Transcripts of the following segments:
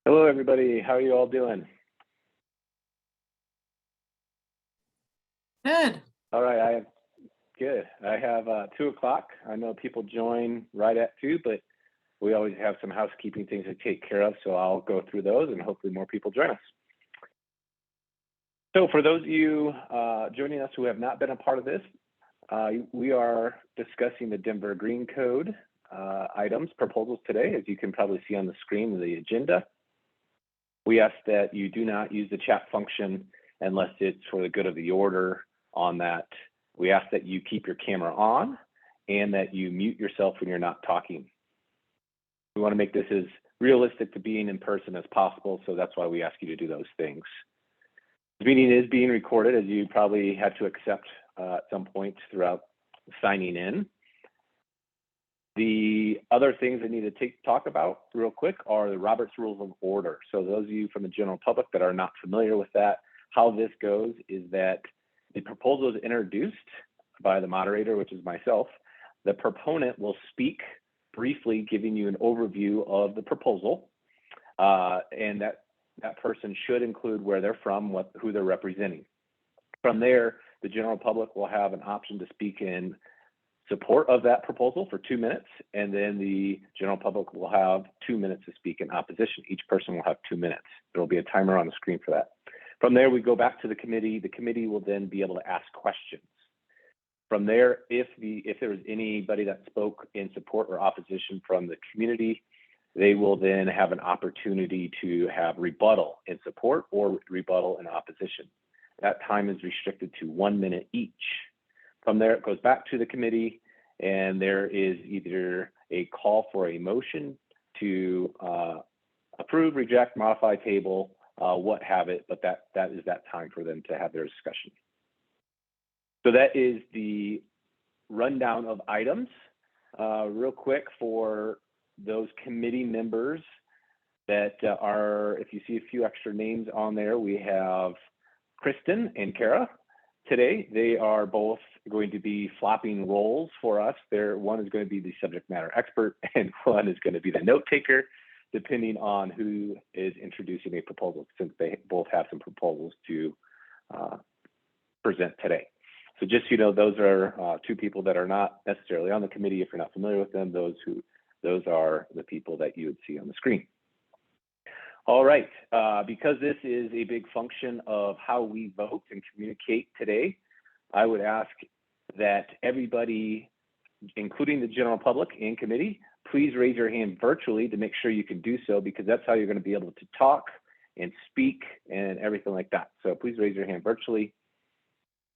Hello, everybody. How are you all doing? Good. All right, good. I have 2 o'clock. I know people join right at 2, but we always have some housekeeping things to take care of, so I'll go through those and hopefully more people join us. So for those of you joining us who have not been a part of this, we are discussing the Denver Green Code proposals today, as you can probably see on the screen of the agenda. We ask that you do not use the chat function unless it's for the good of the order on that. We ask that you keep your camera on and that you mute yourself when you're not talking. We want to make this as realistic to being in person as possible, so that's why we ask you to do those things. The meeting is being recorded, as you probably had to accept at some point throughout signing in. The other things I need to talk about real quick are the Robert's Rules of Order. So those of you from the general public that are not familiar with that, how this goes is that the proposal is introduced by the moderator, which is myself. The proponent will speak briefly, giving you an overview of the proposal, and that person should include where they're from, who they're representing. From there, the general public will have an option to speak in support of that proposal for 2 minutes, and then the general public will have 2 minutes to speak in opposition. Each person will have 2 minutes. There will be a timer on the screen for that. From there, we go back to the committee. The committee will then be able to ask questions. From there, if there was anybody that spoke in support or opposition from the community, they will then have an opportunity to have rebuttal in support or rebuttal in opposition. That time is restricted to 1 minute each. From there, it goes back to the committee, and there is either a call for a motion to approve, reject, modify, table, what have it, but that is that time for them to have their discussion. So that is the rundown of items. Real quick for those committee members that if you see a few extra names on there, we have Kristen and Kara. Today, they are both going to be flopping roles for us. One is going to be the subject matter expert, and one is going to be the note taker, depending on who is introducing a proposal, since they both have some proposals to present today. So just so you know, those are 2 people that are not necessarily on the committee. If you're not familiar with them, those are the people that you would see on the screen. All right, because this is a big function of how we vote and communicate today, I would ask that everybody, including the general public and committee, please raise your hand virtually to make sure you can do so, because that's how you're going to be able to talk and speak and everything like that. So please raise your hand virtually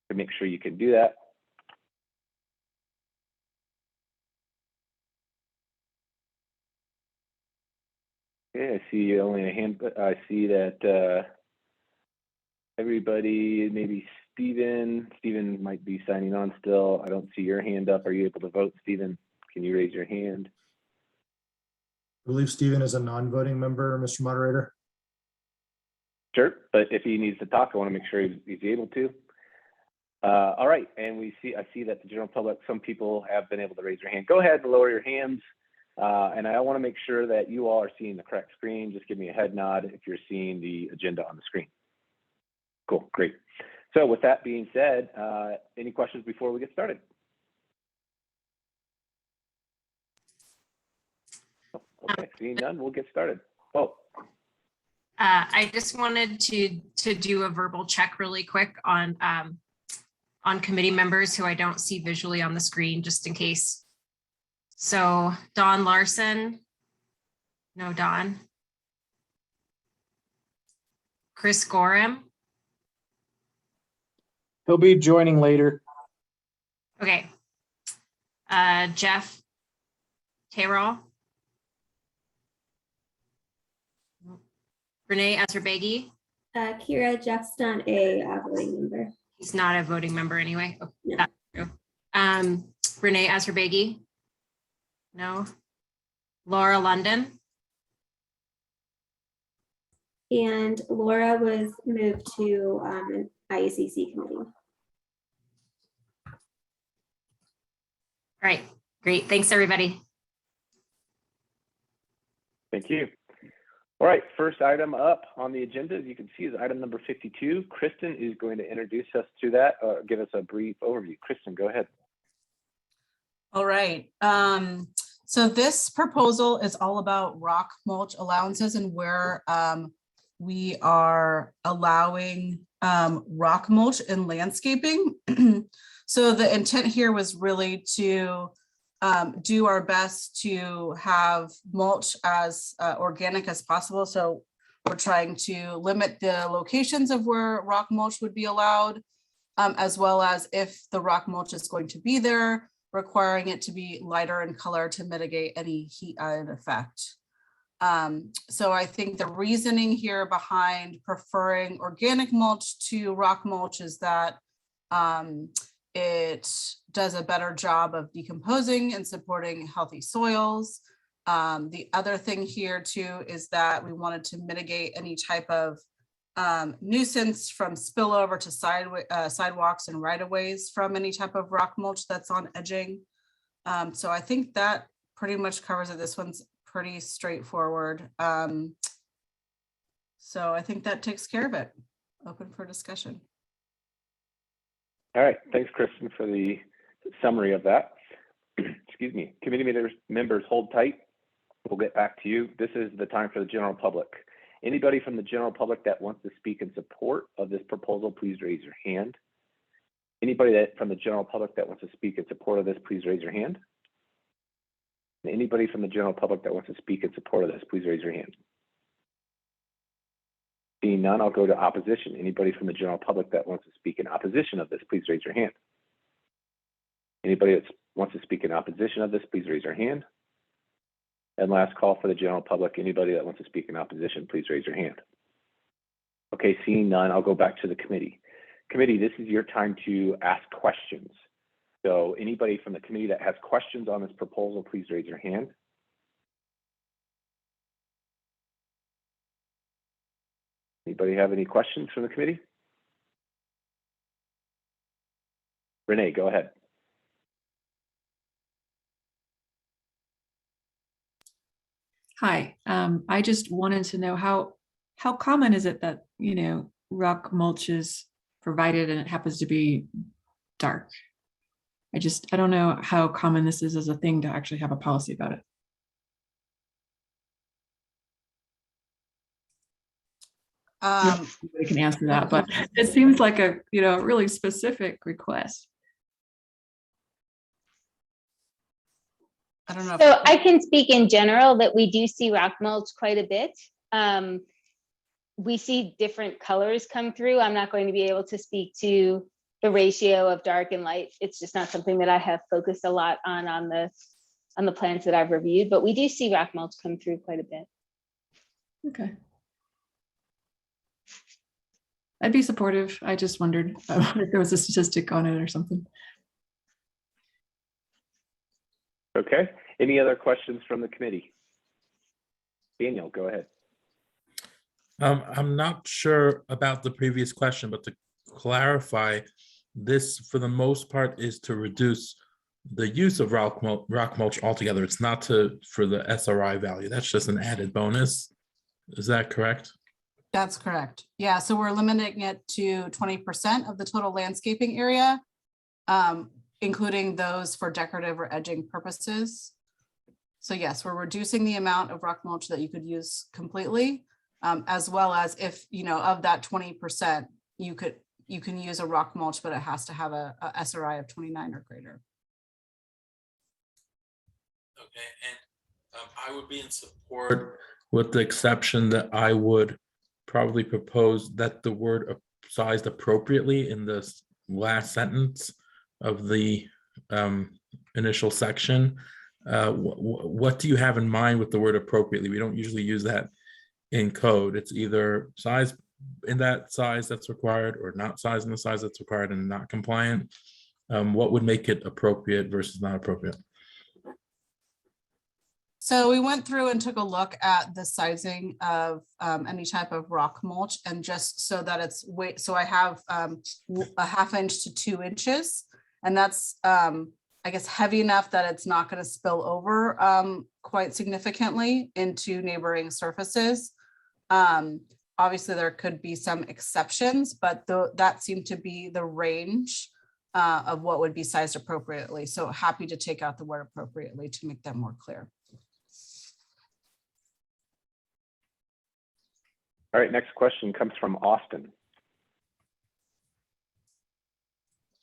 to make sure you can do that. Okay, I see only a hand, but I see that everybody, maybe Stephen might be signing on still. I don't see your hand up. Are you able to vote, Stephen? Can you raise your hand? I believe Stephen is a non-voting member, Mr. Moderator. Sure, but if he needs to talk, I want to make sure he's able to. All right, and I see that the general public, some people have been able to raise their hand. Go ahead and lower your hands. And I want to make sure that you all are seeing the correct screen. Just give me a head nod if you're seeing the agenda on the screen. Cool, great. So with that being said, any questions before we get started? Okay, seeing none, we'll get started. Oh. I just wanted to do a verbal check really quick on committee members who I don't see visually on the screen, just in case. So Don Larson, no Don. Chris Gorham. He'll be joining later. Okay. Jeff Tayrall. Renee Azarbegi. Kira, Jeff's not a voting member. He's not a voting member anyway. Oh, No. that's true. Renee Azarbegi. No. Laura London. And Laura was moved to an IACC committee. All right, great. Thanks, everybody. Thank you. All right, first item up on the agenda, as you can see, is item number 52. Kristen is going to introduce us to that, give us a brief overview. Kristen, go ahead. All right. So this proposal is all about rock mulch allowances and where we are allowing rock mulch in landscaping. So the intent here was really to do our best to have mulch as organic as possible. So we're trying to limit the locations of where rock mulch would be allowed, as well as if the rock mulch is going to be there, requiring it to be lighter in color to mitigate any heat island effect. So I think the reasoning here behind preferring organic mulch to rock mulch is that it does a better job of decomposing and supporting healthy soils. The other thing here too is that we wanted to mitigate any type of nuisance from spillover to sidewalks and right-of-ways from any type of rock mulch that's on edging. So I think that pretty much covers it. This one's pretty straightforward. So I think that takes care of it. Open for discussion. All right, thanks, Kristen, for the summary of that. Excuse me. Committee members, hold tight. We'll get back to you. This is the time for the general public. Anybody from the general public that wants to speak in support of this proposal, please raise your hand. Anybody from the general public that wants to speak in support of this, please raise your hand. And anybody from the general public that wants to speak in support of this, please raise your hand. Seeing none, I'll go to opposition. Anybody from the general public that wants to speak in opposition of this, please raise your hand. Anybody that wants to speak in opposition of this, please raise your hand. And last call for the general public. Anybody that wants to speak in opposition, please raise your hand. Okay, seeing none, I'll go back to the committee. Committee, this is your time to ask questions. So anybody from the committee that has questions on this proposal, please raise your hand. Anybody have any questions from the committee? Renee, go ahead. Hi, I just wanted to know how common is it that, rock mulch is provided and it happens to be dark? I don't know how common this is as a thing to actually have a policy about it. Nobody can answer that, but it seems like a really specific request. I don't know. So I can speak in general that we do see rock mulch quite a bit. We see different colors come through. I'm not going to be able to speak to the ratio of dark and light. It's just not something that I have focused a lot on the plants that I've reviewed, but we do see rock mulch come through quite a bit. Okay. I'd be supportive. I just wondered if there was a statistic on it or something. Okay, any other questions from the committee? Daniel, go ahead. I'm not sure about the previous question, but to clarify, this for the most part is to reduce the use of rock mulch altogether. It's not for the SRI value. That's just an added bonus. Is that correct? That's correct. Yeah, so we're limiting it to 20% of the total landscaping area, including those for decorative or edging purposes. So yes, we're reducing the amount of rock mulch that you could use completely, as well as if, of that 20%, you can use a rock mulch, but it has to have a SRI of 29 or greater. Okay, and I would be in support with the exception that I would probably propose that the word sized appropriately in the last sentence of the initial section. What do you have in mind with the word appropriately? We don't usually use that in code. It's either size in that size that's required or not size in the size that's required and not compliant. What would make it appropriate versus not appropriate? So we went through and took a look at the sizing of any type of rock mulch, and just so that it's weight. So I have a 1/2 inch to 2 inches, and that's I guess heavy enough that it's not going to spill over quite significantly into neighboring surfaces. Obviously, there could be some exceptions, but that seemed to be the range of what would be sized appropriately. So happy to take out the word appropriately to make that more clear. All right, next question comes from Austin.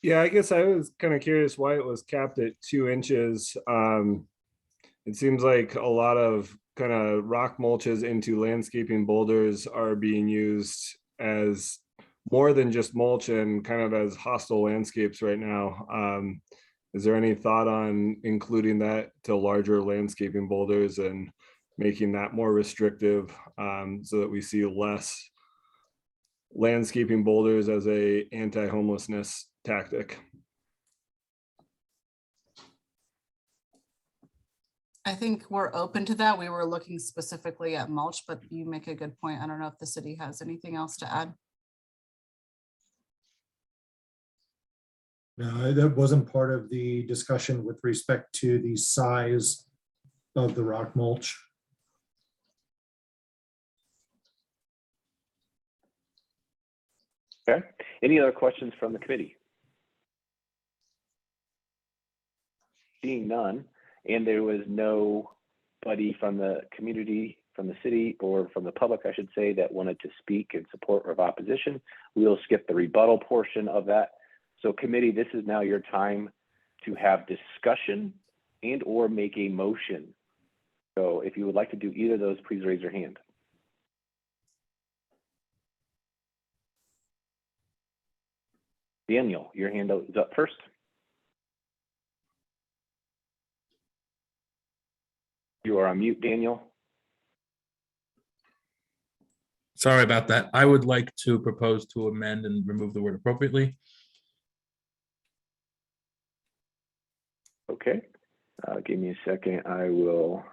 Yeah, I guess I was kind of curious why it was capped at 2 inches. It seems like a lot of kind of rock mulches into landscaping boulders are being used as more than just mulch and kind of as hostile landscapes right now. Is there any thought on including that to larger landscaping boulders and making that more restrictive so that we see less landscaping boulders as a anti-homelessness tactic? I think we're open to that. We were looking specifically at mulch, but you make a good point. I don't know if the city has anything else to add. No, that wasn't part of the discussion with respect to the size of the rock mulch. Okay, any other questions from the committee? Seeing none, and there was nobody from the community, from the city, or from the public, I should say, that wanted to speak in support of opposition, we'll skip the rebuttal portion of that. So committee, this is now your time to have discussion and or make a motion. So if you would like to do either of those, please raise your hand. Daniel, your hand is up first. You are on mute, Daniel. Sorry about that. I would like to propose to amend and remove the word appropriately. Okay, give me a second. I will.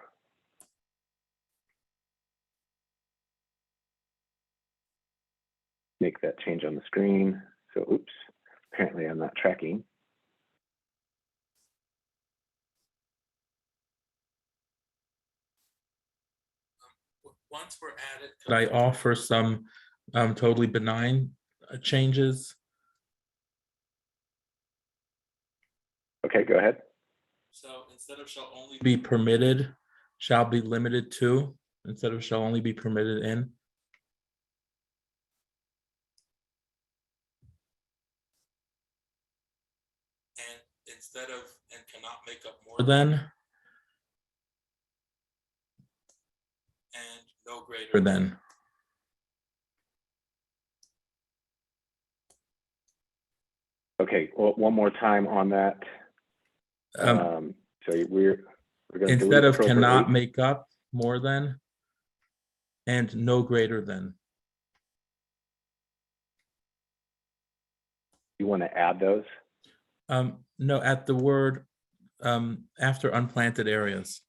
Make that change on the screen. So, oops, apparently I'm not tracking. Once we're at it, could I offer some totally benign changes? Okay, go ahead. So instead of shall only be permitted, shall be limited to, instead of shall only be permitted in. And instead of and cannot make up more than, and no greater than. Okay, well, one more time on that. So we're going to Instead of cannot make up more than, and no greater than. You want to add those? No, at the word after unplanted areas.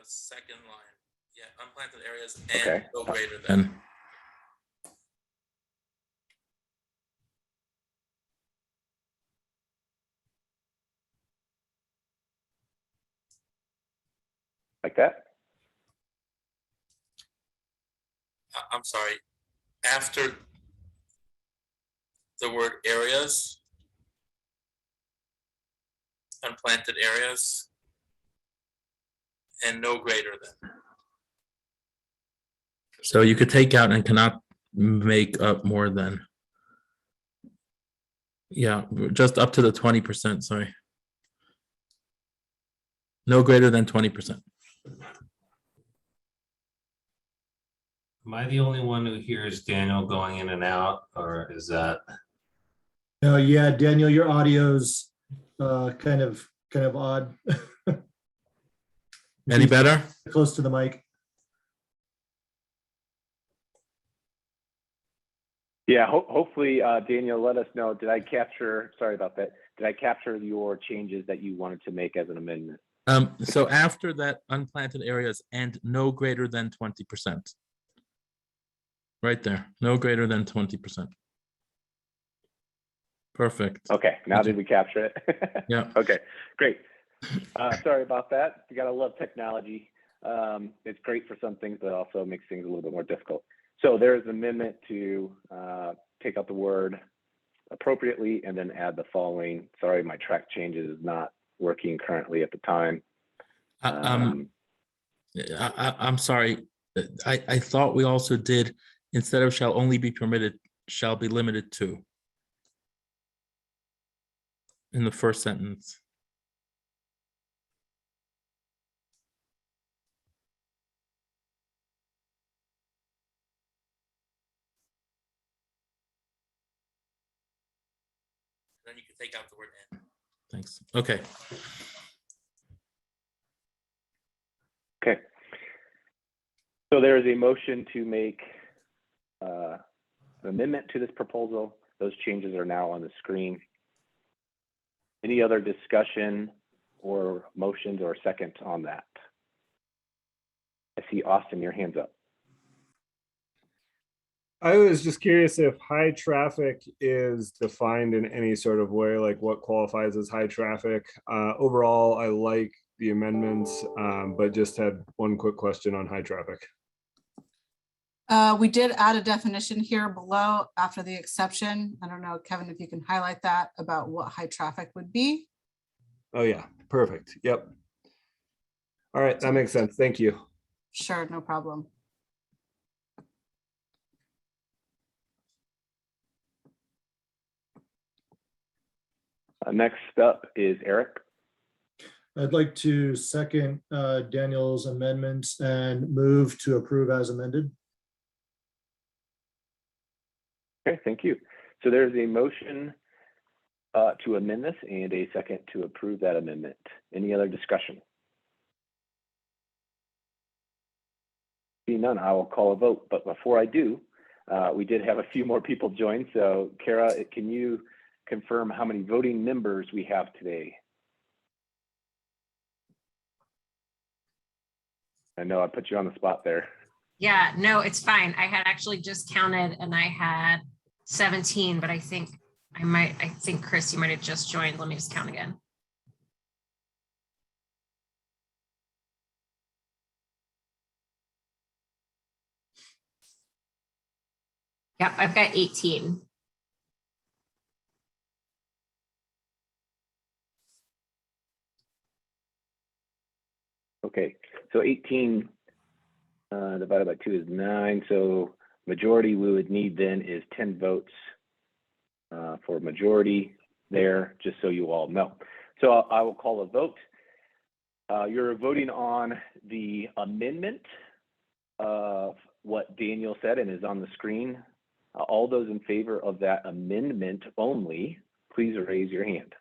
Second line, yeah, unplanted areas and Okay. no greater than. Like that? I'm sorry, after the word areas, unplanted areas, and no greater than. So you could take out and cannot make up more than. Yeah, just up to the 20%, sorry. No greater than 20%. Am I the only one who hears Daniel going in and out, or is that? No, yeah, Daniel, your audio's kind of odd. Any better? Close to the mic. Yeah, hopefully, Daniel, let us know. Did I capture, sorry about that. Did I capture your changes that you wanted to make as an amendment? So after that, unplanted areas and no greater than 20%. Right there, no greater than 20%. Perfect. Okay, now did we capture it? Yeah. Okay, great. Sorry about that. You gotta love technology. It's great for some things, but also makes things a little bit more difficult. So there's an amendment to take out the word appropriately and then add the following. Sorry, my track changes is not working currently at the time. I'm sorry. I thought we also did, instead of shall only be permitted, shall be limited to in the first sentence. Then you can take out the word and. Thanks. Okay. Okay. So there is a motion to make an amendment to this proposal. Those changes are now on the screen. Any other discussion or motions or seconds on that? I see Austin, your hand's up. I was just curious if high traffic is defined in any sort of way, like what qualifies as high traffic. Overall, I like the amendments, but just had one quick question on high traffic. We did add a definition here below after the exception. I don't know, Kevin, if you can highlight that about what high traffic would be. Oh yeah, perfect. Yep. All right, that makes sense. Thank you. Sure, no problem. Next up is Eric. I'd like to second Daniel's amendments and move to approve as amended. Okay, thank you. So there's a motion to amend this and a second to approve that amendment. Any other discussion? Seeing none, I will call a vote. But before I do, we did have a few more people join. So Kara, can you confirm how many voting members we have today? I know I put you on the spot there. Yeah, no, it's fine. I had actually just counted and I had 17, but I think Chris, you might have just joined. Let me just count again. Yep, I've got 18. Okay, so 18 divided by 2 is 9. So majority we would need then is 10 votes for majority there, just so you all know. So I will call a vote. You're voting on the amendment of what Daniel said and is on the screen. All those in favor of that amendment only, please raise your hand.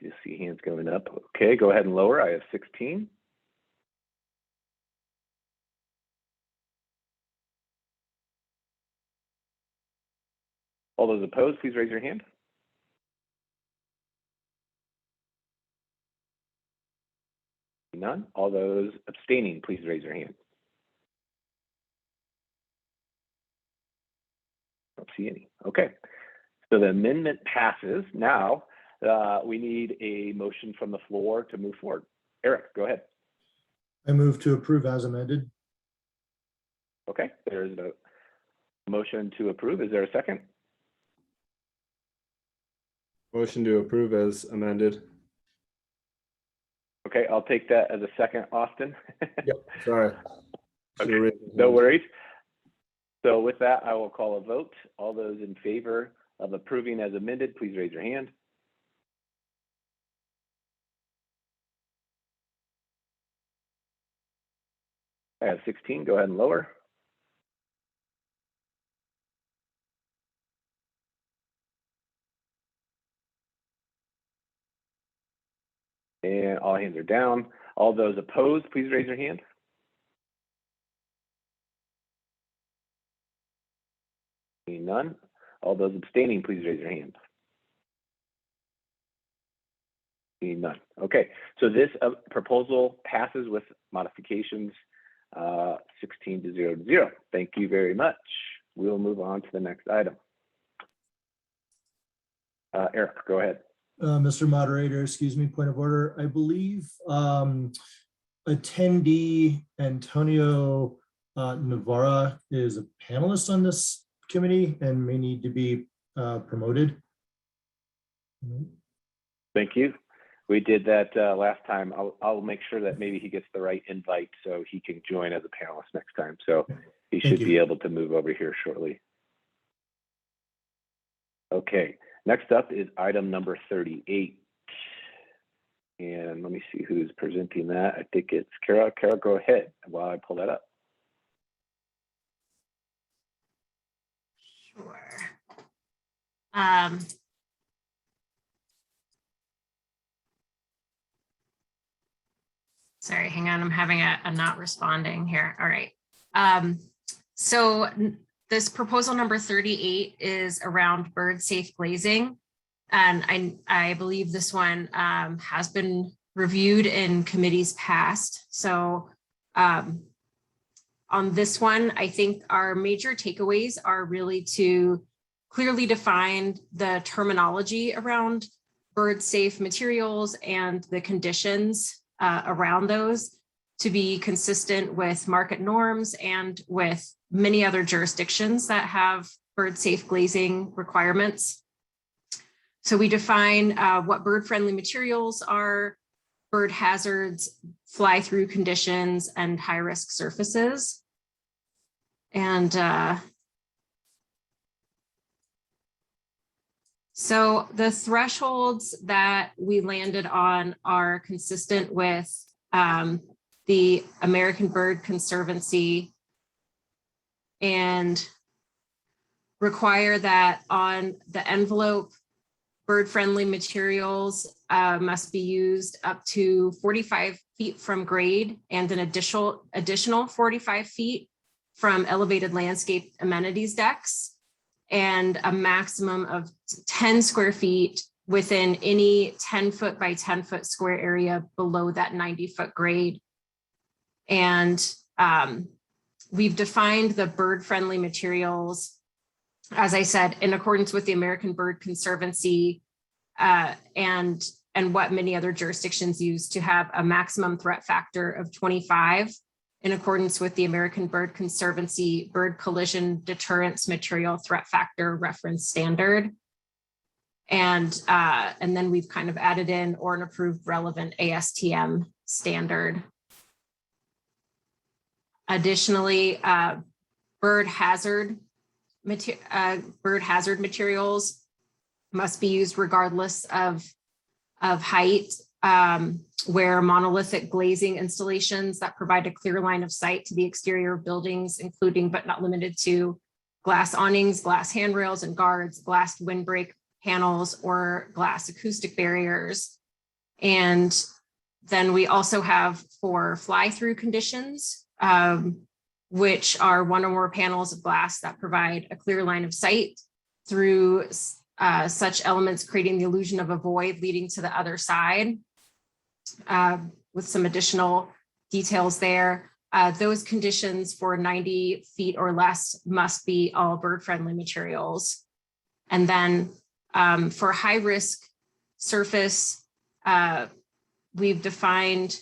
You see hands going up. Okay, go ahead and lower. I have 16. All those opposed, please raise your hand. None. All those abstaining, please raise your hand. Don't see any. Okay. So the amendment passes. Now we need a motion from the floor to move forward. Eric, go ahead. I move to approve as amended. Okay, there's a motion to approve. Is there a second? Motion to approve as amended. Okay, I'll take that as a second, Austin. Yep, sorry. Okay, no worries. So with that, I will call a vote. All those in favor of approving as amended, please raise your hand. I have 16. Go ahead and lower. And all hands are down. All those opposed, please raise your hand. Seeing none. All those abstaining, please raise your hand. Seeing none. Okay, so this proposal passes with modifications 16 to 0 to 0. Thank you very much. we'll move on to the next item. Eric, go ahead. Mr. Moderator, excuse me, point of order. I believe attendee Antonio Navarra is a panelist on this committee and may need to be promoted. Thank you. We did that last time. I'll make sure that maybe he gets the right invite so he can join as a panelist next time. So he should be able to move over here shortly. Okay, next up is item number 38. And let me see who's presenting that. I think it's Kara. Kara, go ahead while I pull that up. Sure. Sorry, hang on. I'm having a not responding here. All right. So this proposal number 38 is around bird safe glazing. And I believe this one has been reviewed in committees past. So on this one, I think our major takeaways are really to clearly define the terminology around bird safe materials and the conditions around those to be consistent with market norms and with many other jurisdictions that have bird safe glazing requirements. So we define what bird friendly materials are, bird hazards, fly through conditions, and high risk surfaces. And so the thresholds that we landed on are consistent with the American Bird Conservancy and require that on the envelope, bird-friendly materials must be used up to 45 feet from grade and an additional 45 feet from elevated landscape amenities decks, and a maximum of 10 square feet within any 10 foot by 10 foot square area below that 90-foot grade. And we've defined the bird-friendly materials, as I said, in accordance with the American Bird Conservancy and what many other jurisdictions use, to have a maximum threat factor of 25 in accordance with the American Bird Conservancy Bird Collision Deterrence Material Threat Factor Reference Standard. And then we've kind of added in or an approved relevant ASTM standard. Additionally, bird hazard materials must be used regardless of height, where monolithic glazing installations that provide a clear line of sight to the exterior of buildings, including but not limited to glass awnings, glass handrails and guards, glass windbreak panels, or glass acoustic barriers. And then we also have for fly-through conditions, which are one or more panels of glass that provide a clear line of sight through such elements, creating the illusion of a void leading to the other side, with some additional details there. Those conditions for 90 feet or less must be all bird-friendly materials. And then for high-risk surface, we've defined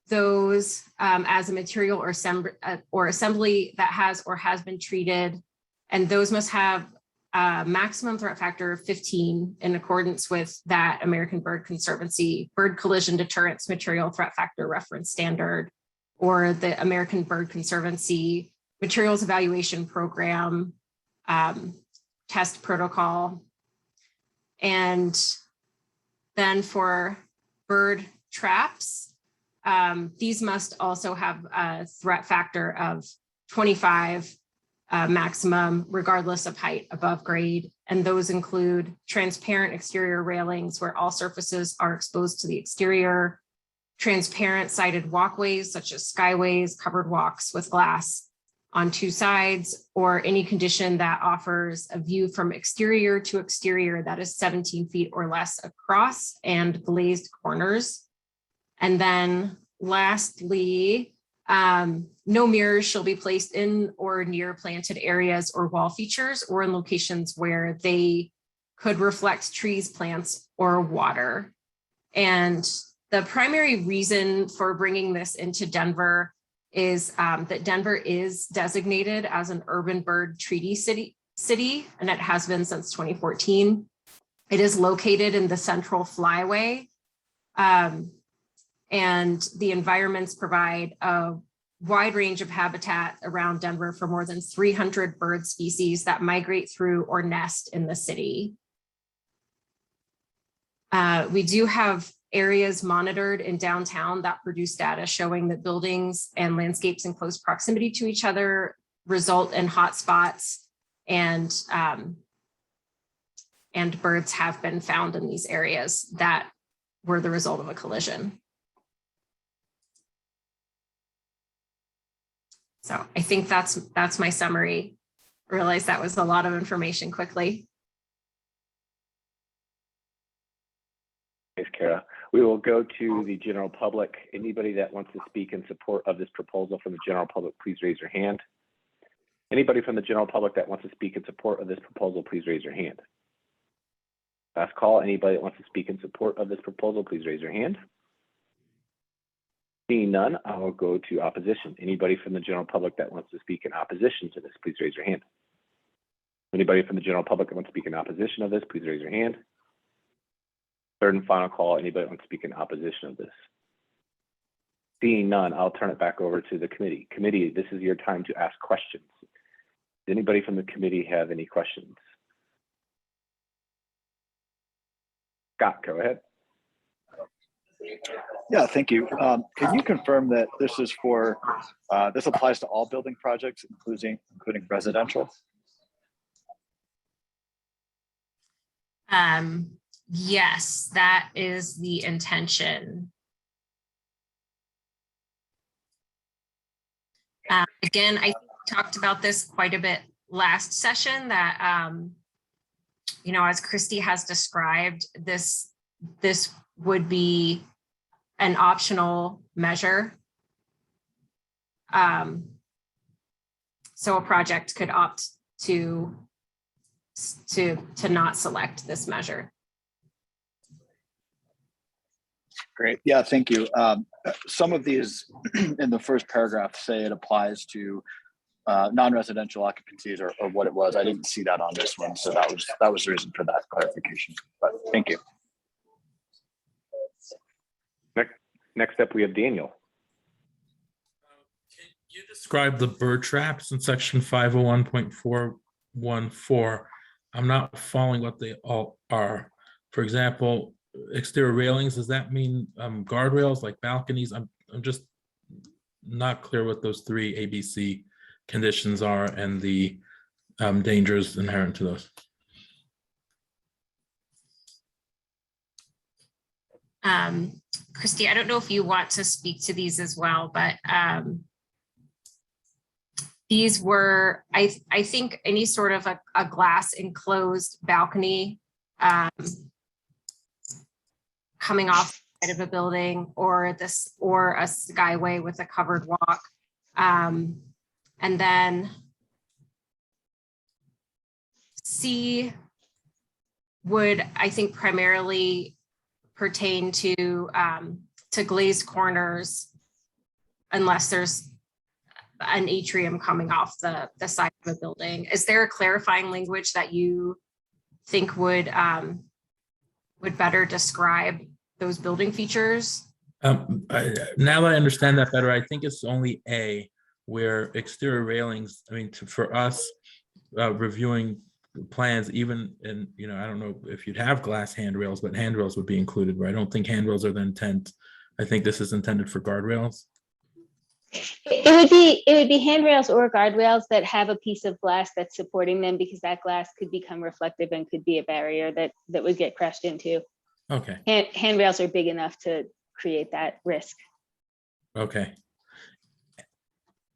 those as a material or assembly that has or has been treated, and those must have a maximum threat factor of 15 in accordance with that American Bird Conservancy Bird Collision Deterrence Material Threat Factor Reference Standard, or the American Bird Conservancy Materials Evaluation Program test protocol. And then for bird traps, these must also have a threat factor of 25 maximum, regardless of height above grade. And those include transparent exterior railings where all surfaces are exposed to the exterior, transparent sided walkways such as skyways, covered walks with glass on two sides, or any condition that offers a view from exterior to exterior that is 17 feet or less across and glazed corners. And then lastly, No mirrors shall be placed in or near planted areas or wall features or in locations where they could reflect trees, plants, or water. And the primary reason for bringing this into Denver is that Denver is designated as an urban bird treaty city, and it has been since 2014. It is located in the Central Flyway, and the environments provide a wide range of habitat around Denver for more than 300 bird species that migrate through or nest in the city. We do have areas monitored in downtown that produce data showing that buildings and landscapes in close proximity to each other result in hotspots, and birds have been found in these areas that were the result of a collision. So I think that's my summary. I realize that was a lot of information quickly. Thanks, Kara. We will go to the general public. Anybody that wants to speak in support of this proposal from the general public, please raise your hand. Anybody from the general public that wants to speak in support of this proposal, please raise your hand. Last call. Anybody that wants to speak in support of this proposal, please raise your hand. Seeing none, I will go to opposition. Anybody from the general public that wants to speak in opposition to this, please raise your hand. Anybody from the general public that wants to speak in opposition of this, please raise your hand. Third and final call, anybody that wants to speak in opposition of this? Seeing none, I'll turn it back over to the committee. Committee, this is your time to ask questions. Does anybody from the committee have any questions? Scott, go ahead. Yeah, thank you. Can you confirm that this is for, this applies to all building projects, including residential? Yes, that is the intention. Again, I talked about this quite a bit last session that, you know, as Christy has described, this would be an optional measure. So a project could opt to not select this measure. Great. Yeah, thank you. Some of these in the first paragraph say it applies to non-residential occupancies or what it was. I didn't see that on this one. So that was the reason for that clarification. But thank you. Next up, we have Daniel. Can you describe the bird traps in section 501.414? I'm not following what they all are. For example, exterior railings, does that mean guardrails like balconies? I'm just not clear what those three ABC conditions are and the dangers inherent to those. Christy, I don't know if you want to speak to these as well, but these were, I think, any sort of a glass enclosed balcony coming off the side of a building, or a skyway with a covered walk. And then C would, I think, primarily pertain to glazed corners, unless there's an atrium coming off the side of a building. Is there a clarifying language that you think would better describe those building features? Now that I understand that better, I think it's only A, where exterior railings, I mean, for us reviewing plans, even in, you know, I don't know if you'd have glass handrails, but handrails would be included, where I don't think handrails are the intent. I think this is intended for guardrails. It would be handrails or guardrails that have a piece of glass that's supporting them, because that glass could become reflective and could be a barrier that would get crashed into. Okay. Handrails are big enough to create that risk. Okay.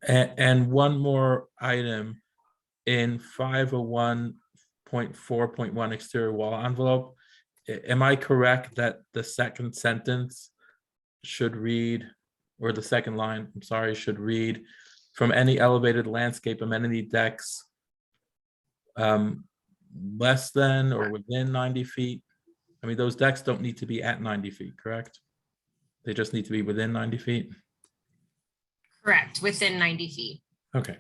And one more item in 501.4.1 exterior wall envelope. Am I correct that the second sentence should read or the second line, I'm sorry, should read, from any elevated landscape amenity decks less than or within 90 feet. I mean, those decks don't need to be at 90 feet, correct? They just need to be within 90 feet? Correct, within 90 feet. Okay.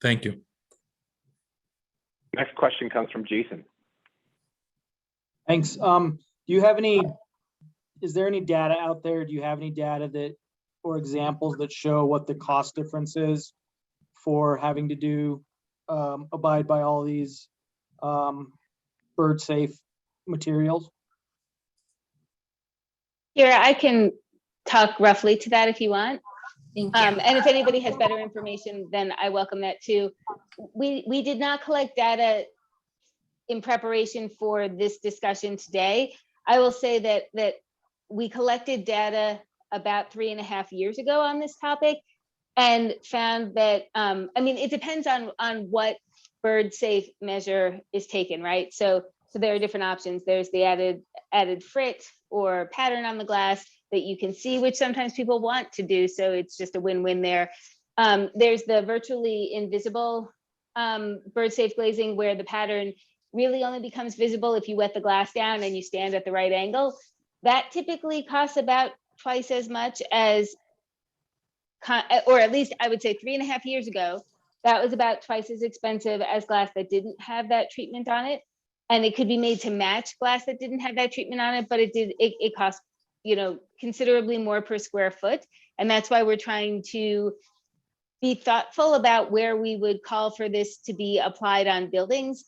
Thank you. Next question comes from Jason. Thanks. Do you have any, is there any data out there? Do you have any data that, or examples that show what the cost difference is for having to do, abide by all these bird safe materials? Here, I can talk roughly to that if you want. Thank you. And if anybody has better information, then I welcome that too. We did not collect data in preparation for this discussion today. I will say that we collected data about 3.5 years ago on this topic and found that, I mean, it depends on what bird safe measure is taken, right? So there are different options. There's the added frit or pattern on the glass that you can see, which sometimes people want to do. So it's just a win-win there. There's the virtually invisible bird safe glazing where the pattern really only becomes visible if you wet the glass down and you stand at the right angle. That typically costs about twice as much as, or at least I would say 3.5 years ago, that was about twice as expensive as glass that didn't have that treatment on it. And it could be made to match glass that didn't have that treatment on it, but it cost, you know, considerably more per square foot. And that's why we're trying to be thoughtful about where we would call for this to be applied on buildings,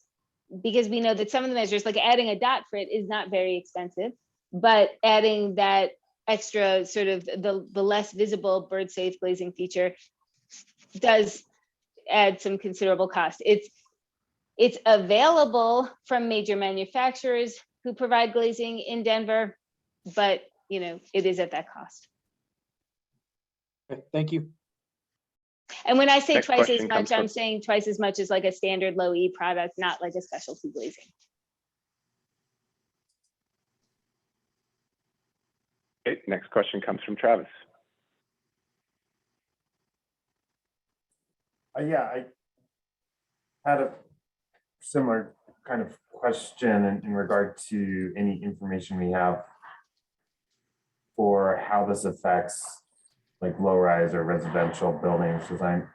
because we know that some of the measures, like adding a dot frit, is not very expensive, but adding that extra sort of the less visible bird safe glazing feature does add some considerable cost. It's available from major manufacturers who provide glazing in Denver, but you know, it is at that cost. Okay, thank you. And when I say Next twice as question comes much, I'm from- saying twice as much as like a standard low E product, not like a specialty glazing. Okay, next question comes from Travis. Yeah, I had a similar kind of question in regard to any information we have for how this affects like low-rise or residential buildings, because I'm,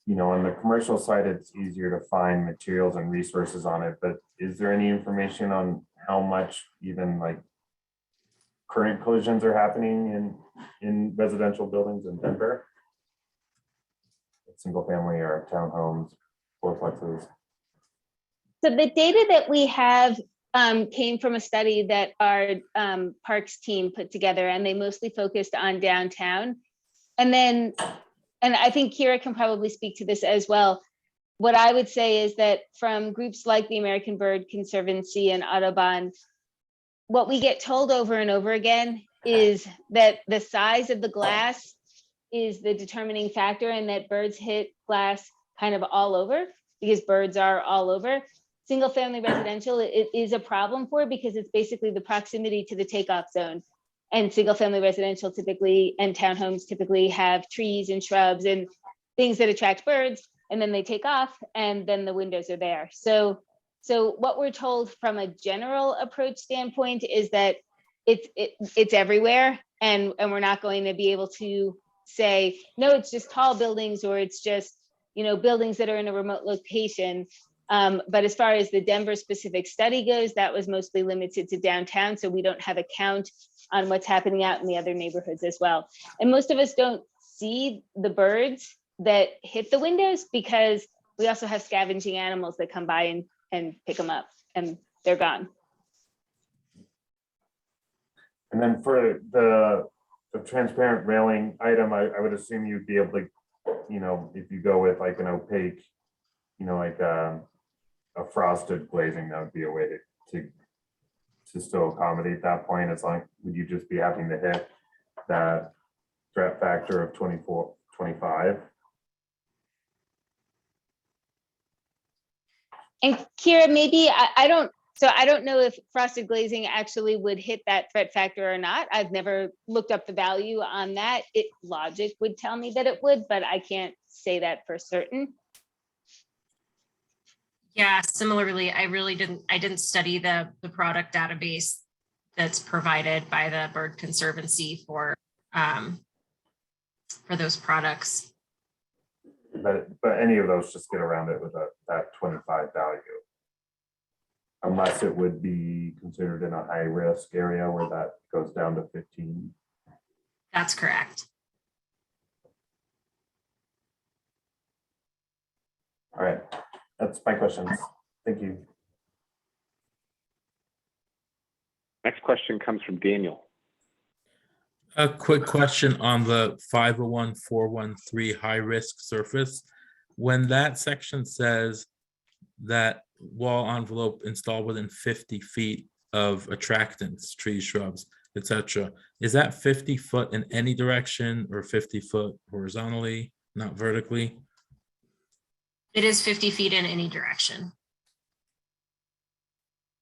you know, on the commercial side, it's easier to find materials and resources on it, but is there any information on how much even like current collisions are happening in residential buildings in Denver? Single family or townhomes, fourplexes? So the data that we have came from a study that our parks team put together, and they mostly focused on downtown. And I think Kira can probably speak to this as well. What I would say is that from groups like the American Bird Conservancy and Audubon, what we get told over and over again is that the size of the glass is the determining factor, and that birds hit glass kind of all over because birds are all over. Single family residential, it is a problem for, because it's basically the proximity to the takeoff zone. And single family residential typically, and townhomes typically have trees and shrubs and things that attract birds, and then they take off and then the windows are there. So what we're told from a general approach standpoint is that it's everywhere, and we're not going to be able to say, no, it's just tall buildings, or it's just, you know, buildings that are in a remote location. But as far as the Denver specific study goes, that was mostly limited to downtown. So we don't have a count on what's happening out in the other neighborhoods as well. And most of us don't see the birds that hit the windows because we also have scavenging animals that come by and pick them up, and they're gone. And then for the transparent railing item, I would assume you'd be able to, you know, if you go with like an opaque, you know, like a frosted glazing, that would be a way to still accommodate that point. As long, would you just be having to hit that threat factor of 24, 25? And Kira, maybe I don't So I don't know if frosted glazing actually would hit that threat factor or not. I've never looked up the value on that. Logic would tell me that it would, but I can't say that for certain. Yeah, similarly, I didn't study the product database that's provided by the Bird Conservancy for those products. But any of those just get around it with that 25 value. Unless it would be considered in a high risk area where that goes down to 15. That's correct. All right, that's my questions. Thank you. Next question comes from Daniel. A quick question on the 501-413 high-risk surface. When that section says that wall envelope installed within 50 feet of attractants, trees, shrubs, etc., is that 50 foot in any direction or 50 foot horizontally, not vertically? It is 50 feet in any direction.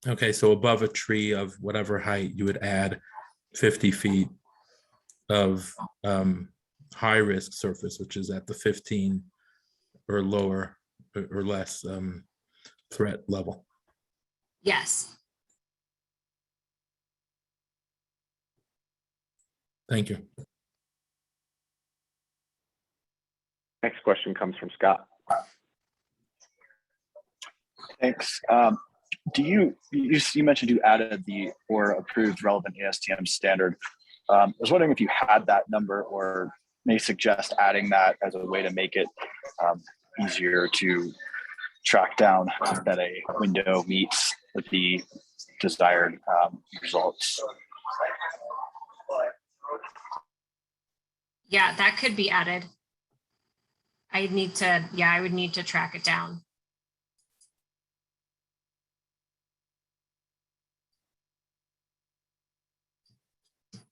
Okay, so above a tree of whatever height, you would add 50 feet of high-risk surface, which is at the 15 or lower or less threat level. Yes. Thank you. Next question comes from Scott. Thanks. You mentioned you added the or approved relevant ASTM standard. I was wondering if you had that number or may suggest adding that as a way to make it easier to track down that a window meets the desired results. Yeah, that could be added. I would need to track it down.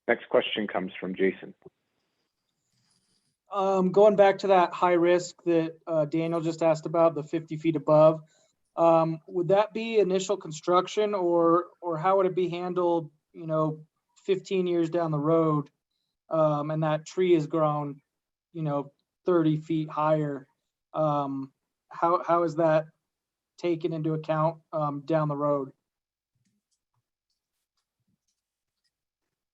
Next question comes from Jason. Going back to that high risk that Daniel just asked about, the 50 feet above, would that be initial construction or how would it be handled, 15 years down the road, and that tree has grown, 30 feet higher? How is that taken into account down the road?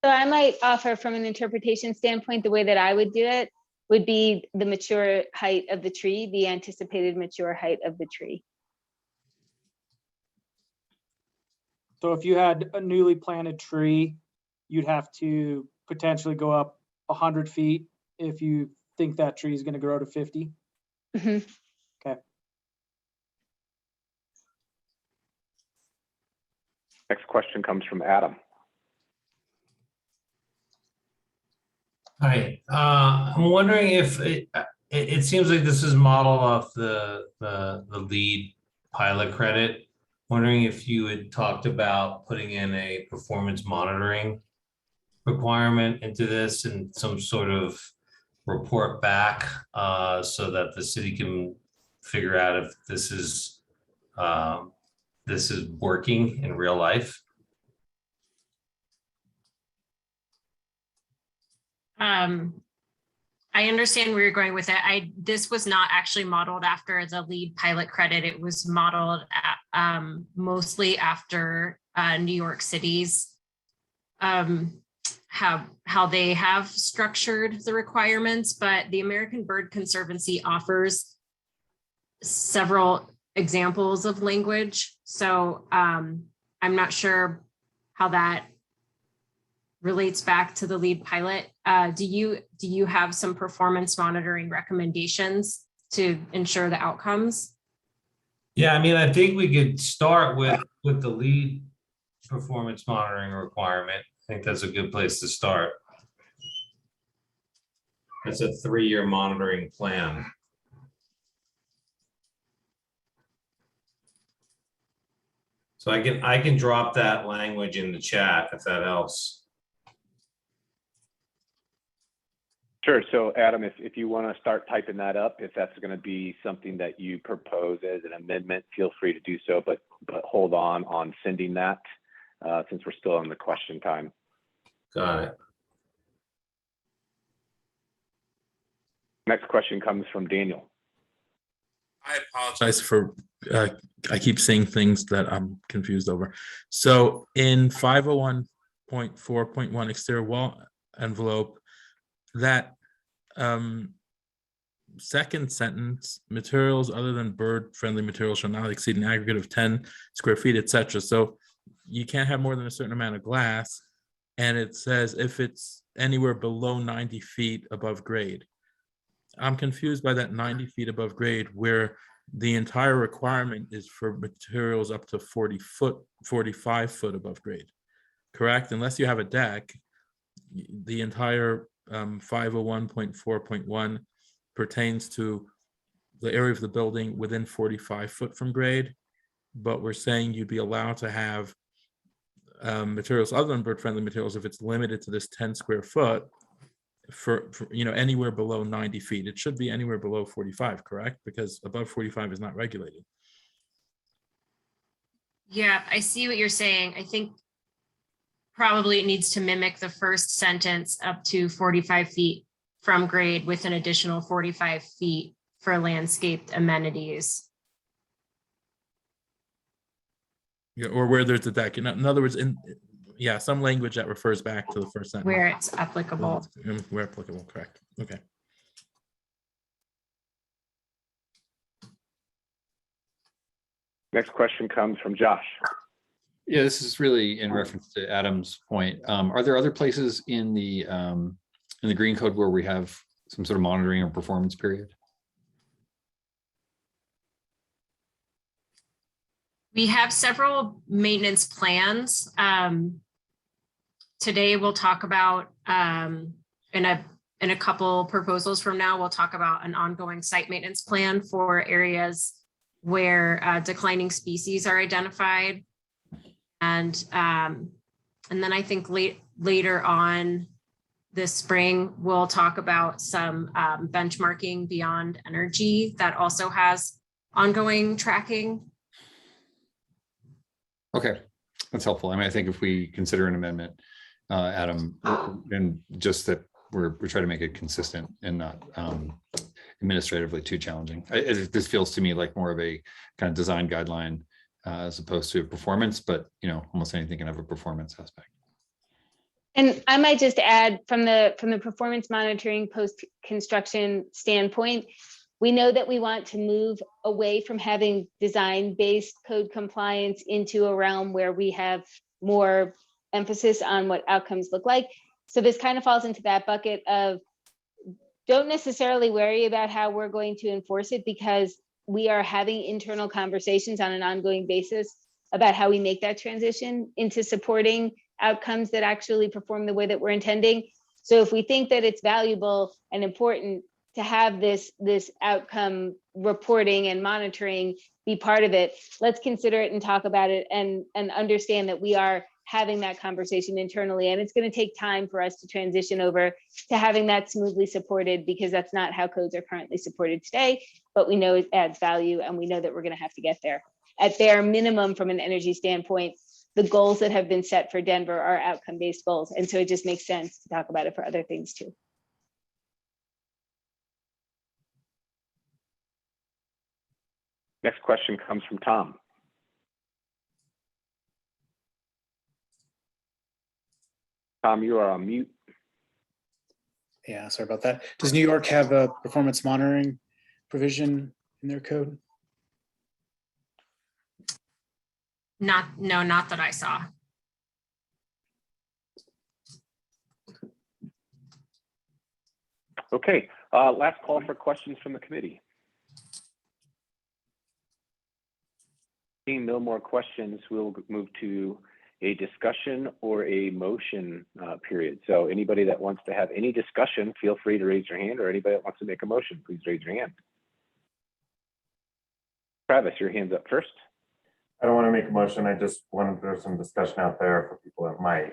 So I might offer from an interpretation standpoint, the way that I would do it would be the mature height of the tree, the anticipated mature height of the tree. So if you had a newly planted tree, you'd have to potentially go up 100 feet if you think that tree is going to grow to 50. Mm-hmm. Okay. Next question comes from Adam. Hi, I'm wondering if it seems like this is modeled off the LEED pilot credit. Wondering if you had talked about putting in a performance monitoring requirement into this and some sort of report back so that the city can figure out if this is working in real life. I understand where you're going with it. This was not actually modeled after the LEED pilot credit. It was modeled mostly after New York City's how they have structured the requirements, but the American Bird Conservancy offers several examples of language. So I'm not sure how that relates back to the LEED pilot. Do you have some performance monitoring recommendations to ensure the outcomes? Yeah, I mean, I think we could start with the LEED performance monitoring requirement. I think that's a good place to start. It's a 3-year monitoring plan. So I can drop that language in the chat if that helps. Sure. So Adam, if you want to start typing that up, if that's going to be something that you propose as an amendment, feel free to do so, but hold on sending that since we're still in the question time. Got it. Next question comes from Daniel. I apologize for, I keep saying things that I'm confused over. So in 501.4.1 exterior wall envelope, that second sentence, materials other than bird-friendly materials shall not exceed an aggregate of 10 square feet, etc. So you can't have more than a certain amount of glass. And it says if it's anywhere below 90 feet above grade. I'm confused by that 90 feet above grade where the entire requirement is for materials up to 45 foot above grade, correct? Unless you have a deck, the entire 501.4.1 pertains to the area of the building within 45 foot from grade, but we're saying you'd be allowed to have materials other than bird-friendly materials if it's limited to this 10 square foot for anywhere below 90 feet. It should be anywhere below 45, correct? Because above 45 is not regulated. Yeah, I see what you're saying. I think probably it needs to mimic the first sentence up to 45 feet from grade with an additional 45 feet for landscaped amenities. Yeah, or where there's a deck. In other words, some language that refers back to the first sentence. Where it's applicable. Where applicable, correct. Okay. Next question comes from Josh. Yeah, this is really in reference to Adam's point. Are there other places in the green code where we have some sort of monitoring or performance period? We have several maintenance plans. Today we'll talk about, in a couple proposals from now, we'll talk about an ongoing site maintenance plan for areas where declining species are identified. And then I think later on this spring, we'll talk about some benchmarking beyond energy that also has ongoing tracking. Okay, that's helpful. I mean, I think if we consider an amendment, Adam, and just that we're trying to make it consistent and not administratively too challenging. This feels to me like more of a kind of design guideline as opposed to a performance, but almost anything can have a performance aspect. And I might just add from the performance monitoring post-construction standpoint, we know that we want to move away from having design-based code compliance into a realm where we have more emphasis on what outcomes look like. So this kind of falls into that bucket of don't necessarily worry about how we're going to enforce it, because we are having internal conversations on an ongoing basis about how we make that transition into supporting outcomes that actually perform the way that we're intending. So if we think that it's valuable and important to have this outcome reporting and monitoring be part of it, let's consider it and talk about it and understand that we are having that conversation internally. And it's going to take time for us to transition over to having that smoothly supported, because that's not how codes are currently supported today, but we know it adds value and we know that we're going to have to get there. At bare minimum, from an energy standpoint, the goals that have been set for Denver are outcome-based goals. And so it just makes sense to talk about it for other things too. Next question comes from Tom. Tom, you are on mute. Yeah, sorry about that. Does New York have a performance monitoring provision in their code? No, not that I saw. Okay, last call for questions from the committee. Seeing no more questions, we'll move to a discussion or a motion period. So anybody that wants to have any discussion, feel free to raise your hand, or anybody that wants to make a motion, please raise your hand. Travis, your hand's up first. I don't want to make a motion. I just wanted, there's some discussion out there for people that might.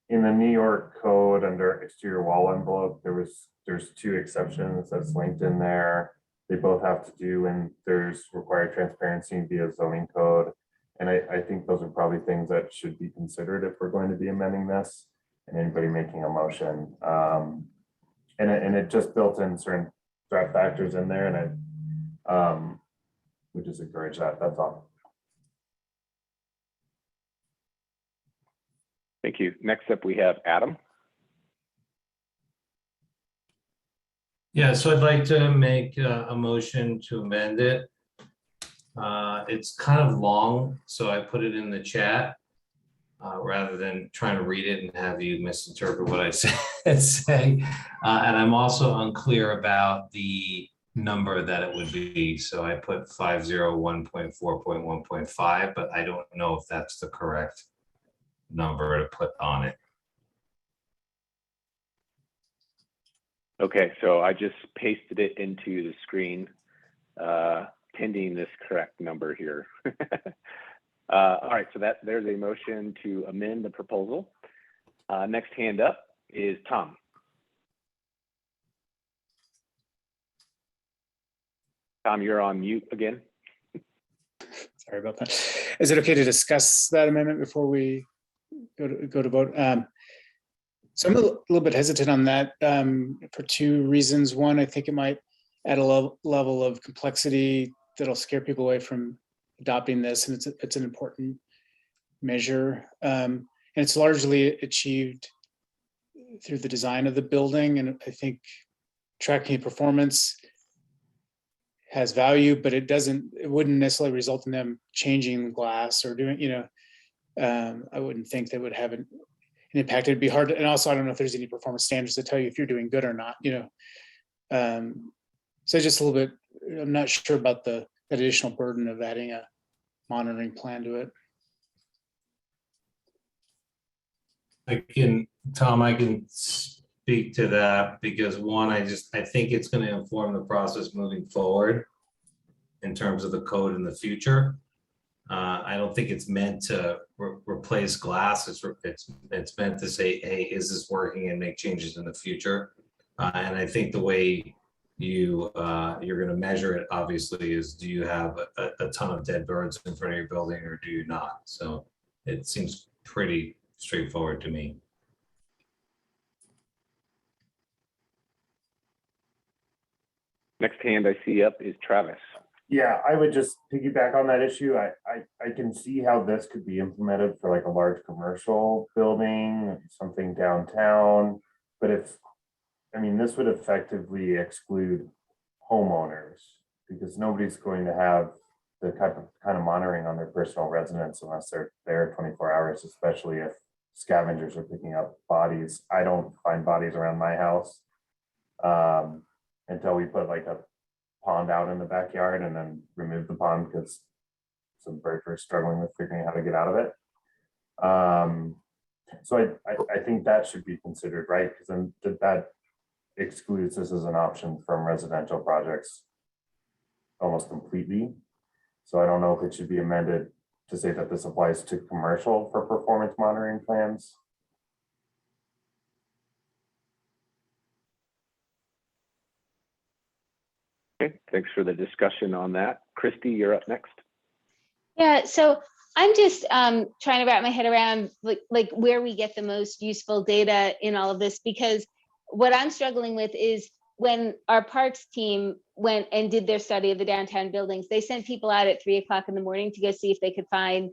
in the New York code under exterior wall envelope, there's two exceptions that's linked in there. They both have to do, and there's required transparency via zoning code. And I think those are probably things that should be considered if we're going to be amending this and anybody making a motion. And it just built in certain threat factors in there, and we just encourage that. That's all. Thank you. Next up, we have Adam. Yeah, so I'd like to make a motion to amend it. It's kind of long, so I put it in the chat rather than trying to read it and have you misinterpret what I say. And I'm also unclear about the number that it would be. So I put 501.4.1.5, but I don't know if that's the correct number to put on it. Okay, so I just pasted it into the screen, pending this correct number here. All right, so there's a motion to amend the proposal. Next hand up is Tom. Tom, you're on mute again. Sorry about that. Is it okay to discuss that amendment before we go to vote? So I'm a little bit hesitant on that for two reasons. One, I think it might add a level of complexity that'll scare people away from adopting this, and it's an important measure. And it's largely achieved through the design of the building, and I think tracking performance has value, but it wouldn't necessarily result in them changing glass or doing, I wouldn't think that would have an impact. It'd be hard to, and also I don't know if there's any performance standards that tell you if you're doing good or not, so just a little bit, I'm not sure about that additional burden of adding a monitoring plan to it. Tom, I can speak to that because one, I think it's going to inform the process moving forward in terms of the code in the future. I don't think it's meant to replace glass. It's meant to say, hey, is this working, and make changes in the future. And I think the way you're going to measure it, obviously, is do you have a ton of dead birds in front of your building or do you not? So it seems pretty straightforward to me. Next hand I see up is Travis. Yeah, I would just piggyback on that issue. I can see how this could be implemented for like a large commercial building, something downtown. But this would effectively exclude homeowners because nobody's going to have the kind of monitoring on their personal residence unless they're there 24 hours, especially if scavengers are picking up bodies. I don't find bodies around my house until we put like a pond out in the backyard and then remove the pond because some birds are struggling with figuring out how to get out of it. So I think that should be considered, right? Because then that excludes this as an option from residential projects almost completely. So I don't know if it should be amended to say that this applies to commercial for performance monitoring plans. Okay, thanks for the discussion on that. Christy, you're up next. Yeah, so I'm just trying to wrap my head around like where we get the most useful data in all of this, because what I'm struggling with is when our parks team went and did their study of the downtown buildings, they sent people out at 3 o'clock in the morning to go see if they could find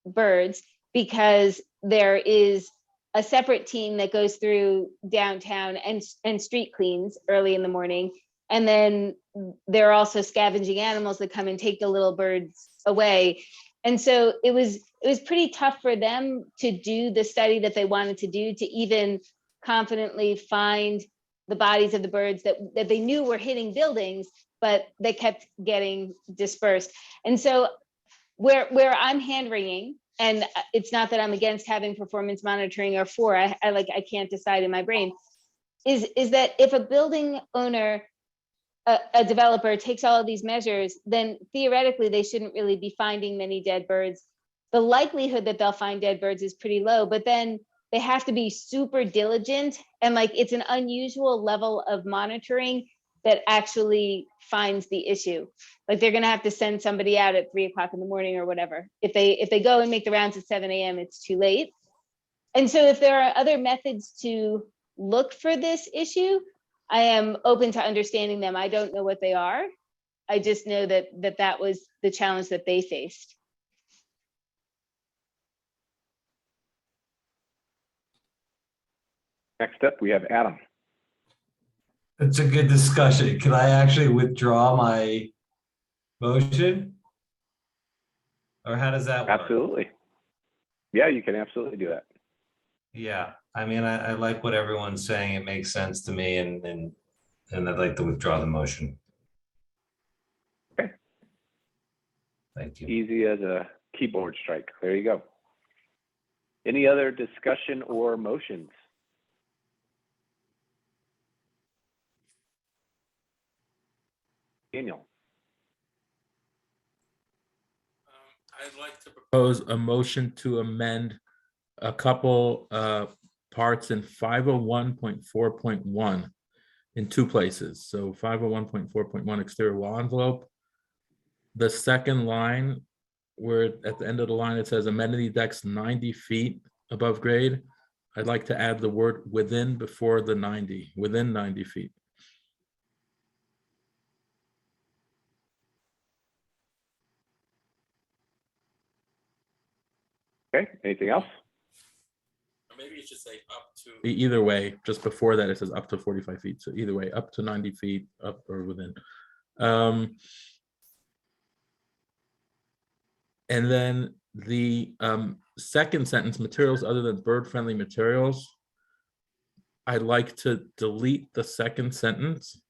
birds, because there is a separate team that goes through downtown and street cleans early in the morning. And then there are also scavenging animals that come and take the little birds away. And so it was pretty tough for them to do the study that they wanted to do, to even confidently find the bodies of the birds that they knew were hitting buildings, but they kept getting dispersed. And so where I'm hand wringing, and it's not that I'm against having performance monitoring or for, I can't decide in my brain, is that if a building owner, a developer takes all of these measures, then theoretically they shouldn't really be finding many dead birds. The likelihood that they'll find dead birds is pretty low, but then they have to be super diligent, and like it's an unusual level of monitoring that actually finds the issue. Like they're gonna have to send somebody out at 3 o'clock in the morning or whatever. If they go and make the rounds at 7 a.m., it's too late. And so if there are other methods to look for this issue, I am open to understanding them. I don't know what they are. I just know that was the challenge that they faced. Next up, we have Adam. It's a good discussion. Can I actually withdraw my motion? Or how does that work? Absolutely. Yeah, you can absolutely do that. Yeah, I mean, I like what everyone's saying. It makes sense to me, and I'd like to withdraw the motion. Okay. Thank you. Easy as a keyboard strike. There you go. Any other discussion or motions? Daniel. I'd like to propose a motion to amend a couple parts in 501.4.1 in two places. So 501.4.1 exterior wall envelope. The second line, where at the end of the line it says amenity decks 90 feet above grade, I'd like to add the word within before the 90, within 90 feet. Okay, anything else? Or maybe you should say up to. Either way, just before that it says up to 45 feet. So either way, up to 90 feet, up or within. And then the second sentence, materials other than bird-friendly materials, I'd like to delete the second sentence.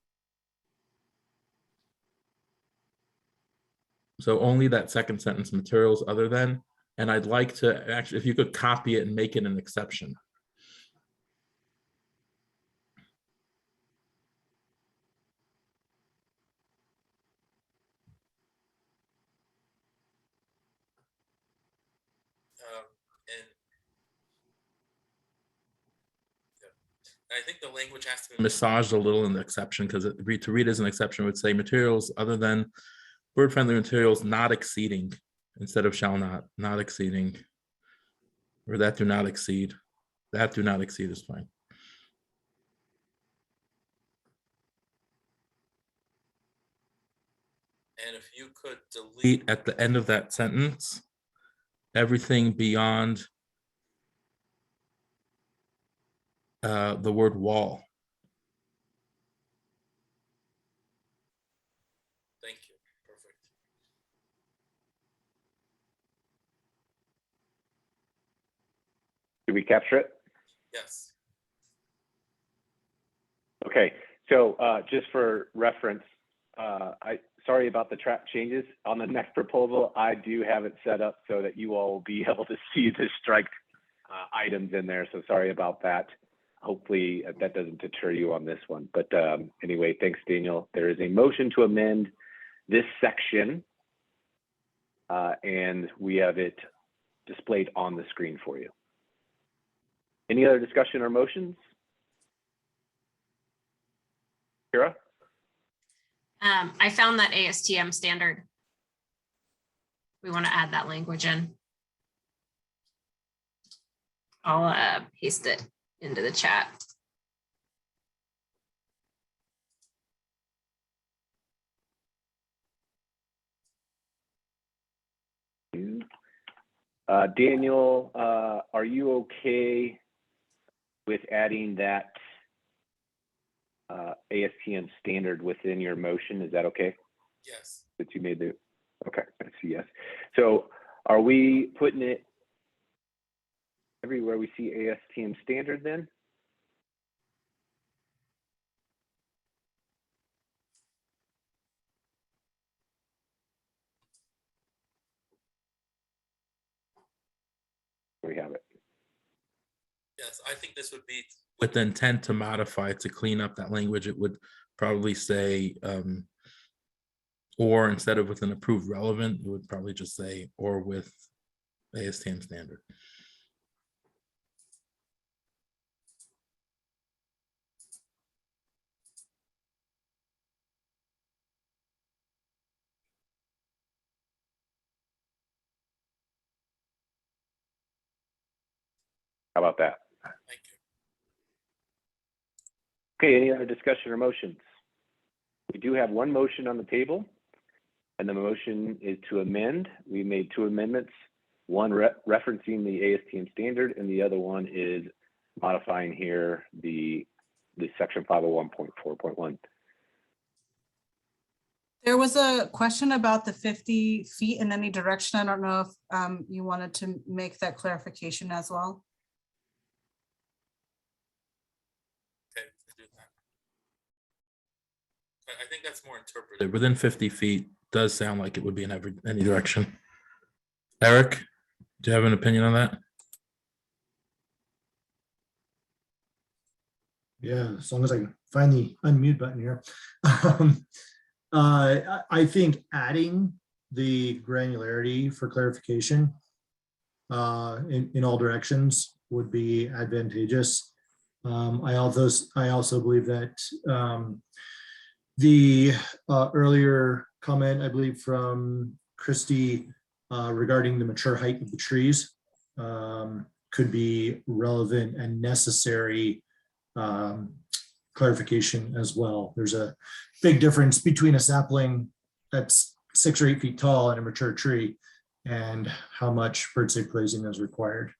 So only that second sentence, materials other than, and I'd like to actually, if you could copy it and make it an exception. I think the language has to be massaged a little in the exception, because to read as an exception would say materials other than bird-friendly materials not exceeding, instead of shall not exceeding, or that do not exceed. That do not exceed is fine. And if you could delete at the end of that sentence, everything beyond the word wall. Thank you. Perfect. Did we capture it? Yes. Okay, so just for reference, sorry about the track changes. On the next proposal, I do have it set up so that you all will be able to see the striked items in there. So sorry about that. Hopefully that doesn't deter you on this one. But anyway, thanks, Daniel. There is a motion to amend this section, and we have it displayed on the screen for you. Any other discussion or motions? Kira? I found that ASTM standard. We want to add that language in. I'll paste it into the chat. Daniel, are you okay with adding that ASTM standard within your motion? Is that okay? Yes. That you made the, okay, I see, yes. So are we putting it everywhere we see ASTM standard then? We have it. Yes, I think this would be with the intent to modify to clean up that language. It would probably say or instead of with an approved relevant, it would probably just say or with ASTM standard. How about that? Thank you. Okay, any other discussion or motions? We do have one motion on the table, and the motion is to amend. We made two amendments, one referencing the ASTM standard, and the other one is modifying here the section 501.4.1. There was a question about the 50 feet in any direction. I don't know if you wanted to make that clarification as well. Okay, to do that. I think that's more interpreted. Within 50 feet does sound like it would be in any direction. Eric, do you have an opinion on that? Yeah, as long as I can find the unmute button here. I think adding the granularity for clarification in all directions would be advantageous. I also believe that the earlier comment, I believe from Christy regarding the mature height of the trees could be relevant and necessary clarification as well. There's a big difference between a sapling that's 6 or 8 feet tall and a mature tree, and how much birdseye grazing is required.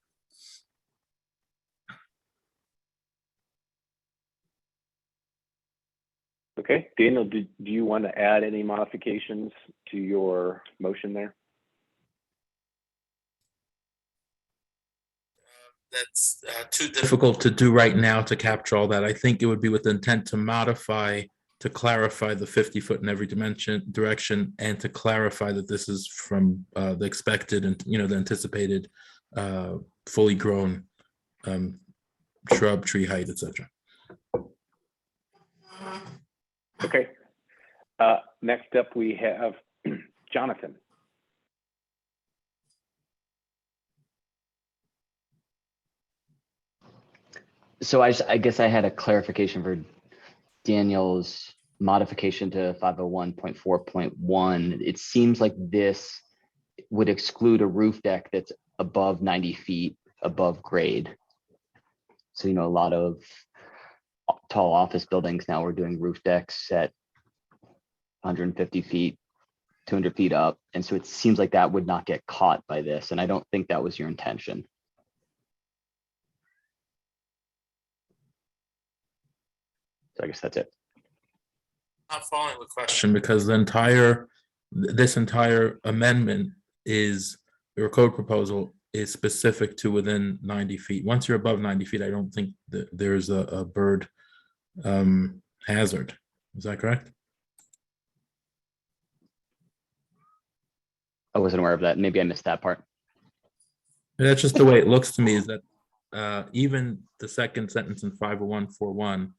Okay, Daniel, do you want to add any modifications to your motion there? That's too difficult to do right now to capture all that. I think it would be with the intent to modify, to clarify the 50-foot in every direction, and to clarify that this is from the expected and the anticipated fully grown shrub, tree height, etc. Okay. Next up, we have Jonathan. So I guess I had a clarification for Daniel's modification to 501.4.1. It seems like this would exclude a roof deck that's above 90 feet above grade. So, a lot of tall office buildings now we're doing roof decks at 150 feet, 200 feet up. And so it seems like that would not get caught by this. And I don't think that was your intention. So I guess that's it. Not following the question because this entire amendment is your code proposal is specific to within 90 feet. Once you're above 90 feet, I don't think that there's a bird hazard. Is that correct? I wasn't aware of that. Maybe I missed that part. That's just the way it looks to me, is that even the second sentence in 501.4.1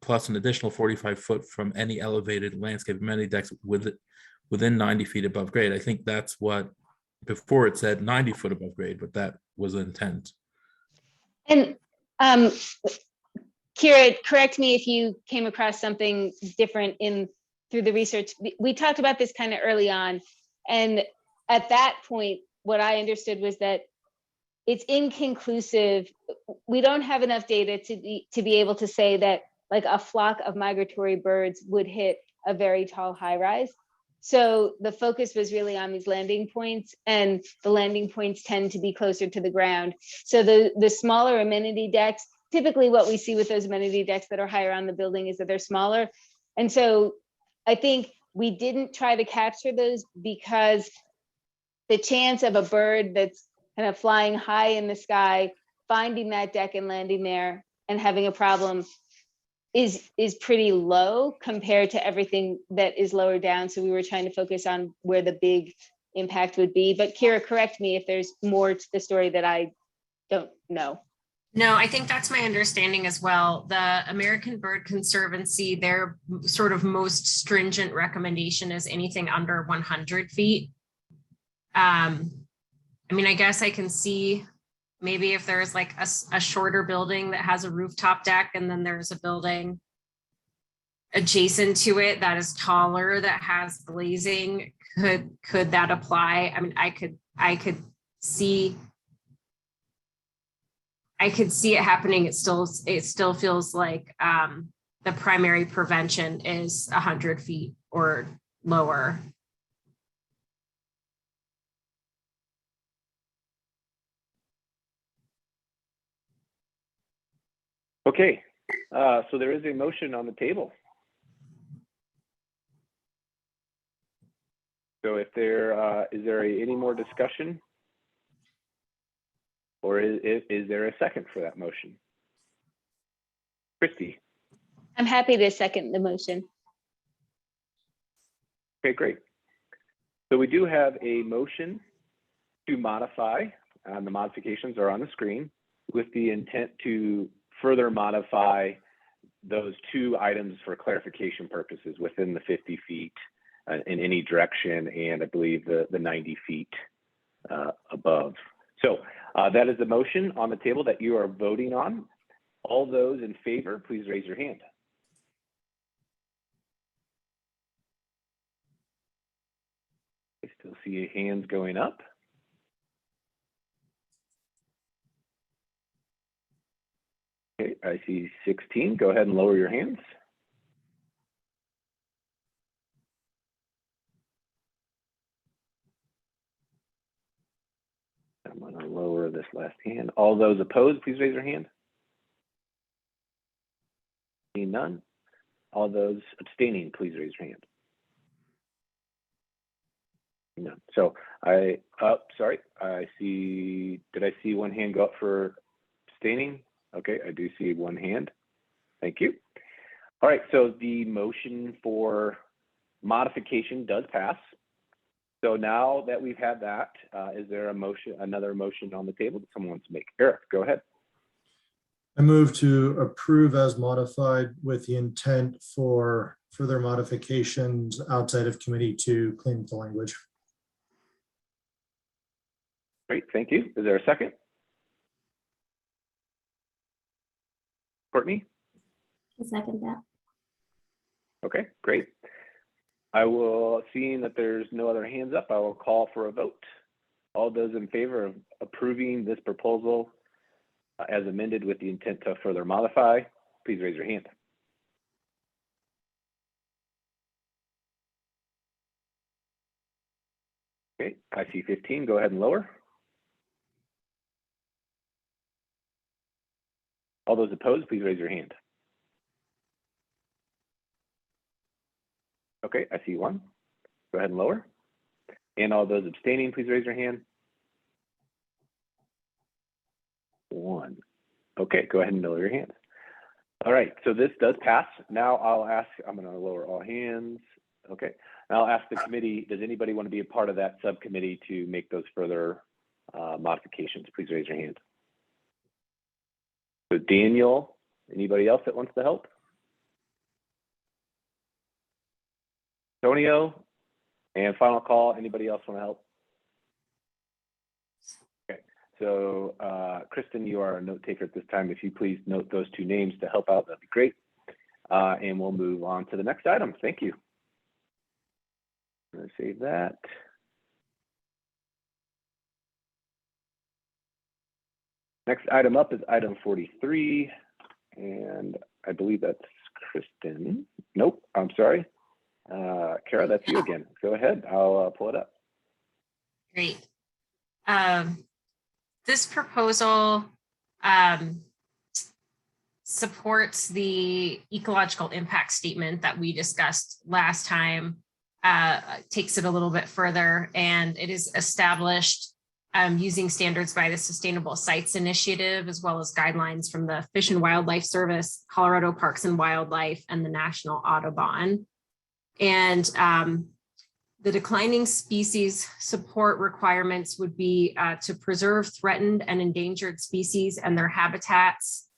plus an additional 45 foot from any elevated landscape amenity decks within 90 feet above grade. I think that's what, before it said 90 foot above grade, but that was the intent. And Kira, correct me if you came across something different through the research. We talked about this kind of early on, and at that point, what I understood was that it's inconclusive. We don't have enough data to be able to say that like a flock of migratory birds would hit a very tall high rise. So the focus was really on these landing points, and the landing points tend to be closer to the ground. So the smaller amenity decks, typically what we see with those amenity decks that are higher on the building is that they're smaller. And so I think we didn't try to capture those because the chance of a bird that's kind of flying high in the sky, finding that deck and landing there and having a problem is pretty low compared to everything that is lower down. So we were trying to focus on where the big impact would be. But Kira, correct me if there's more to the story that I don't know. No, I think that's my understanding as well. The American Bird Conservancy, their sort of most stringent recommendation is anything under 100 feet. I mean, I guess I can see maybe if there's like a shorter building that has a rooftop deck, and then there's a building adjacent to it that is taller that has glazing, could that apply? I mean, I could see I could see it happening. It still feels like the primary prevention is 100 feet or lower. Okay, so there is a motion on the table. So if is there any more discussion? Or is there a second for that motion? Christy? I'm happy to second the motion. Okay, great. So we do have a motion to modify, the modifications are on the screen, with the intent to further modify those two items for clarification purposes within the 50 feet in any direction, and I believe the 90 feet above. So that is the motion on the table that you are voting on. All those in favor, please raise your hand. I still see hands going up. Okay, I see 16. Go ahead and lower your hands. I'm going to lower this last hand. All those opposed, please raise your hand. Seeing none. All those abstaining, please raise your hand. No. So sorry, I see, did I see one hand go up for abstaining? Okay, I do see one hand. Thank you. All right, so the motion for modification does pass. So now that we've had that, is there a motion, another motion on the table that someone wants to make? Eric, go ahead. I move to approve as modified with the intent for further modifications outside of committee to clean up the language. Great, thank you. Is there a second? Courtney? I second that. Okay, great. I will, seeing that there's no other hands up, I will call for a vote. All those in favor of approving this proposal as amended with the intent to further modify, please raise your hand. Okay, I see 15. Go ahead and lower. All those opposed, please raise your hand. Okay, I see one. Go ahead and lower. And all those abstaining, please raise your hand. One. Okay, go ahead and lower your hand. All right, so this does pass. Now I'll ask, I'm going to lower all hands. Okay, I'll ask the committee, does anybody want to be a part of that subcommittee to make those further modifications? Please raise your hand. So Daniel, anybody else that wants to help? Antonio, and final call, anybody else want to help? Okay, so Kristen, you are a note taker at this time. If you please note those two names to help out, that'd be great. And we'll move on to the next item. Thank you. I'm going to save that. Next item up is item 43, and I believe that's Kristen. Nope, I'm sorry. Kara, that's you again. Go ahead, I'll pull it up. Great. This proposal supports the ecological impact statement that we discussed last time, takes it a little bit further, and it is established using standards by the Sustainable Sites Initiative, as well as guidelines from the Fish and Wildlife Service, Colorado Parks and Wildlife, and the National Audubon. And the declining species support requirements would be to preserve threatened and endangered species and their habitats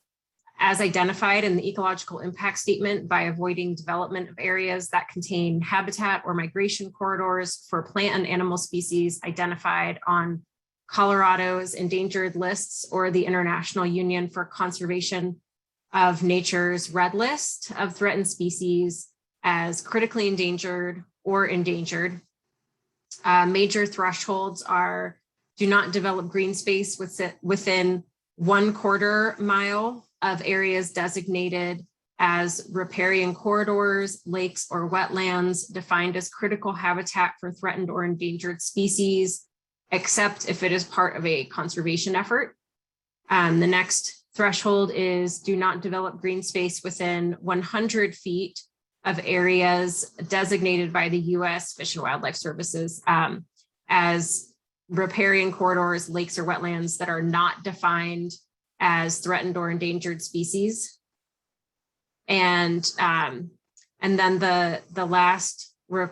as identified in the ecological impact statement by avoiding development of areas that contain habitat or migration corridors for plant and animal species identified on Colorado's endangered lists or the International Union for Conservation of Nature's Red List of threatened species as critically endangered or endangered. Major thresholds are: do not develop green space within 1/4 mile of areas designated as riparian corridors, lakes, or wetlands defined as critical habitat for threatened or endangered species, except if it is part of a conservation effort. The next threshold is do not develop green space within 100 feet of areas designated by the U.S. Fish and Wildlife Services as riparian corridors, lakes, or wetlands that are not defined as threatened or endangered species. And then the last one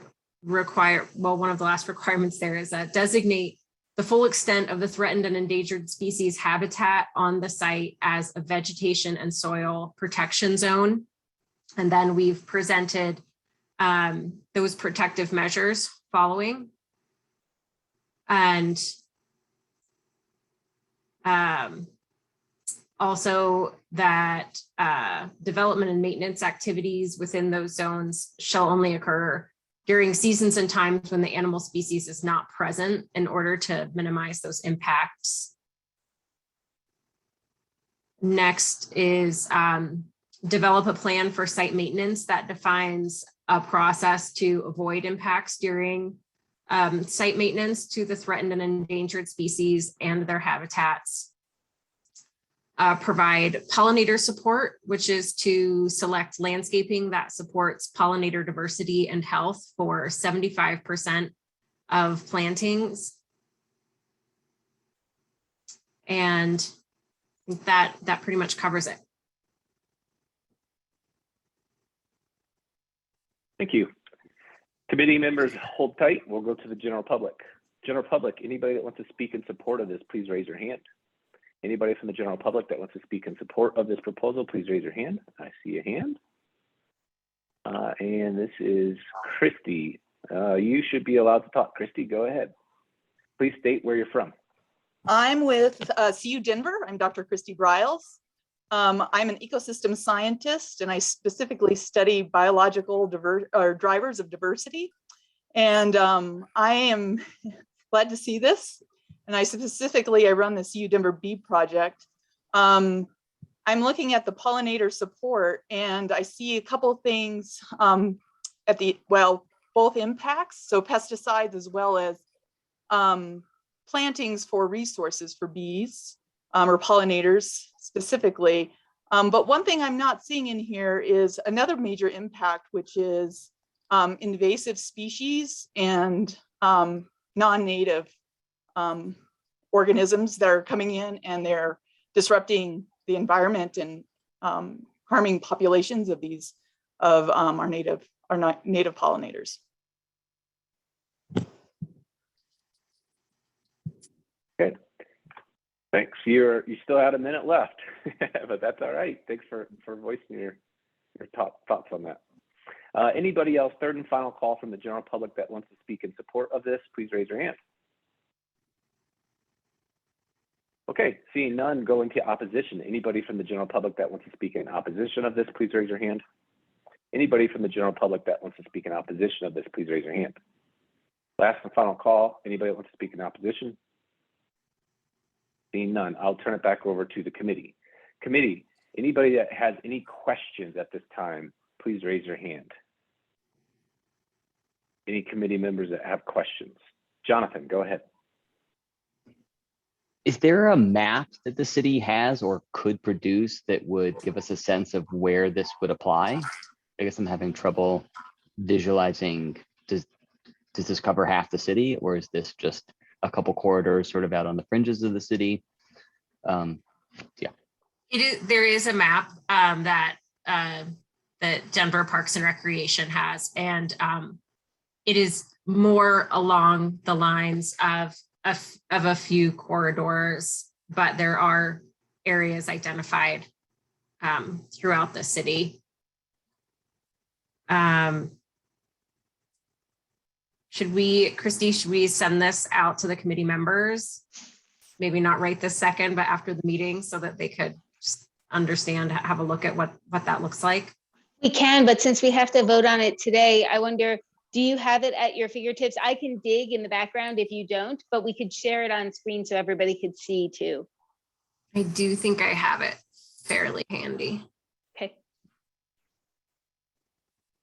of the last requirements there is designate the full extent of the threatened and endangered species habitat on the site as a vegetation and soil protection zone. And then we've presented those protective measures following. And also that development and maintenance activities within those zones shall only occur during seasons and times when the animal species is not present in order to minimize those impacts. Next is develop a plan for site maintenance that defines a process to avoid impacts during site maintenance to the threatened and endangered species and their habitats. Provide pollinator support, which is to select landscaping that supports pollinator diversity and health for 75% of plantings. And that pretty much covers it. Thank you. Committee members, hold tight. We'll go to the general public. General public, anybody that wants to speak in support of this, please raise your hand. Anybody from the general public that wants to speak in support of this proposal, please raise your hand. I see a hand. And this is Christy. You should be allowed to talk. Christy, go ahead. Please state where you're from. I'm with CU Denver. I'm Dr. Christy Briles. I'm an ecosystem scientist, and I specifically study biological drivers of diversity. And I am glad to see this. And I run the CU Denver Bee Project. I'm looking at the pollinator support, and I see a couple of things both impacts, so pesticides as well as plantings for resources for bees or pollinators specifically. But one thing I'm not seeing in here is another major impact, which is invasive species and non-native organisms that are coming in, and they're disrupting the environment and harming populations of our native pollinators. Good. Thanks. You still had a minute left, but that's all right. Thanks for voicing your top thoughts on that. Anybody else? Third and final call from the general public that wants to speak in support of this, please raise your hand. Okay, seeing none, go into opposition. Anybody from the general public that wants to speak in opposition of this, please raise your hand. Anybody from the general public that wants to speak in opposition of this, please raise your hand. Last and final call. Anybody that wants to speak in opposition? Seeing none, I'll turn it back over to the committee. Committee, anybody that has any questions at this time, please raise your hand. Any committee members that have questions? Jonathan, go ahead. Is there a map that the city has or could produce that would give us a sense of where this would apply? I guess I'm having trouble visualizing. Does this cover half the city, or is this just a couple corridors sort of out on the fringes of the city? Yeah. There is a map that Denver Parks and Recreation has, and it is more along the lines of a few corridors, but there are areas identified throughout the city. Christy, should we send this out to the committee members? Maybe not right this second, but after the meeting, so that they could just understand, have a look at what that looks like? We can, but since we have to vote on it today, I wonder, do you have it at your fingertips? I can dig in the background if you don't, but we could share it on screen so everybody could see too. I do think I have it fairly handy. Okay.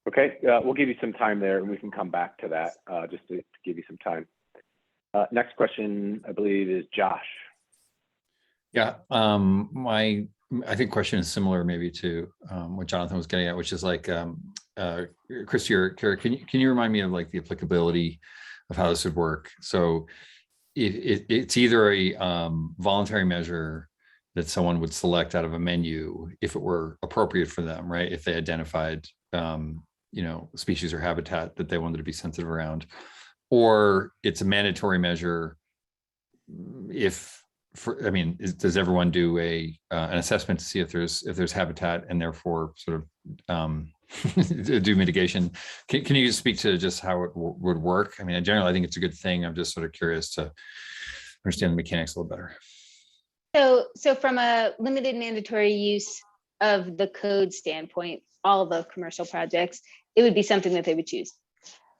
Okay, we'll give you some time there and we can come back to that just to give you some time. Next question, I believe, is Josh. Yeah, I think question is similar maybe to what Jonathan was getting at, which is like, Christy or Kara, can you remind me of like the applicability of how this would work? So it's either a voluntary measure that someone would select out of a menu if it were appropriate for them, right? If they identified, species or habitat that they wanted to be sensitive around, or it's a mandatory measure does everyone do an assessment to see if there's habitat and therefore sort of do mitigation? Can you speak to just how it would work? I mean, in general, I think it's a good thing. I'm just sort of curious to understand the mechanics a little better. So from a limited mandatory use of the code standpoint, all the commercial projects, it would be something that they would choose.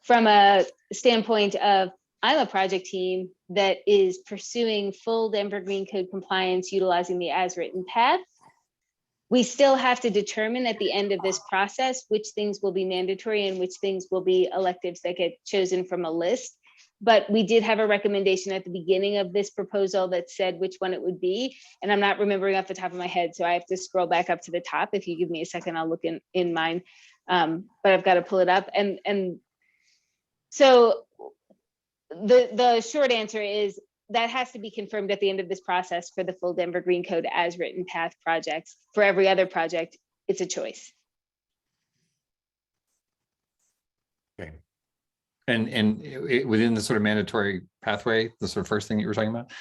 From a standpoint of, I'm a project team that is pursuing full Denver Green Code compliance utilizing the as written path. We still have to determine at the end of this process which things will be mandatory and which things will be electives that get chosen from a list. But we did have a recommendation at the beginning of this proposal that said which one it would be. And I'm not remembering off the top of my head, so I have to scroll back up to the top. If you give me a second, I'll look in mine. But I've got to pull it up. And so the short answer is that has to be confirmed at the end of this process for the full Denver Green Code as written path projects. For every other project, it's a choice. Okay. And within the sort of mandatory pathway, the sort of first thing that you were talking about,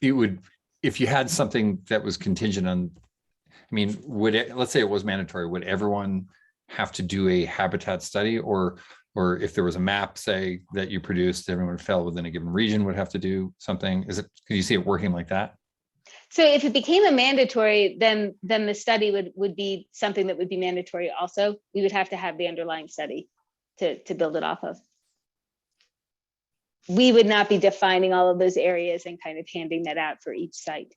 it would, if you had something that was contingent on, I mean, let's say it was mandatory, would everyone have to do a habitat study, or if there was a map, say, that you produced, everyone fell within a given region would have to do something? Can you see it working like that? So if it became a mandatory, then the study would be something that would be mandatory also. We would have to have the underlying study to build it off of. We would not be defining all of those areas and kind of handing that out for each site.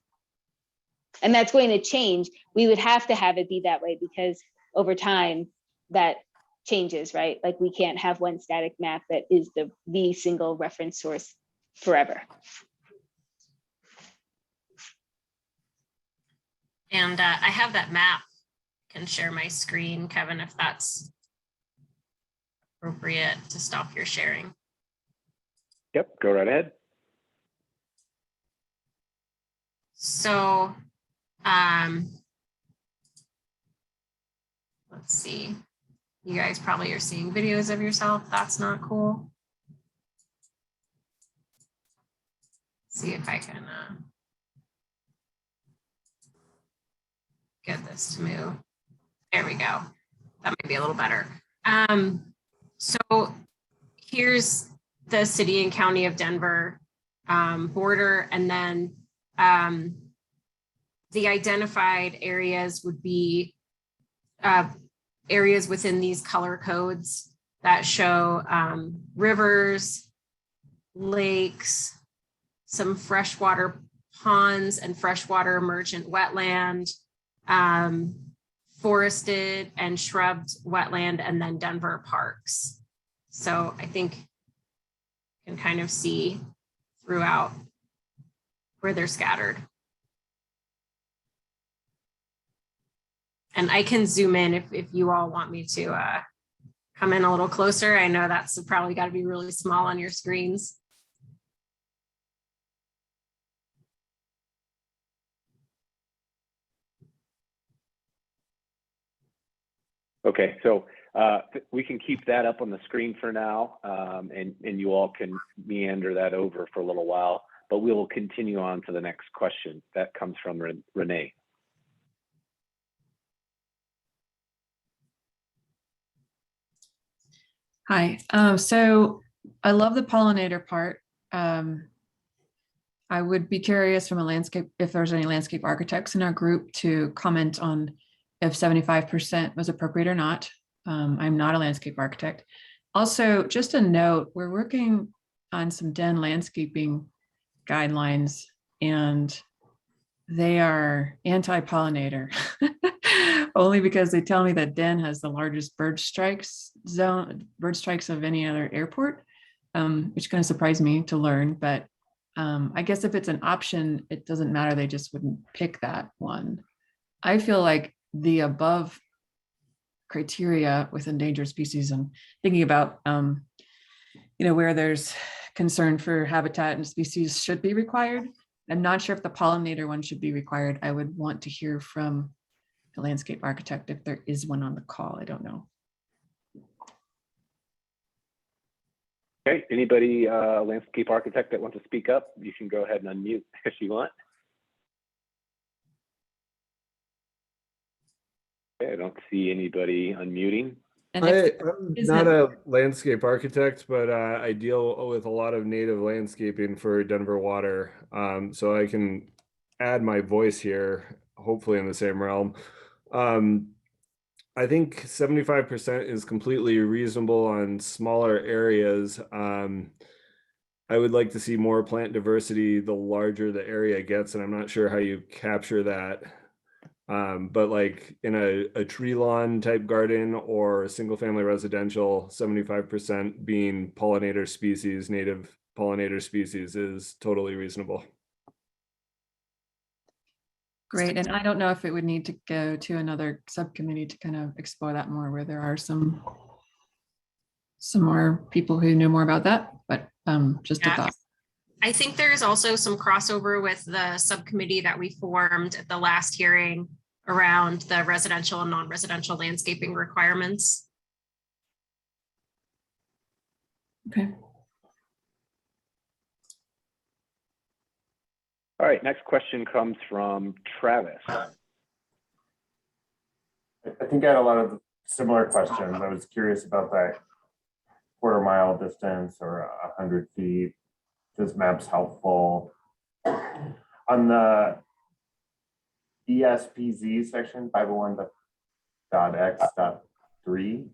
And that's going to change. We would have to have it be that way because over time that changes, right? Like we can't have one static map that is the single reference source forever. And I have that map. Can share my screen, Kevin, if that's appropriate to stop your sharing. Yep, go right ahead. So, let's see. You guys probably are seeing videos of yourself. That's not cool. See if I can get this to move. There we go. That might be a little better. So here's the city and county of Denver border, and then the identified areas would be areas within these color codes that show rivers, lakes, some freshwater ponds and freshwater emergent wetland, forested and shrubbed wetland, and then Denver parks. So I think you can kind of see throughout where they're scattered. And I can zoom in if you all want me to come in a little closer. I know that's probably got to be really small on your screens. Okay, so we can keep that up on the screen for now, and you all can meander that over for a little while, but we will continue on to the next question. That comes from Renee. Hi, so I love the pollinator part. I would be curious from a landscape, if there's any landscape architects in our group to comment on if 75% was appropriate or not. I'm not a landscape architect. Also, just a note, we're working on some den landscaping guidelines, and they are anti-pollinator. Only because they tell me that Den has the largest bird strikes of any other airport, which kind of surprised me to learn. But I guess if it's an option, it doesn't matter. They just wouldn't pick that one. I feel like the above criteria with endangered species, and thinking about where there's concern for habitat and species should be required. I'm not sure if the pollinator one should be required. I would want to hear from the landscape architect if there is one on the call. I don't know. Okay, anybody, landscape architect that wants to speak up, you can go ahead and unmute if you want. Okay, I don't see anybody unmuting. I'm not a landscape architect, but I deal with a lot of native landscaping for Denver Water. So I can add my voice here, hopefully in the same realm. I think 75% is completely reasonable on smaller areas. I would like to see more plant diversity the larger the area gets, and I'm not sure how you capture that. But like in a tree lawn type garden or a single family residential, 75% being pollinator species, native pollinator species is totally reasonable. Great. And I don't know if it would need to go to another subcommittee to kind of explore that more, where there are some more people who know more about that, but just a thought. I think there is also some crossover with the subcommittee that we formed at the last hearing around the residential and non-residential landscaping requirements. Okay. All right, next question comes from Travis. I think I had a lot of similar questions. I was curious about that quarter-mile distance or 100 feet. This map's helpful. On the ESPZ section 501.x.3,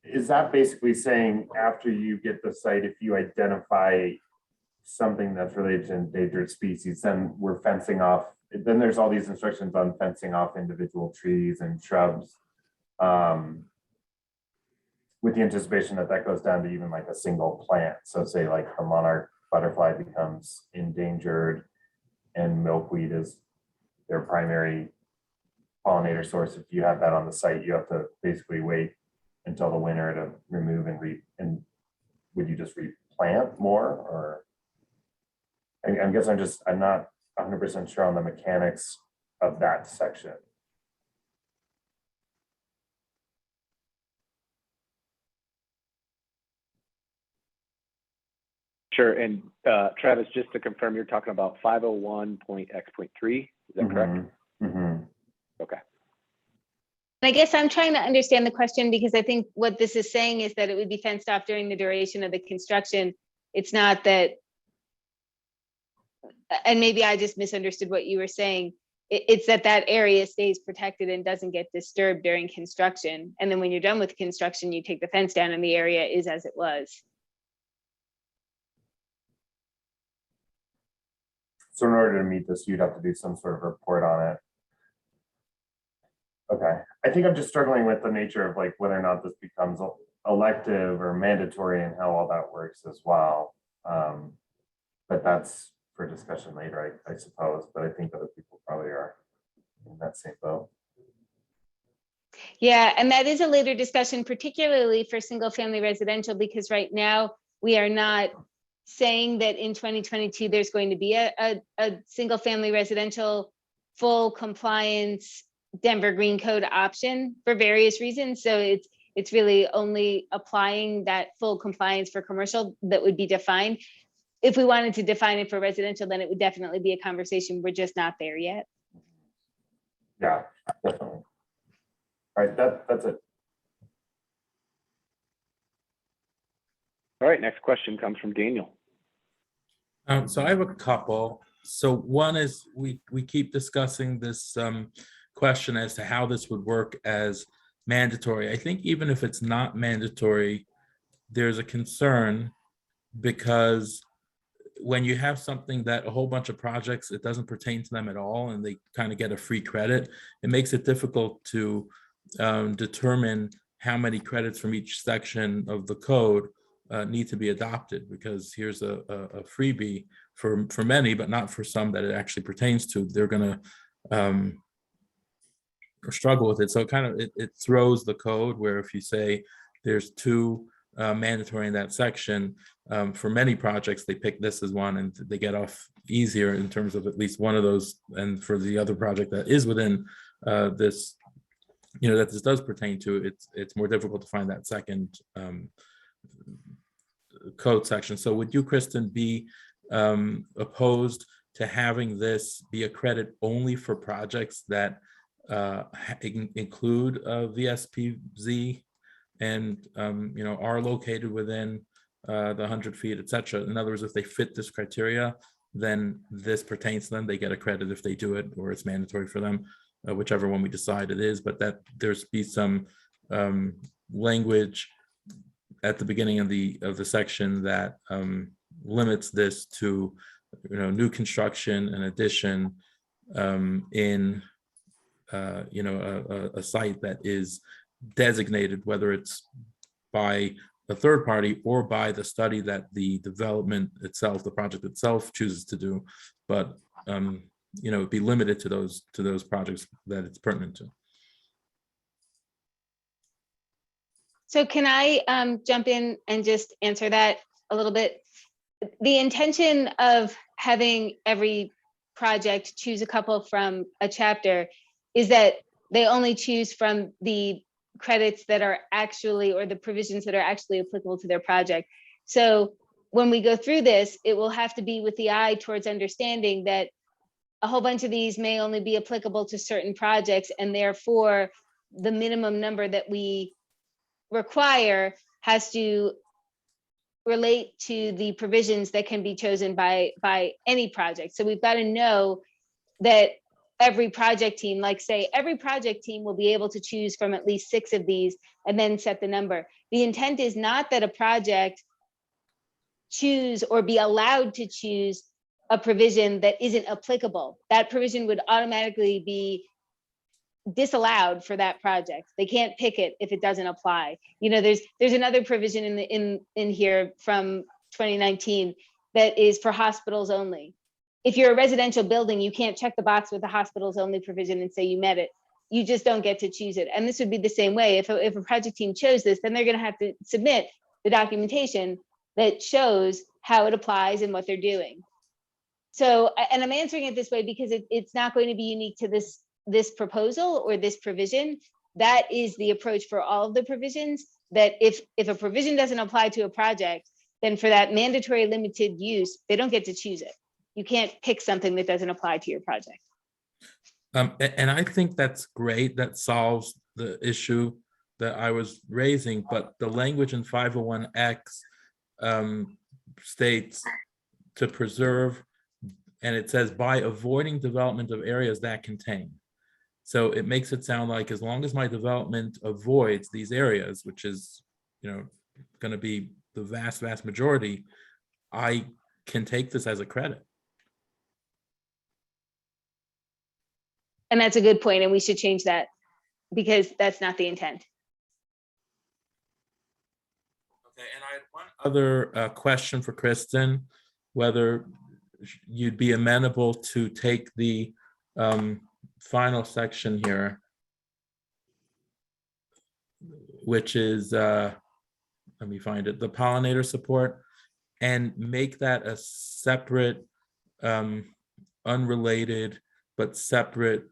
is that basically saying after you get the site, if you identify something that's related to endangered species, then we're fencing off, then there's all these instructions on fencing off individual trees and shrubs, with the anticipation that that goes down to even like a single plant. So say like the monarch butterfly becomes endangered and milkweed is their primary pollinator source. If you have that on the site, you have to basically wait until the winter to remove and would you just replant more? Or I guess I'm not 100% sure on the mechanics of that section. Sure, and Travis, just to confirm, you're talking about 501.x.3, is that correct? Mm-hmm. Okay. I guess I'm trying to understand the question, because I think what this is saying is that it would be fenced off during the duration of the construction. It's not that, and maybe I just misunderstood what you were saying. It's that that area stays protected and doesn't get disturbed during construction. And then when you're done with construction, you take the fence down and the area is as it was. So in order to meet this, you'd have to do some sort of report on it. Okay, I think I'm just struggling with the nature of like whether or not this becomes elective or mandatory and how all that works as well. But that's for discussion later, I suppose, but I think other people probably are in that same boat. Yeah, and that is a later discussion, particularly for single family residential, because right now we are not saying that in 2022 there's going to be a single family residential full compliance Denver Green Code option for various reasons. So it's really only applying that full compliance for commercial that would be defined. If we wanted to define it for residential, then it would definitely be a conversation. We're just not there yet. Yeah, definitely. All right, that's it. All right, next question comes from Daniel. So I have a couple. So one is we keep discussing this question as to how this would work as mandatory. I think even if it's not mandatory, there's a concern because when you have something that a whole bunch of projects, it doesn't pertain to them at all, and they kind of get a free credit, it makes it difficult to determine how many credits from each section of the code need to be adopted, because here's a freebie for many, but not for some that it actually pertains to. They're going to struggle with it. So it throws the code, where if you say there's 2 mandatory in that section, for many projects, they pick this as one and they get off easier in terms of at least one of those. And for the other project that is within this, that this does pertain to, it's more difficult to find that second code section. So would you, Kristen, be opposed to having this be a credit only for projects that include VSPZ and are located within the 100 feet, et cetera? In other words, if they fit this criteria, then this pertains to them. They get a credit if they do it, or it's mandatory for them, whichever one we decide it is. But that there's be some language at the beginning of the section that limits this to new construction and addition in a site that is designated, whether it's by a third party or by the study that the development itself, the project itself, chooses to do, but be limited to those projects that it's pertinent to. So can I jump in and just answer that a little bit? The intention of having every project choose a couple from a chapter is that they only choose from the credits that are actually, or the provisions that are actually applicable to their project. So when we go through this, it will have to be with the eye towards understanding that a whole bunch of these may only be applicable to certain projects, and therefore the minimum number that we require has to relate to the provisions that can be chosen by any project. So we've got to know that every project team, like say every project team will be able to choose from at least 6 of these and then set the number. The intent is not that a project choose or be allowed to choose a provision that isn't applicable. That provision would automatically be disallowed for that project. They can't pick it if it doesn't apply. There's another provision in here from 2019 that is for hospitals only. If you're a residential building, you can't check the box with the hospitals only provision and say you met it. You just don't get to choose it. And this would be the same way. If a project team chose this, then they're going to have to submit the documentation that shows how it applies and what they're doing. So, and I'm answering it this way because it's not going to be unique to this proposal or this provision. That is the approach for all of the provisions, that if a provision doesn't apply to a project, then for that mandatory limited use, they don't get to choose it. You can't pick something that doesn't apply to your project. And I think that's great. That solves the issue that I was raising, but the language in 501X states to preserve, and it says by avoiding development of areas that contain. So it makes it sound like as long as my development avoids these areas, which is, going to be the vast, vast majority, I can take this as a credit. And that's a good point, and we should change that because that's not the intent. Okay, and I had one other question for Kristen, whether you'd be amenable to take the final section here, which is, let me find it, the pollinator support, and make that a separate, unrelated, but separate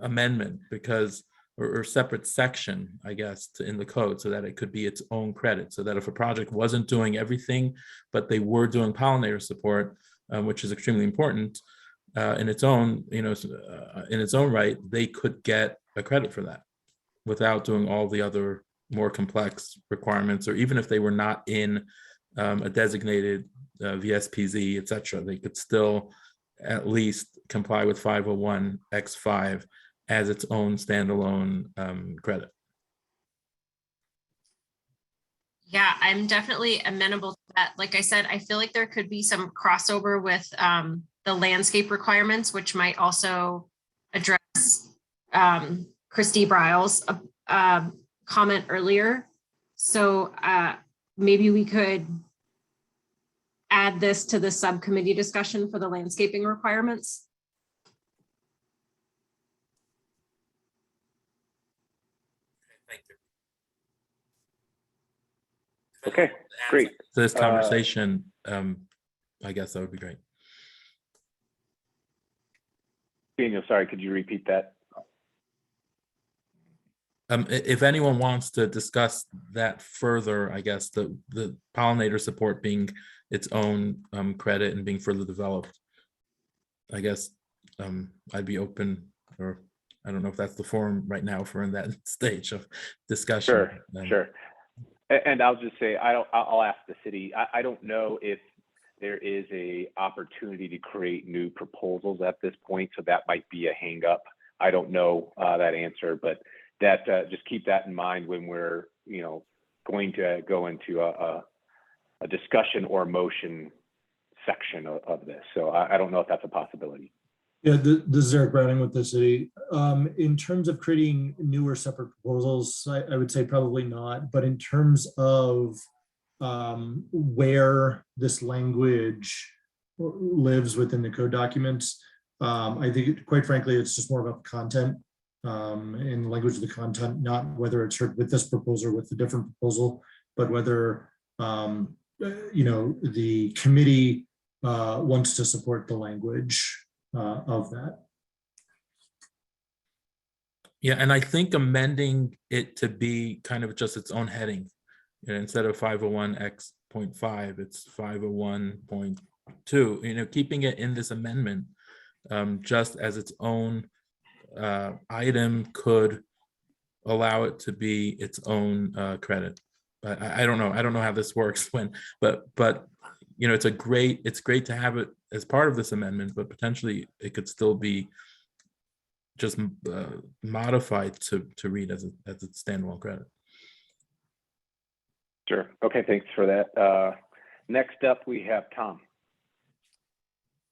amendment, because, or separate section, I guess, in the code, so that it could be its own credit, so that if a project wasn't doing everything, but they were doing pollinator support, which is extremely important in its own, in its own right, they could get a credit for that without doing all the other more complex requirements, or even if they were not in a designated VSPZ, et cetera, they could still at least comply with 501 X5 as its own standalone credit. Yeah, I'm definitely amenable to that. Like I said, I feel like there could be some crossover with the landscape requirements, which might also address Christy Bryles' comment earlier. So maybe we could add this to the subcommittee discussion for the landscaping requirements. Thank you. Okay, great. This conversation, I guess that would be great. Daniel, sorry, could you repeat that? If anyone wants to discuss that further, I guess the pollinator support being its own credit and being further developed, I guess I'd be open, or I don't know if that's the forum right now for in that stage of discussion. Sure, sure. And I'll just say, I'll ask the city. I don't know if there is a opportunity to create new proposals at this point, so that might be a hang up. I don't know that answer, but that just keep that in mind when we're going to go into a discussion or motion section of this. So I don't know if that's a possibility. Yeah, this is Eric Browning with the city. In terms of creating newer separate proposals, I would say probably not. But in terms of where this language lives within the code documents, I think, quite frankly, it's just more about the content and the language of the content, not whether it's heard with this proposal or with a different proposal, but whether the committee wants to support the language of that. Yeah, and I think amending it to be kind of just its own heading, instead of 501x.5, it's 501.2. Keeping it in this amendment just as its own item could allow it to be its own credit. But I don't know. I don't know how this works but it's great to have it as part of this amendment, but potentially it could still be just modified to read as its standalone credit. Sure. Okay, thanks for that. Next up, we have Tom.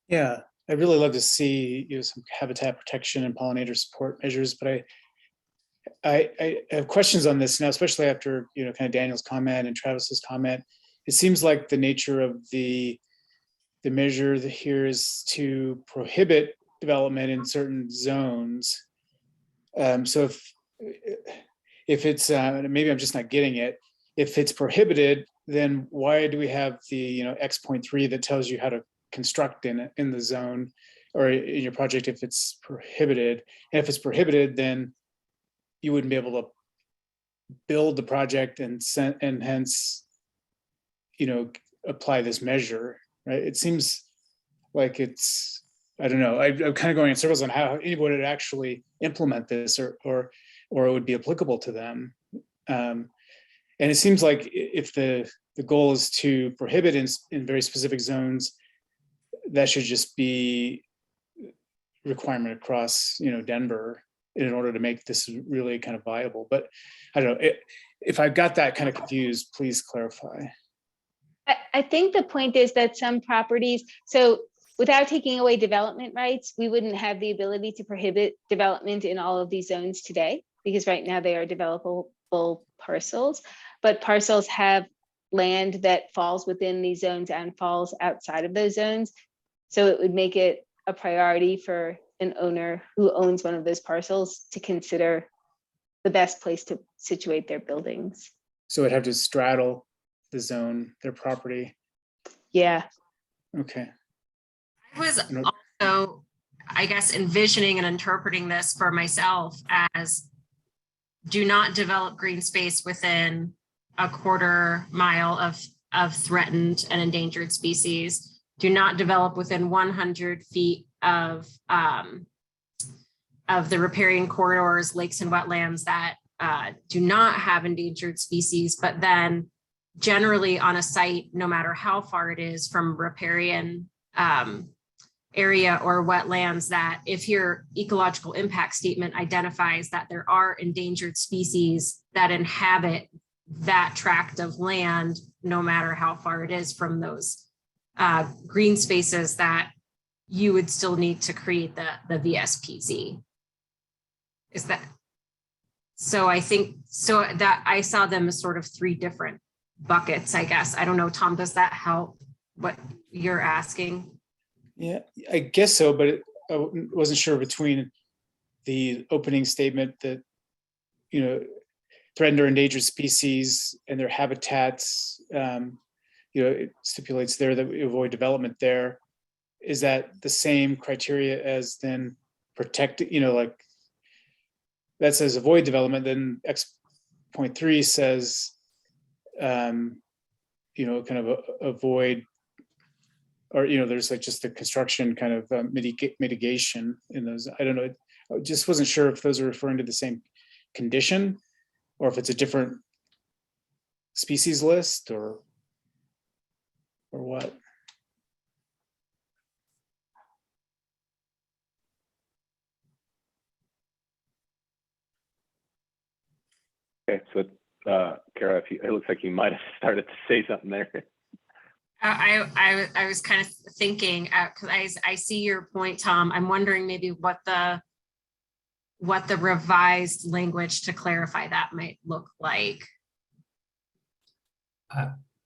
Yeah, I'd really love to see some habitat protection and pollinator support measures, but I have questions on this now, especially after kind of Daniel's comment and Travis's comment. It seems like the nature of the measure here is to prohibit development in certain zones. So if it's maybe I'm just not getting it. If it's prohibited, then why do we have the X.3 that tells you how to construct in the zone or in your project if it's prohibited? And if it's prohibited, then you wouldn't be able to build the project and hence apply this measure, right? It seems like it's, I don't know, I'm kind of going in circles on how anyone would actually implement this or it would be applicable to them. And it seems like if the goal is to prohibit in very specific zones, that should just be requirement across Denver in order to make this really kind of viable. But I don't know, if I got that kind of confused, please clarify. I think the point is that some properties, so without taking away development rights, we wouldn't have the ability to prohibit development in all of these zones today, because right now they are developable parcels, but parcels have land that falls within these zones and falls outside of those zones. So it would make it a priority for an owner who owns one of those parcels to consider the best place to situate their buildings. So it'd have to straddle the zone, their property. Yeah. Okay. I was also, I guess, envisioning and interpreting this for myself as do not develop green space within a quarter mile of threatened and endangered species. Do not develop within 100 feet of the riparian corridors, lakes and wetlands that do not have endangered species, but then generally on a site, no matter how far it is from riparian area or wetlands, that if your ecological impact statement identifies that there are endangered species that inhabit that tract of land, no matter how far it is from those green spaces, that you would still need to create the VSPZ. Is that, so I think, so that I saw them as sort of three different buckets, I guess. I don't know, Tom, does that help what you're asking? Yeah, I guess so, but I wasn't sure between the opening statement that, you know, threatened or endangered species and their habitats, you know, it stipulates there that we avoid development there. Is that the same criteria as then protect, you know, like that says avoid development, then X.3 says, you know, kind of avoid, or, you know, there's like just the construction kind of mitigation in those. I don't know. I just wasn't sure if those are referring to the same condition or if it's a different species list or what. Okay, so Kara, it looks like you might have started to say something there. I was kind of thinking, because I see your point, Tom. I'm wondering maybe what the revised language to clarify that might look like.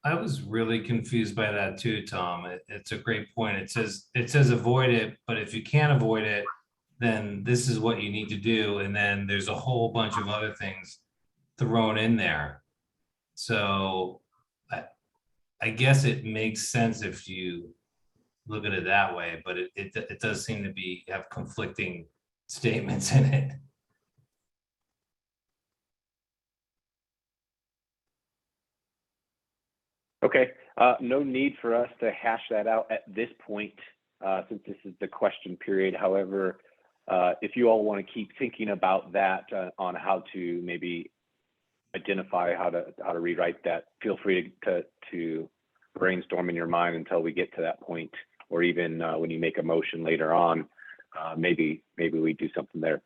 I was really confused by that too, Tom. It's a great point. It says avoid it, but if you can't avoid it, then this is what you need to do. And then there's a whole bunch of other things thrown in there. So I guess it makes sense if you look at it that way, but it does seem to have conflicting statements in it. Okay, no need for us to hash that out at this point, since this is the question period. However, if you all want to keep thinking about that on how to maybe identify how to rewrite that, feel free to brainstorm in your mind until we get to that point, or even when you make a motion later on, maybe we do something there.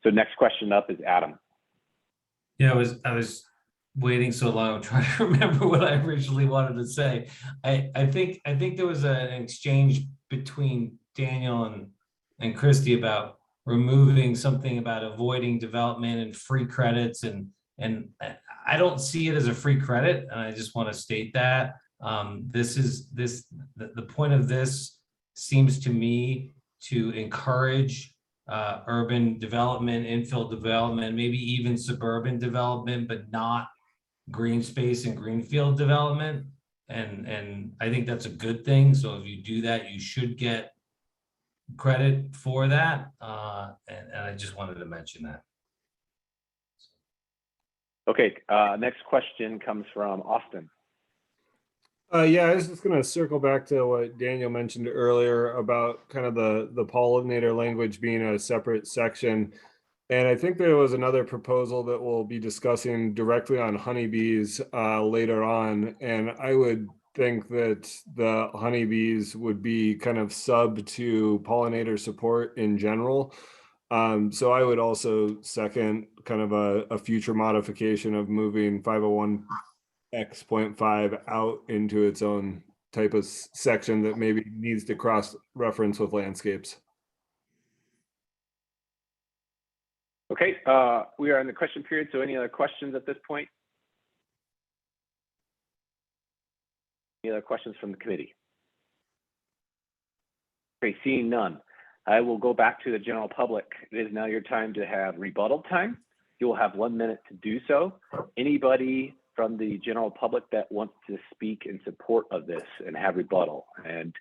So next question up is Adam. Yeah, I was waiting so long trying to remember what I originally wanted to say. I think there was an exchange between Daniel and Christy about removing something about avoiding development and free credits, and I don't see it as a free credit, and I just want to state that the point of this seems to me to encourage urban development, infill development, maybe even suburban development, but not green space and greenfield development. And I think that's a good thing. So if you do that, you should get credit for that. And I just wanted to mention that. Okay, next question comes from Austin. Yeah, I was just going to circle back to what Daniel mentioned earlier about kind of the pollinator language being a separate section. And I think there was another proposal that we'll be discussing directly on honeybees later on. And I would think that the honeybees would be kind of sub to pollinator support in general. So I would also second kind of a future modification of moving 501 X.5 out into its own type of section that maybe needs to cross reference with landscapes. Okay, we are in the question period. So any other questions at this point? Any other questions from the committee? Okay, seeing none, I will go back to the general public. It is now your time to have rebuttal time. You will have 1 minute to do so. Anybody from the general public that wants to speak in support of this and have rebuttal? And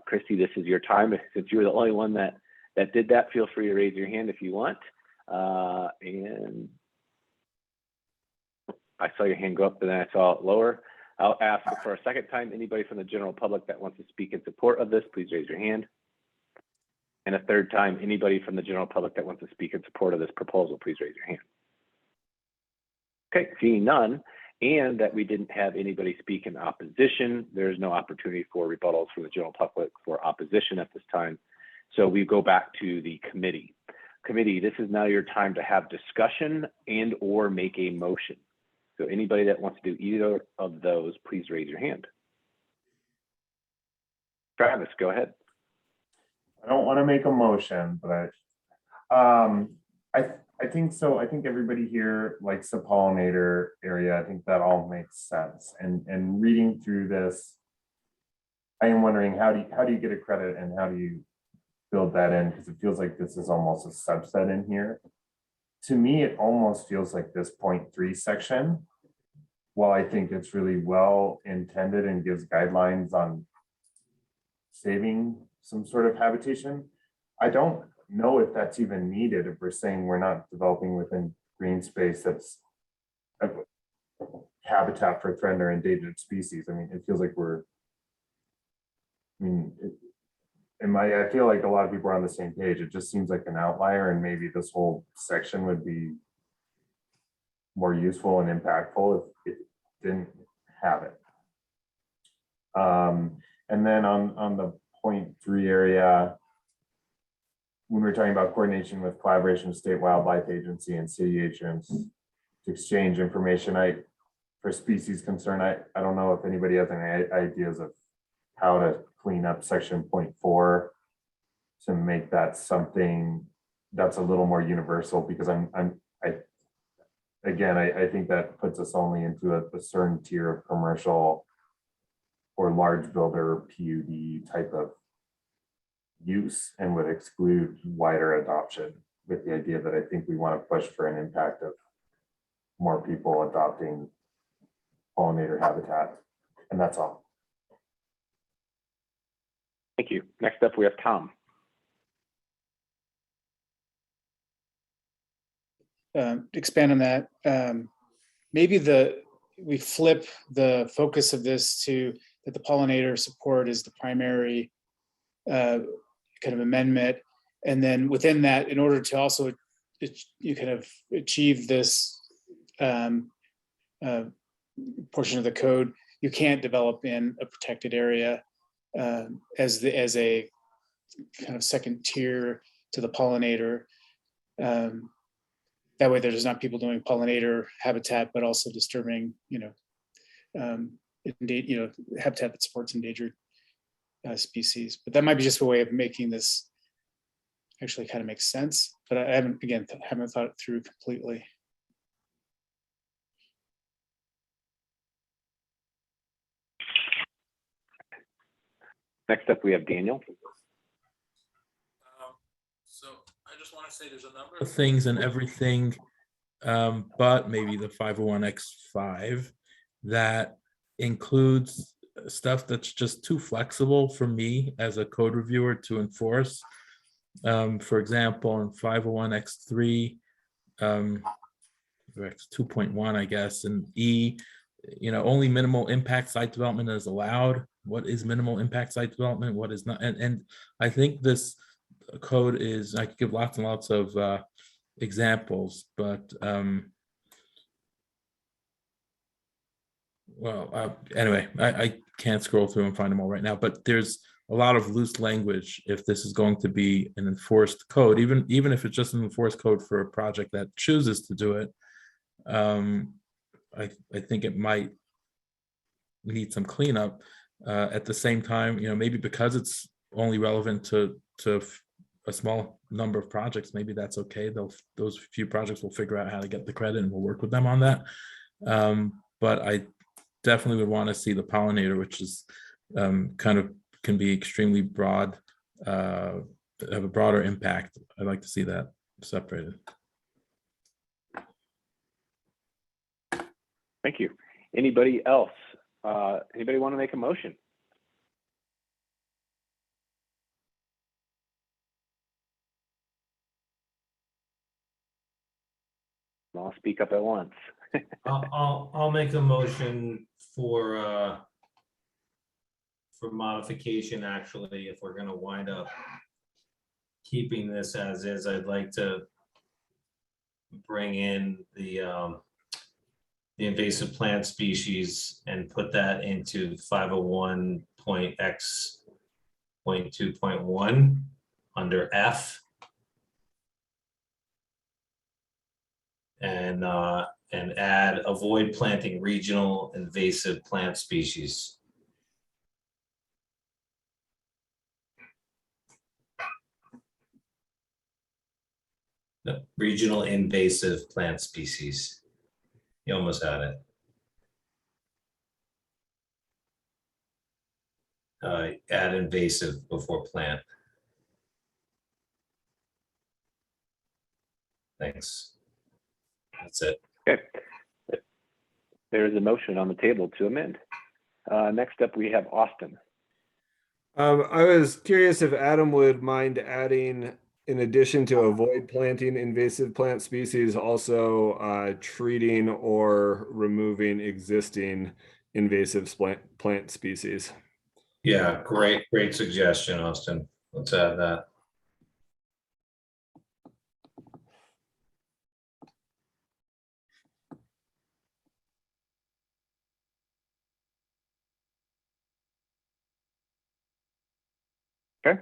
Christy, this is your time. Since you were the only one that did that, feel free to raise your hand if you want. And I saw your hand go up and then I saw it lower. I'll ask for a second time, anybody from the general public that wants to speak in support of this, please raise your hand. And a third time, anybody from the general public that wants to speak in support of this proposal, please raise your hand. Okay, seeing none, and that we didn't have anybody speak in opposition, there's no opportunity for rebuttals from the general public for opposition at this time. So we go back to the committee. Committee, this is now your time to have discussion and or make a motion. So anybody that wants to do either of those, please raise your hand. Travis, go ahead. I don't want to make a motion, but I think so. I think everybody here likes the pollinator area. I think that all makes sense. And reading through this, I am wondering how do you get a credit and how do you build that in? Because it feels like this is almost a subset in here. To me, it almost feels like this 0.3 section, while I think it's really well intended and gives guidelines on saving some sort of habitation. I don't know if that's even needed if we're saying we're not developing within green space that's a habitat for threatened or endangered species. I mean, it feels like I feel like a lot of people are on the same page. It just seems like an outlier, and maybe this whole section would be more useful and impactful if it didn't have it. And then on the 0.3 area, when we're talking about coordination with collaboration with state wildlife agency and city agents to exchange information, for species concern, I don't know if anybody has any ideas of how to clean up section 0.4 to make that something that's a little more universal, because I think that puts us only into a certain tier of commercial or large builder PUD type of use and would exclude wider adoption, with the idea that I think we want to push for an impact of more people adopting pollinator habitat. And that's all. Thank you. Next up, we have Tom. Expand on that. Maybe we flip the focus of this to that the pollinator support is the primary kind of amendment, and then within that, in order to also you kind of achieve this portion of the code, you can't develop in a protected area as a kind of second tier to the pollinator. That way, there's not people doing pollinator habitat, but also disturbing, habitat that supports endangered species. But that might be just a way of making this actually kind of make sense. But I haven't thought it through completely. Next up, we have Daniel. So I just want to say there's a number of things and everything, but maybe the 501x5 that includes stuff that's just too flexible for me as a code reviewer to enforce. For example, in 501x3, x2.1, I guess, and E, only minimal impact site development is allowed. What is minimal impact site development? What is not? And I think this code is, I could give lots and lots of examples, but anyway, I can't scroll through and find them all right now, but there's a lot of loose language if this is going to be an enforced code, even if it's just an enforced code for a project that chooses to do it. I think it might need some cleanup. At the same time, maybe because it's only relevant to a small number of projects, maybe that's okay. Those few projects will figure out how to get the credit, and we'll work with them on that. But I definitely would want to see the pollinator, which is kind of can be extremely broad, have a broader impact. I'd like to see that separated. Thank you. Anybody else? Anybody want to make a motion? I'll speak up at once. I'll make a motion for modification. Actually, if we're going to wind up keeping this as is, I'd like to bring in the invasive plant species and put that into 501.x.2.1 under F. and add avoid planting regional invasive plant species. No, regional invasive plant species. You almost had it. Add invasive before plant. Thanks. That's it. Okay. There is a motion on the table to amend. Next up, we have Austin. I was curious if Adam would mind adding, in addition to avoid planting invasive plant species, also treating or removing existing invasive plant species. Yeah, great suggestion, Austin. Let's add that. Okay.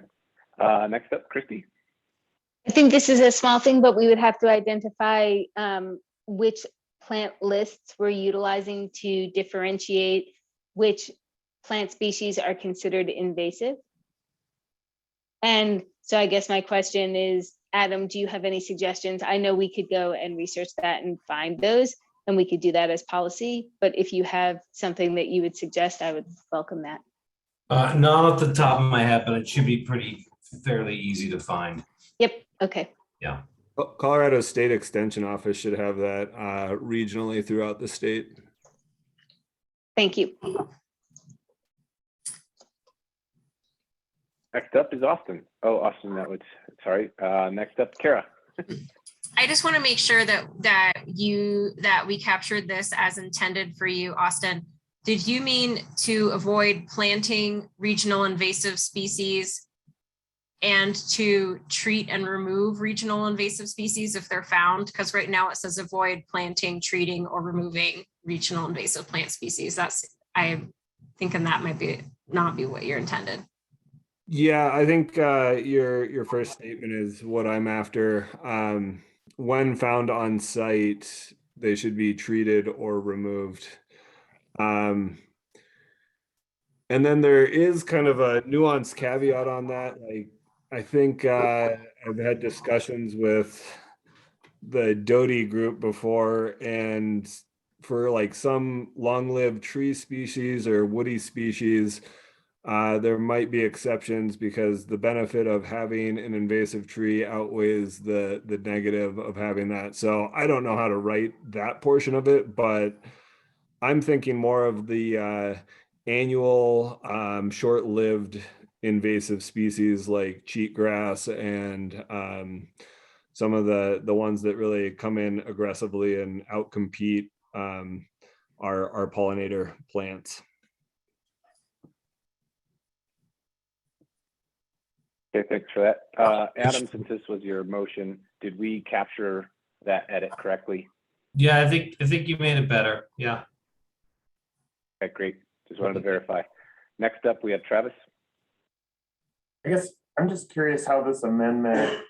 Next up, Christy. I think this is a small thing, but we would have to identify which plant lists we're utilizing to differentiate which plant species are considered invasive. And so I guess my question is, Adam, do you have any suggestions? I know we could go and research that and find those, and we could do that as policy. But if you have something that you would suggest, I would welcome that. Not off the top of my head, but it should be fairly easy to find. Yep. Okay. Yeah. Colorado State Extension Office should have that regionally throughout the state. Thank you. Next up is Austin. Oh, Austin, sorry. Next up, Kara. I just want to make sure that we captured this as intended for you, Austin. Did you mean to avoid planting regional invasive species and to treat and remove regional invasive species if they're found? Because right now it says avoid planting, treating, or removing regional invasive plant species. I'm thinking that might not be what you're intended. Yeah, I think your first statement is what I'm after. When found on site, they should be treated or removed. And then there is kind of a nuanced caveat on that. Like, I think I've had discussions with the Doty group before, and for like some long-lived tree species or woody species, there might be exceptions because the benefit of having an invasive tree outweighs the negative of having that. So I don't know how to write that portion of it, but I'm thinking more of the annual short-lived invasive species like cheatgrass and some of the ones that really come in aggressively and outcompete our pollinator plants. Okay, thanks for that. Adam, since this was your motion, did we capture that edit correctly? Yeah, I think you made it better. Yeah. Okay, great. Just wanted to verify. Next up, we have Travis. I guess I'm just curious how this amendment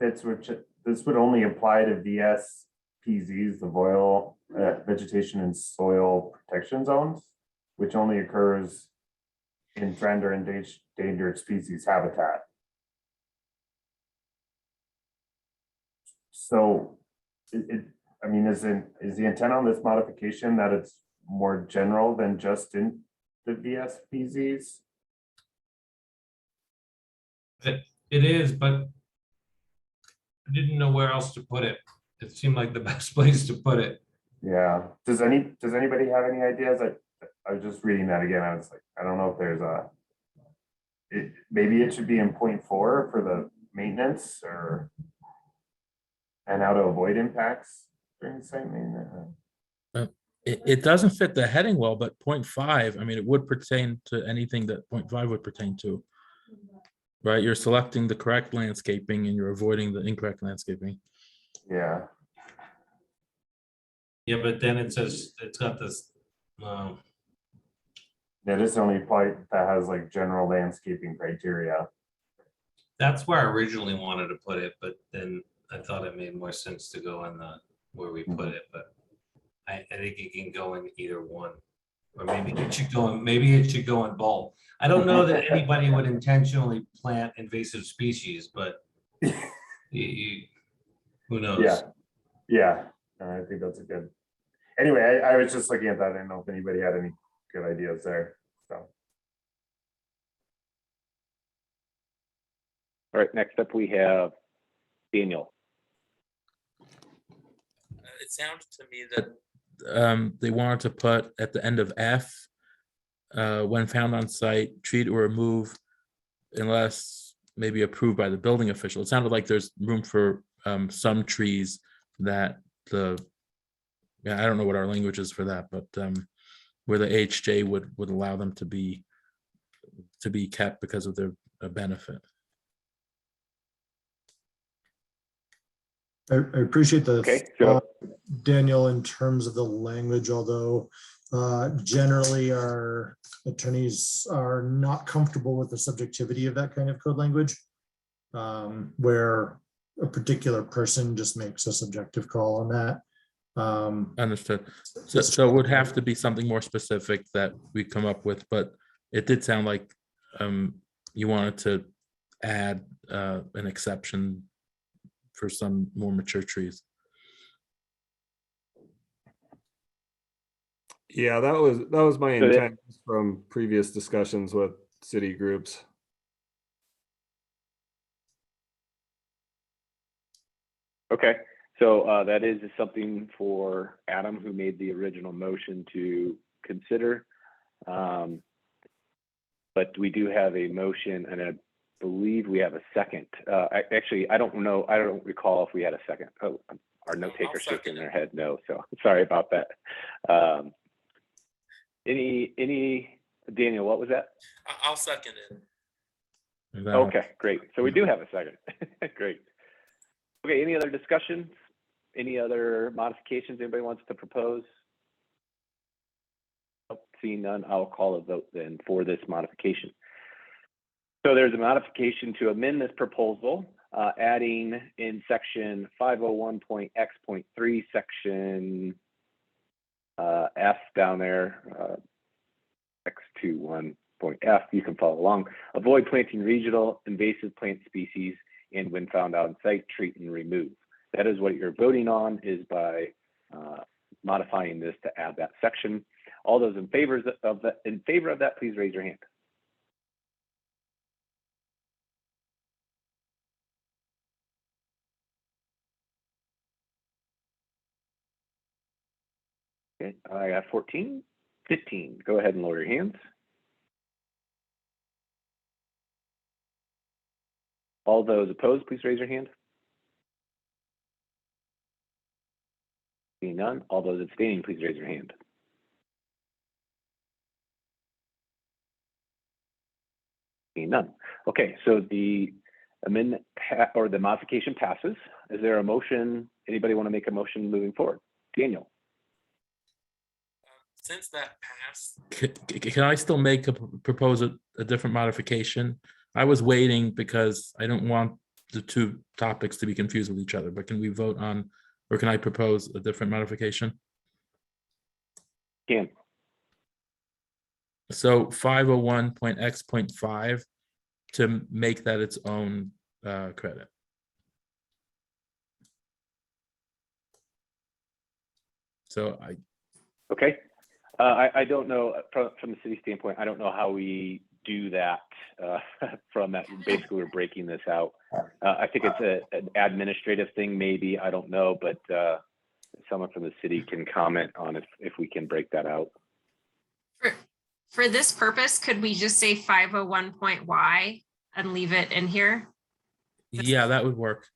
fits, which this would only apply to VSPZs, the vegetation and soil protection zones, which only occurs in threatened or endangered species habitat. So is the intent on this modification that it's more general than just in the VSPZs? It is, but I didn't know where else to put it. It seemed like the best place to put it. Yeah. Does anybody have any ideas? I was just reading that again. I was like, I don't know if there's maybe it should be in 0.4 for the maintenance and how to avoid impacts during the site maintenance. It doesn't fit the heading well, but 0.5, I mean, it would pertain to anything that 0.5 would pertain to. Right, you're selecting the correct landscaping and you're avoiding the incorrect landscaping. Yeah. Yeah, but then it says it's got this. Yeah, this is the only part that has like general landscaping criteria. That's where I originally wanted to put it, but then I thought it made more sense to go in the where we put it, but I think it can go in either one. Or maybe it should go in both. I don't know that anybody would intentionally plant invasive species, but who knows? Yeah, I think that's a good. Anyway, I was just looking at that. I didn't know if anybody had any good ideas there. So. All right, next up we have Daniel. It sounds to me that they wanted to put at the end of F, when found on site, treat or remove unless maybe approved by the building official. It sounded like there's room for some trees that I don't know what our language is for that, but where the AHJ would allow them to be kept because of their benefit. I appreciate the so Daniel, in terms of the language, although generally our attorneys are not comfortable with the subjectivity of that kind of code language, where a particular person just makes a subjective call on that. Understood. So it would have to be something more specific that we come up with, but it did sound like you wanted to add an exception for some more mature trees. Yeah, that was my intent from previous discussions with city groups. Okay, so that is something for Adam, who made the original motion, to consider. But we do have a motion, and I believe we have a second. Actually, I don't know. I don't recall if we had a second. Oh, our note taker's shaking their head no. So sorry about that. Any Daniel? What was that? I'll second it. Okay, great. So we do have a second. Great. Okay. Any other discussions? Any other modifications anybody wants to propose? Nope, seeing none, I'll call a vote then for this modification. So there's a modification to amend this proposal, adding in section 501.x.3, section F down there, X21.F, you can follow along. Avoid planting regional invasive plant species, and when found on site, treat and remove. That is what you're voting on, is by modifying this to add that section. All those in favor of that, please raise your hand. Okay, I got 14, 15. Go ahead and lower your hands. All those opposed, please raise your hand. Seeing none. All those abstaining, please raise your hand. Seeing none. Okay, so the amendment or the modification passes. Is there a motion? Anybody want to make a motion moving forward? Daniel. Since that passed, can I still propose a different modification? I was waiting because I don't want the two topics to be confused with each other, but can we vote on, or can I propose a different modification? Can. So 501.x.5 to make that its own credit. So okay. I don't know from the city standpoint, I don't know how we do that from that. Basically, we're breaking this out. I think it's an administrative thing, maybe, I don't know, but someone from the city can comment on if we can break that out. For this purpose, could we just say 501.y and leave it in here? Yeah, that would work.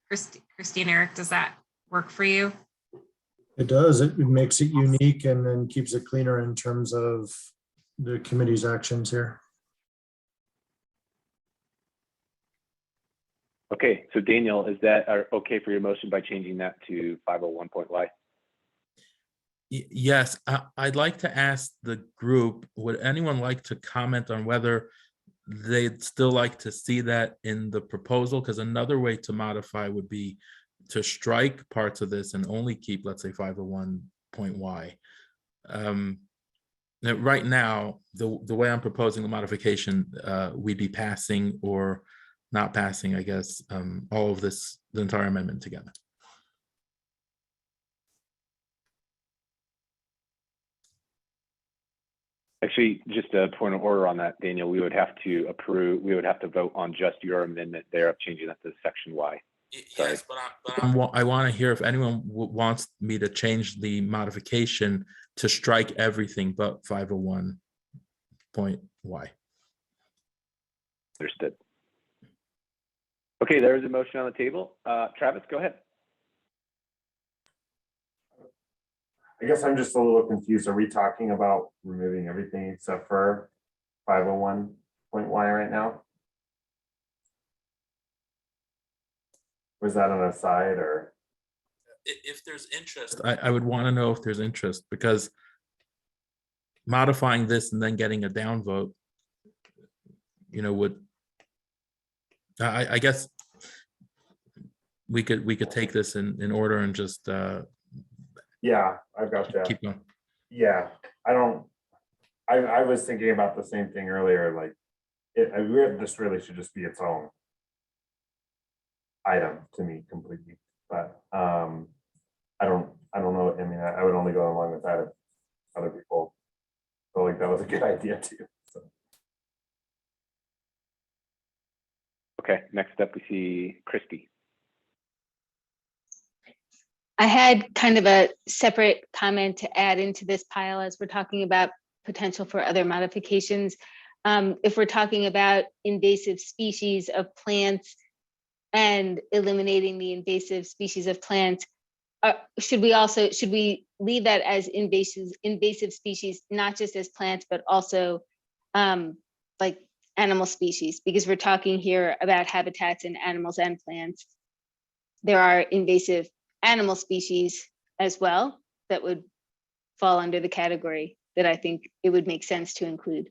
Christine, Eric, does that work for you? It does. It makes it unique and then keeps it cleaner in terms of the committee's actions here. Okay, so Daniel, is that okay for your motion by changing that to 501.y? Yes, I'd like to ask the group, would anyone like to comment on whether they'd still like to see that in the proposal? Because another way to modify would be to strike parts of this and only keep, let's say, 501.y. Now, right now, the way I'm proposing the modification, we'd be passing or not passing, I guess, all of this, the entire amendment together. Actually, just a point of order on that, Daniel, we would have to vote on just your amendment there of changing that to section Y. Sorry. Yes, but I want to hear if anyone wants me to change the modification to strike everything but 501.y. Understood. Okay, there is a motion on the table. Travis, go ahead. I guess I'm just a little confused. Are we talking about removing everything except for 501.y right now? Was that an aside or? If there's interest, I would want to know if there's interest, because modifying this and then getting a downvote, would, I guess we could take this in order and just Yeah, I've got that. keep going. Yeah, I was thinking about the same thing earlier, like this really should just be its own item to me completely, but I don't know. I mean, I would only go along with that if other people feel like that was a good idea too. So. Okay, next up we see Christy. I had kind of a separate comment to add into this pile as we're talking about potential for other modifications. If we're talking about invasive species of plants and eliminating the invasive species of plants, should we leave that as invasive species, not just as plants, but also like animal species? Because we're talking here about habitats in animals and plants. There are invasive animal species as well that would fall under the category that I think it would make sense to include.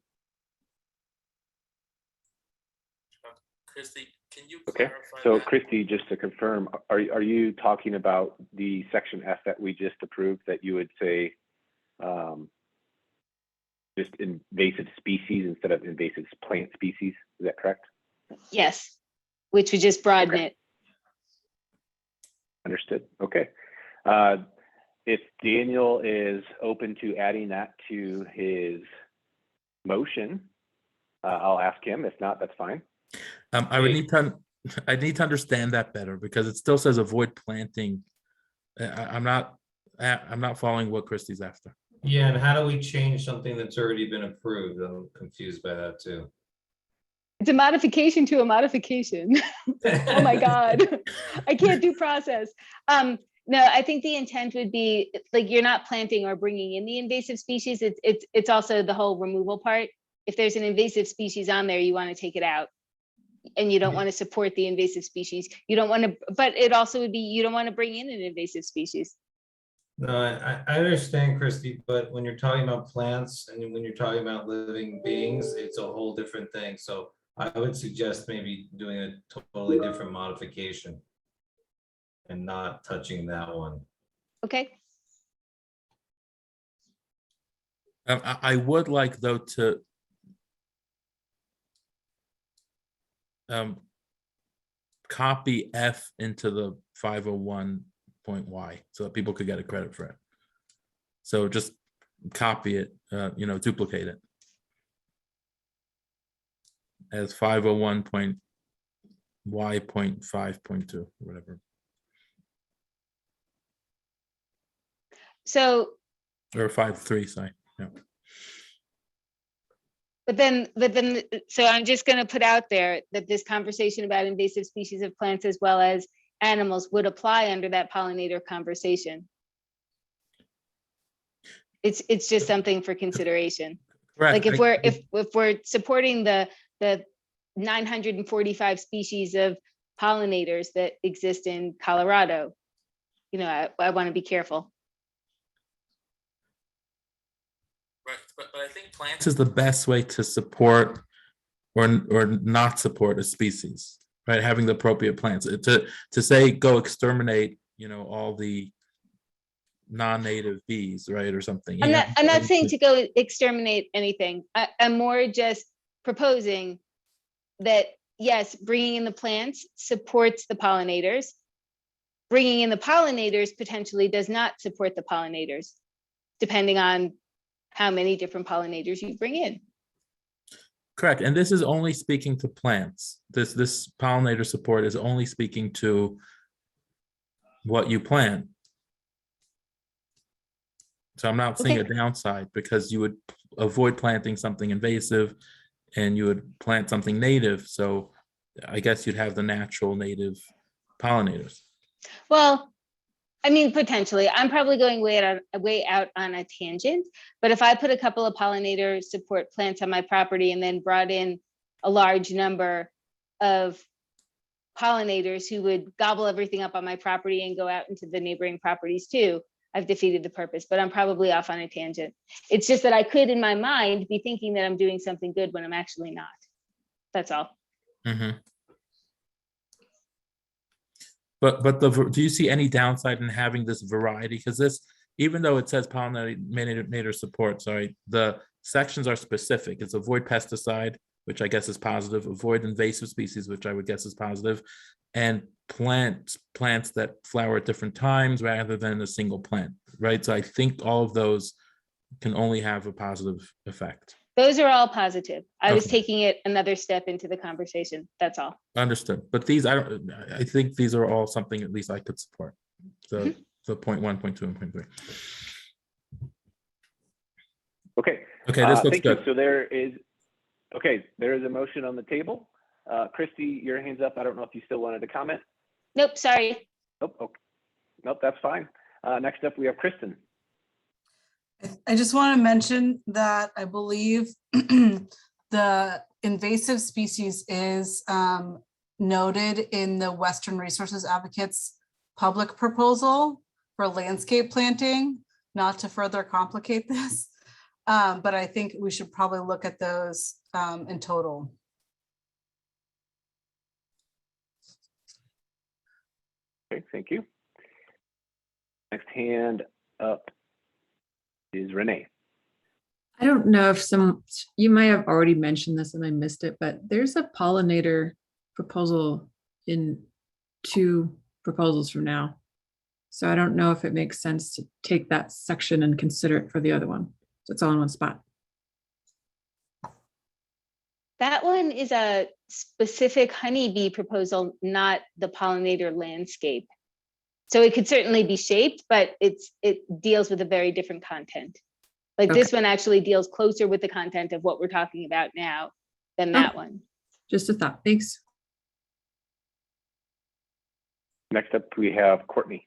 Christy, can you Okay, clarify so that? Christy, just to confirm, are you talking about the section F that we just approved, that you would say just invasive species instead of invasive plant species? Is that correct? Yes, which would just broaden it. Understood. Okay. If Daniel is open to adding that to his motion, I'll ask him. If not, that's fine. I need to understand that better, because it still says avoid planting. I'm not following what Christy's after. Yeah, and how do we change something that's already been approved? I'm confused by that too. It's a modification to a modification. Oh my God, I can't do process. No, I think the intent would be like, you're not planting or bringing in the invasive species. It's also the whole removal part. If there's an invasive species on there, you want to take it out, and you don't want to support the invasive species. You don't want to, but it also would be, you don't want to bring in an invasive species. No, I understand, Christy, but when you're talking about plants and when you're talking about living beings, it's a whole different thing. So I would suggest maybe doing a totally different modification and not touching that one. Okay. I would like, though, to copy F into the 501.y so that people could get a credit for it. So just copy it, duplicate it as 501.y.5.2, whatever. So. Or 5.3, sorry. Yeah. But then, so I'm just going to put out there that this conversation about invasive species of plants as well as animals would apply under that pollinator conversation. It's just something for consideration. Correct. Like if we're supporting the 945 species of pollinators that exist in Colorado, I want to be careful. Right, but I think plants is the best way to support or not support a species. right? Having the appropriate plants to say, go exterminate, all the non-native bees, right? Or something. I'm not saying to go exterminate anything. I'm more just proposing that, yes, bringing in the plants supports the pollinators. Bringing in the pollinators potentially does not support the pollinators, depending on how many different pollinators you bring in. Correct. And this is only speaking to plants. This pollinator support is only speaking to what you plant. So I'm not seeing a downside, because you would avoid planting something invasive and you would plant something native. So I guess you'd have the natural native pollinators. Well, I mean, potentially. I'm probably going way out on a tangent, but if I put a couple of pollinator support plants on my property and then brought in a large number of pollinators who would gobble everything up on my property and go out into the neighboring properties too, I've defeated the purpose, but I'm probably off on a tangent. It's just that I could, in my mind, be thinking that I'm doing something good when I'm actually not. That's all. Mm-hmm. But do you see any downside in having this variety? Because this, even though it says pollinator support, the sections are specific. It's avoid pesticide, which I guess is positive, avoid invasive species, which I would guess is positive, and plants that flower at different times rather than a single plant, right? So I think all of those can only have a positive effect. Those are all positive. I was Okay. taking it another step into the conversation. That's all. Understood. But these, I think these are all something at least I could support. The 0.1, 0.2, and 0.3. Okay. Okay, this looks thank you. good. So there is a motion on the table. Christy, your hand's up. I don't know if you still wanted to comment. Nope, sorry. Nope. Okay. Nope, that's fine. Next up, we have Kristen. I just want to mention that I believe the invasive species is noted in the Western Resources Advocates public proposal for landscape planting, not to further complicate this. But I think we should probably look at those in total. Okay, thank you. Next hand up is Renee. I don't know if you might have already mentioned this and I missed it, but there's a pollinator proposal in 2 proposals from now. So I don't know if it makes sense to take that section and consider it for the other one. So it's all in one spot. That one is a specific honeybee proposal, not the pollinator landscape. So it could certainly be shaped, but it deals with a very different content. Like this one actually deals closer with the content of what we're talking about now than that one. Just a thought. Thanks. Next up, we have Courtney.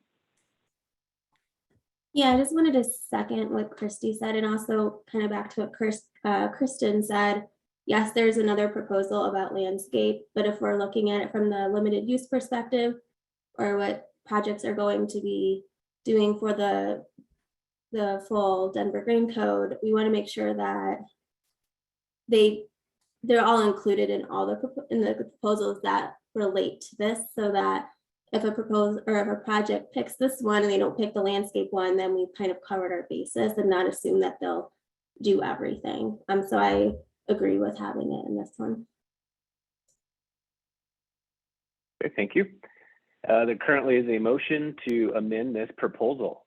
Yeah, I just wanted to second what Christy said, and also kind of back to what Kristen said. Yes, there's another proposal about landscape, but if we're looking at it from the limited use perspective, or what projects are going to be doing for the full Denver Green Code, we want to make sure that they're all included in all the proposals that relate to this, so that if a project picks this one and they don't pick the landscape one, then we've kind of covered our bases and not assume that they'll do everything. So I agree with having it in this one. Okay, thank you. There currently is a motion to amend this proposal.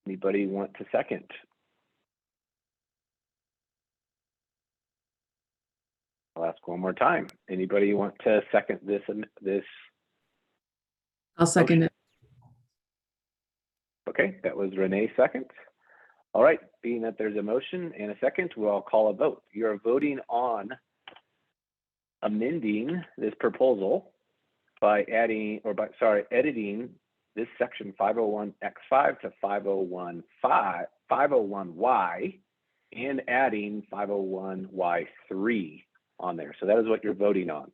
Anybody want to second? I'll ask one more time. Anybody want to second this? I'll second it. Okay, that was Renee second. All right, being that there's a motion and a second, we'll call a vote. You're voting on amending this proposal by editing this section 501X5 to 501Y and adding 501Y3 on there. So that is what you're voting on.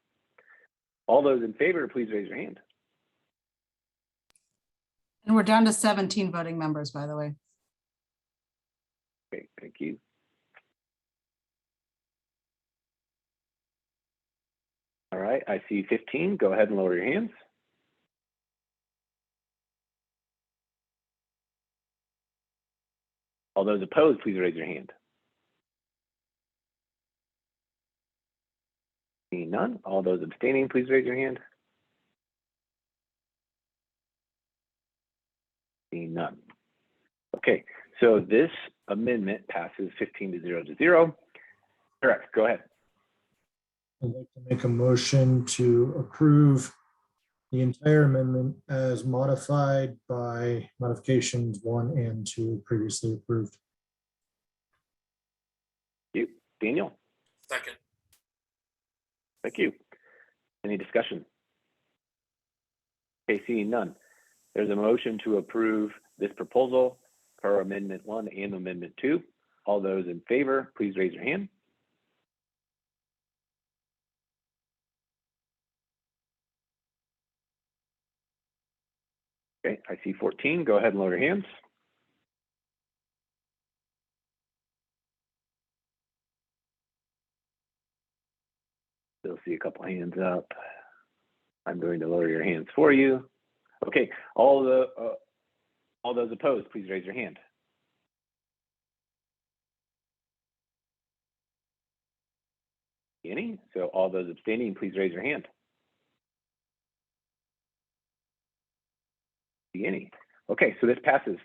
All those in favor, please raise your hand. And we're down to 17 voting members, by the way. Okay, thank you. All right, I see 15. Go ahead and lower your hands. All those opposed, please raise your hand. Seeing none. All those abstaining, please raise your hand. Seeing none. Okay, so this amendment passes 15 to 0 to 0. Eric, go ahead. I'd like to make a motion to approve the entire amendment as modified by modifications 1 and 2 previously approved. Thank you. Daniel? Second. Thank you. Any discussion? Okay, seeing none. There's a motion to approve this proposal per Amendment 1 and Amendment 2. All those in favor, please raise your hand. Okay, I see 14. Go ahead and lower your hands. Still see a couple hands up. I'm going to lower your hands for you. Okay, all those opposed, please raise your hand. Any? So all those abstaining, please raise your hand. Any? Okay, so this passes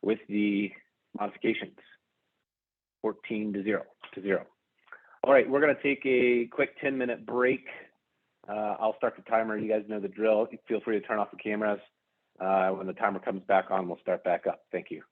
with the modifications, 14 to 0 to 0. All right, we're going to take a quick 10-minute break. I'll start the timer. You guys know the drill. Feel free to turn off the cameras. When the timer comes back on, we'll start back up. Thank you.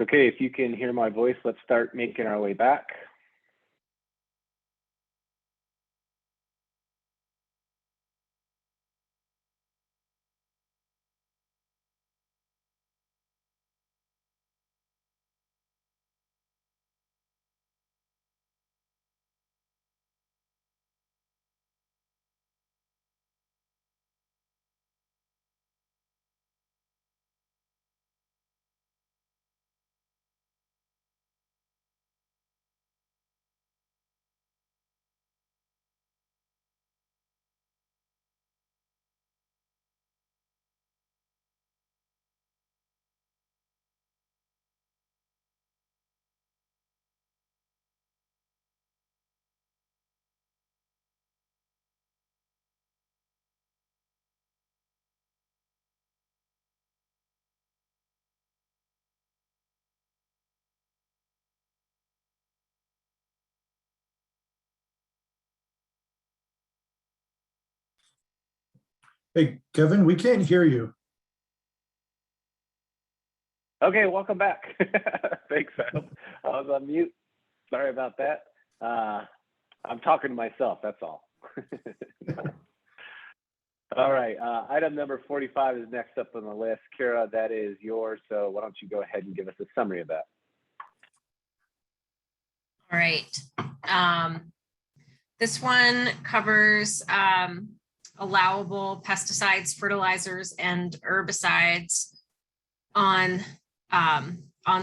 Okay, if you can hear my voice, let's start making our way back. Hey, Kevin, we can't hear you. Okay, welcome back. Thanks, Adam. I was on mute. Sorry about that. I'm talking to myself, that's all. All right, item number 45 is next up on the list. Kara, that is yours, so why don't you go ahead and give us a summary of that? All right. This one covers allowable pesticides, fertilizers, and herbicides on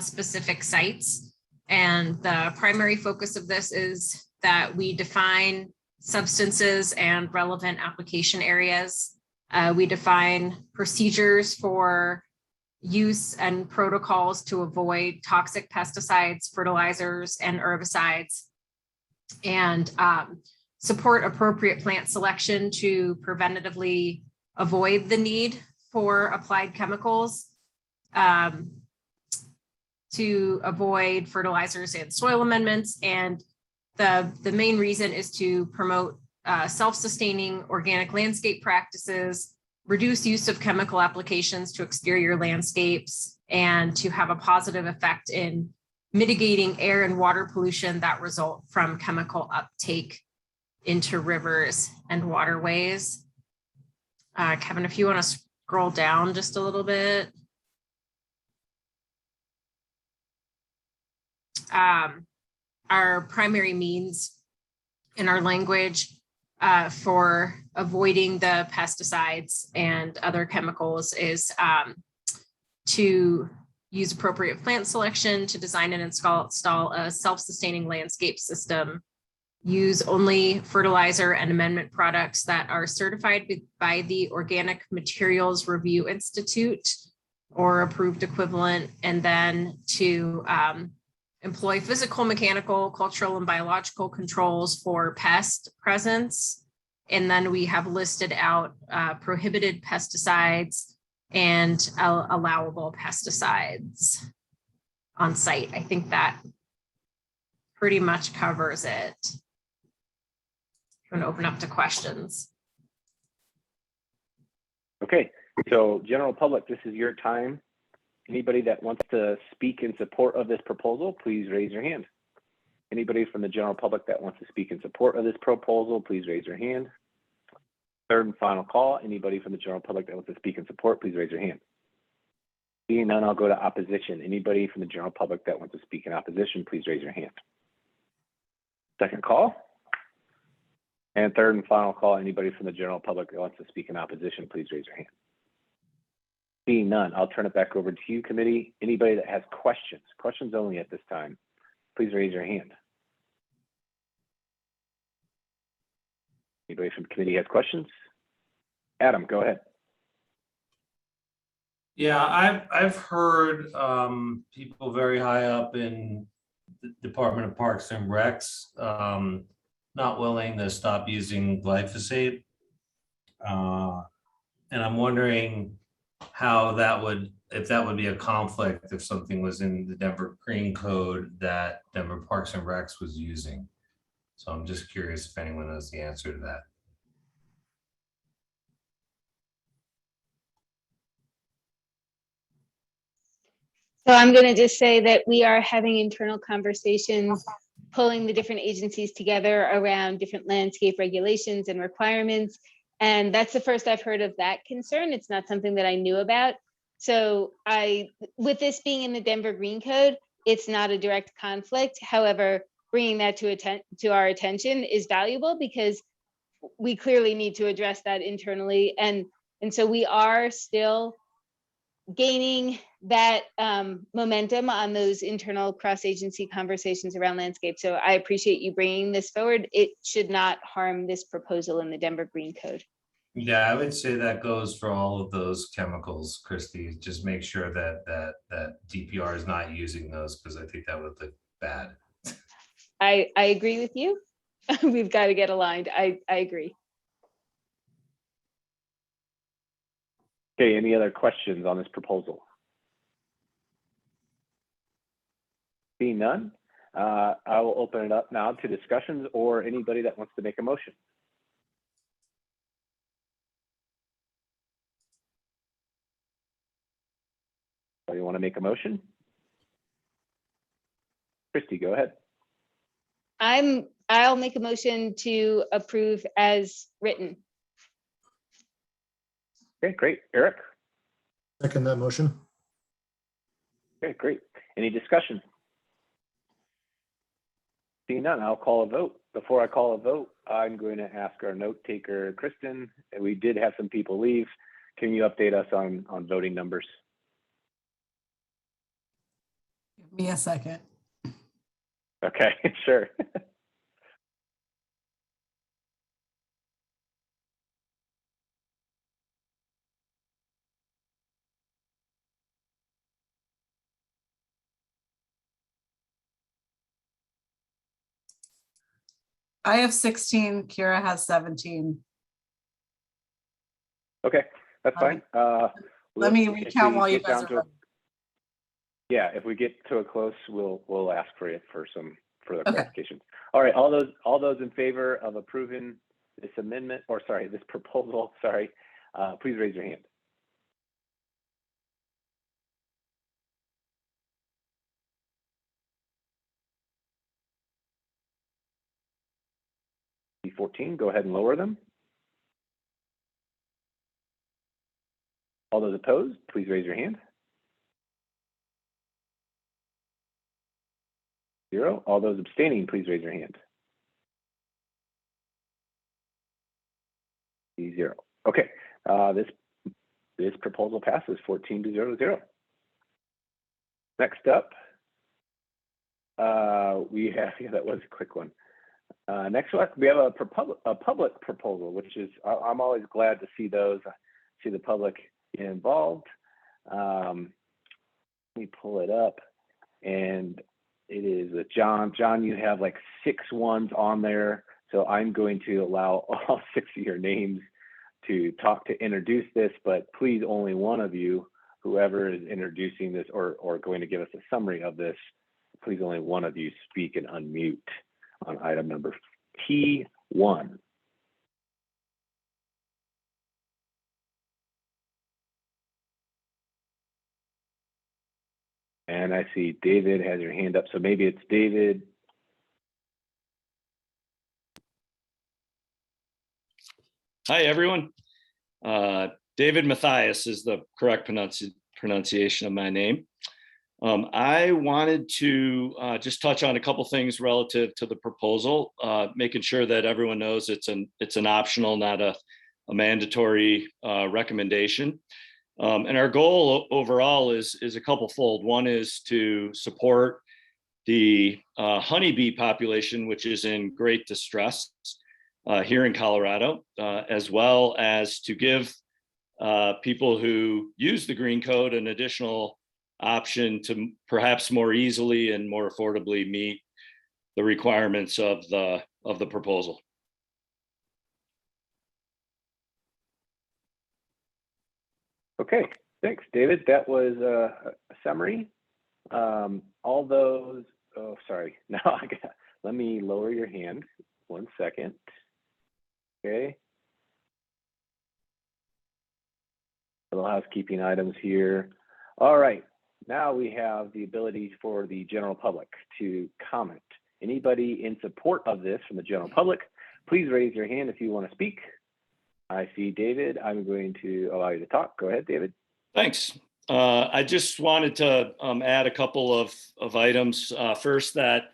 specific sites. And the primary focus of this is that we define substances and relevant application areas. We define procedures for use and protocols to avoid toxic pesticides, fertilizers, and herbicides, and support appropriate plant selection to preventatively avoid the need for applied chemicals, to avoid fertilizers and soil amendments. And the main reason is to promote self-sustaining organic landscape practices, reduce use of chemical applications to exterior landscapes, and to have a positive effect in mitigating air and water pollution that result from chemical uptake into rivers and waterways. Kevin, if you want to scroll down just a little bit. Our primary means in our language for avoiding the pesticides and other chemicals is to use appropriate plant selection, to design and install a self-sustaining landscape system, use only fertilizer and amendment products that are certified by the Organic Materials Review Institute or approved equivalent, and then to employ physical, mechanical, cultural, and biological controls for pest presence. And then we have listed out prohibited pesticides and allowable pesticides on site. I think that pretty much covers it. I'm going to open up to questions. Okay, so general public, this is your time. Anybody that wants to speak in support of this proposal, please raise your hand. Anybody from the general public that wants to speak in support of this proposal, please raise your hand. Third and final call, anybody from the general public that wants to speak in support, please raise your hand. Seeing none, I'll go to opposition. Anybody from the general public that wants to speak in opposition, please raise your hand. Second call. And third and final call, anybody from the general public that wants to speak in opposition, please raise your hand. Seeing none, I'll turn it back over to you, committee. Anybody that has questions only at this time, please raise your hand. Anybody from the committee has questions? Adam, go ahead. Yeah, I've heard people very high up in the Department of Parks and Recs not willing to stop using glyphosate. And I'm wondering how that would, if that would be a conflict if something was in the Denver Green Code that Denver Parks and Recs was using. So I'm just curious if anyone knows the answer to that. So I'm going to just say that we are having internal conversations, pulling the different agencies together around different landscape regulations and requirements. And that's the first I've heard of that concern. It's not something that I knew about. So with this being in the Denver Green Code, it's not a direct conflict. However, bringing that to our attention is valuable because we clearly need to address that internally. And so we are still gaining that momentum on those internal cross-agency conversations around landscape. So I appreciate you bringing this forward. It should not harm this proposal in the Denver Green Code. Yeah, I would say that goes for all of those chemicals, Christy. Just make sure that DPR is not using those, because I think that would look bad. I agree with you. We've got to get aligned. I agree. Okay, any other questions on this proposal? Seeing none, I will open it up now to discussions or anybody that wants to make a motion. So you want to make a motion? Christy, go ahead. I'll make a motion to approve as written. Okay, great. Eric? Second that motion. Okay, great. Any discussion? Seeing none, I'll call a vote. Before I call a vote, I'm going to ask our note taker, Kristen, and we did have some people leave. Can you update us on voting numbers? Give me a second. Okay, sure. I have 16, Kira has 17. Okay, that's fine. Let me recount while you guys are. Yeah, if we get to a close, we'll ask for it for some further clarification. All right, all those in favor of approving this amendment, or sorry, this proposal, sorry, please raise your hand. B14, go ahead and lower them. All those opposed, please raise your hand. 0. All those abstaining, please raise your hand. 0. Okay, this proposal passes 14-0-0. Next up, we have, yeah, that was a quick one. Next one, we have a public proposal, which is, I'm always glad to see those, see the public involved. Let me pull it up, and it is with John. John, you have like 6 ones on there, so I'm going to allow all 6 of your names to talk to introduce this, but please only one of you, whoever is introducing this or going to give us a summary of this, please only one of you speak and unmute on item number T1. And I see David has your hand up, so maybe it's David. Hi, everyone. David Mathias is the correct pronunciation of my name. I wanted to just touch on a couple things relative to the proposal, making sure that everyone knows it's an optional, not a mandatory recommendation. And our goal overall is a couple-fold. One is to support the honeybee population, which is in great distress here in Colorado, as well as to give people who use the Green Code an additional option to perhaps more easily and more affordably meet the requirements of the proposal. Okay, thanks, David. That was a summary. All those, oh, sorry. No, let me lower your hand 1 second. Okay. Little housekeeping items here. All right. now we have the ability for the general public to comment. Anybody in support of this from the general public, please raise your hand if you want to speak. I see David. I'm going to allow you to talk. Go ahead, David. Thanks. I just wanted to add a couple of items. First, that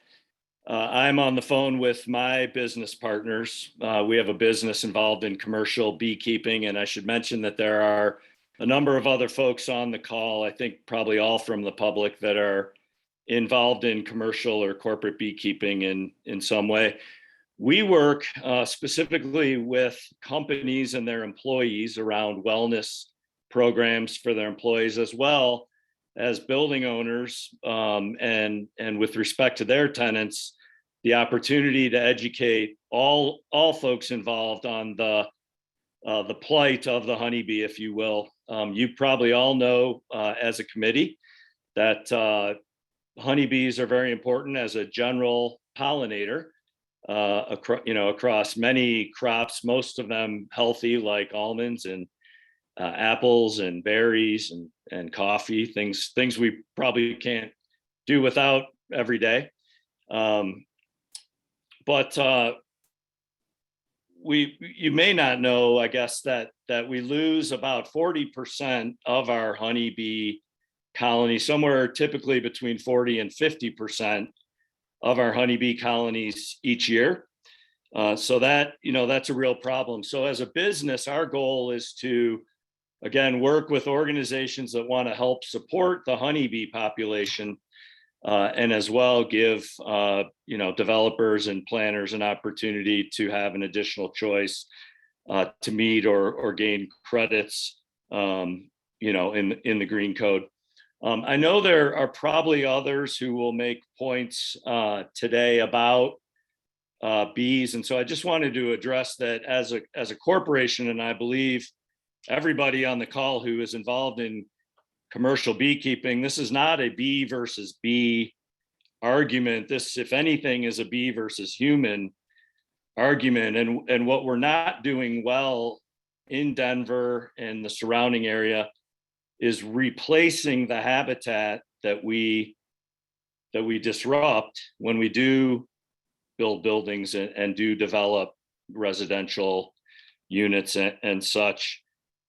I'm on the phone with my business partners. We have a business involved in commercial beekeeping, and I should mention that there are a number of other folks on the call, I think probably all from the public, that are involved in commercial or corporate beekeeping in some way. We work specifically with companies and their employees around wellness programs for their employees, as well as building owners, and with respect to their tenants, the opportunity to educate all folks involved on the plight of the honeybee, if you will. You probably all know as a committee that honeybees are very important as a general pollinator across many crops, most of them healthy, like almonds and apples and berries and coffee, things we probably can't do without every day. But you may not know, I guess, that we lose about 40% of our honeybee colony, somewhere typically between 40 and 50% of our honeybee colonies each year. So that, that's a real problem. So as a business, our goal is to, again, work with organizations that want to help support the honeybee population, and as well give developers and planners an opportunity to have an additional choice to meet or gain credits, in the green code. I know there are probably others who will make points today about bees, and so I just wanted to address that as a corporation, and I believe everybody on the call who is involved in commercial beekeeping, this is not a bee versus bee argument. This, if anything, is a bee versus human argument. And what we're not doing well in Denver and the surrounding area is replacing the habitat that we disrupt when we do build buildings and do develop residential units and such.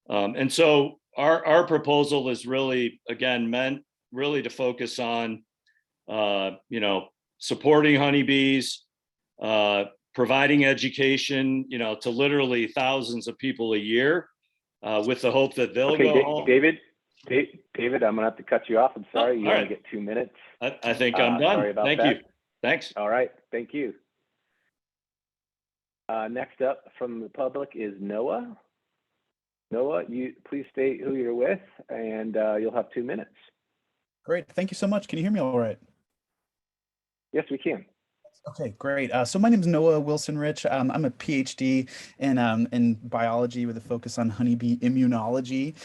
And so our proposal is really, again, meant really to focus on, supporting honeybees, providing education, to literally thousands of people a year, with the hope that they'll go home. David, I'm gonna have to cut you off. I'm sorry. You only get 2 minutes. I think I'm done. Sorry about Thank that. you. Thanks. All right. Thank you. Next up from the public is Noah. Noah, you please state who you're with, and you'll have 2 minutes. Great. Thank you so much. Can you hear me all right? Yes, we can. Okay, great. So my name is Noah Wilson-Rich. I'm a PhD in biology with a focus on honeybee immunology,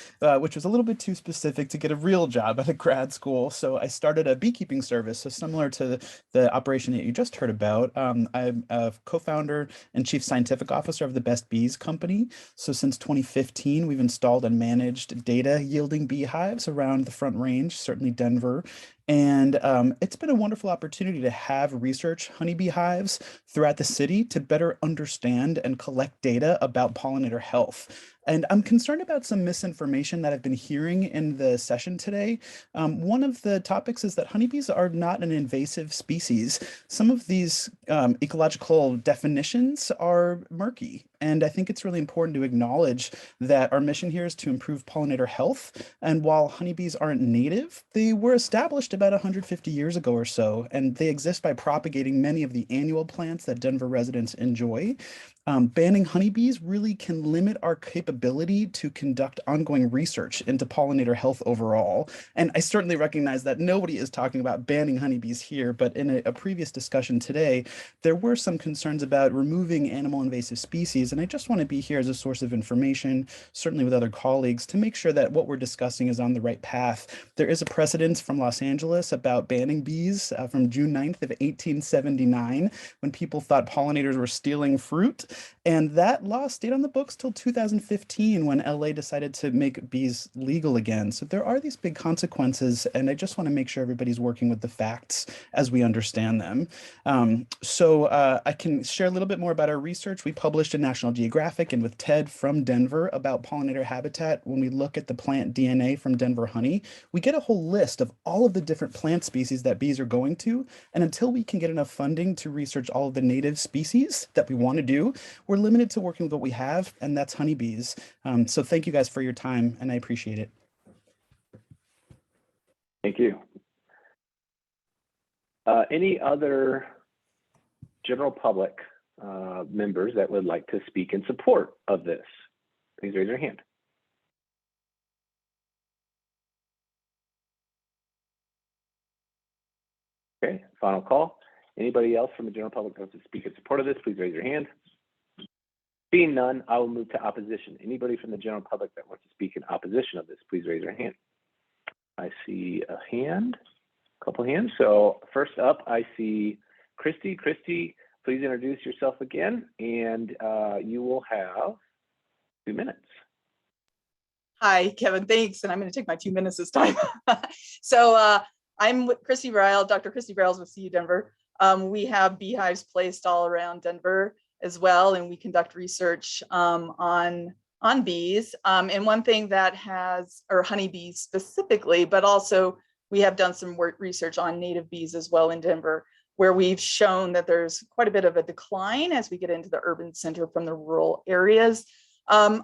which was a little bit too specific to get a real job at a grad school. So I started a beekeeping service, so similar to the operation that you just heard about. I'm a co-founder and chief scientific officer of the Best Bees company. So since 2015, we've installed and managed data yielding beehives around the Front Range, certainly Denver. And it's been a wonderful opportunity to have research honeybee hives throughout the city to better understand and collect data about pollinator health. And I'm concerned about some misinformation that I've been hearing in the session today. One of the topics is that honeybees are not an invasive species. Some of these ecological definitions are murky. And I think it's really important to acknowledge that our mission here is to improve pollinator health. And while honeybees aren't native, they were established about 150 years ago or so, and they exist by propagating many of the annual plants that Denver residents enjoy. Banning honeybees really can limit our capability to conduct ongoing research into pollinator health overall. And I certainly recognize that nobody is talking about banning honeybees here, but in a previous discussion today, there were some concerns about removing animal invasive species. And I just want to be here as a source of information, certainly with other colleagues, to make sure that what we're discussing is on the right path. There is a precedent from Los Angeles about banning bees from June 9th of 1879, when people thought pollinators were stealing fruit. And that law stayed on the books till 2015. 2015 when LA decided to make bees legal again. So there are these big consequences, and I just want to make sure everybody's working with the facts as we understand them. I can share a little bit more about our research. We published in National Geographic and with Ted from Denver about pollinator habitat. When we look at the plant DNA from Denver honey, we get a whole list of all of the different plant species that bees are going to. And until we can get enough funding to research all of the native species that we want to do, we're limited to working with what we have, and that's honeybees. So thank you guys for your time, and I appreciate it. Thank you. Any other general public members that would like to speak in support of this? Please raise your hand. Okay, final call. Anybody else from the general public that wants to speak in support of this, please raise your hand. Being none, I will move to opposition. Anybody from the general public that wants to speak in opposition of this, please raise your hand. I see a hand, a couple hands. So first up, I see Christy. Christy, please introduce yourself again, and you will have 2 minutes. Hi, Kevin, thanks. And I'm going to take my 2 minutes this time. So I'm with Christy Brile, Dr. Christy Briles with CU Denver. We have beehives placed all around Denver as well, and we conduct research on bees. And one thing that or honeybees specifically, but also we have done some research on native bees as well in Denver, where we've shown that there's quite a bit of a decline as we get into the urban center from the rural areas. I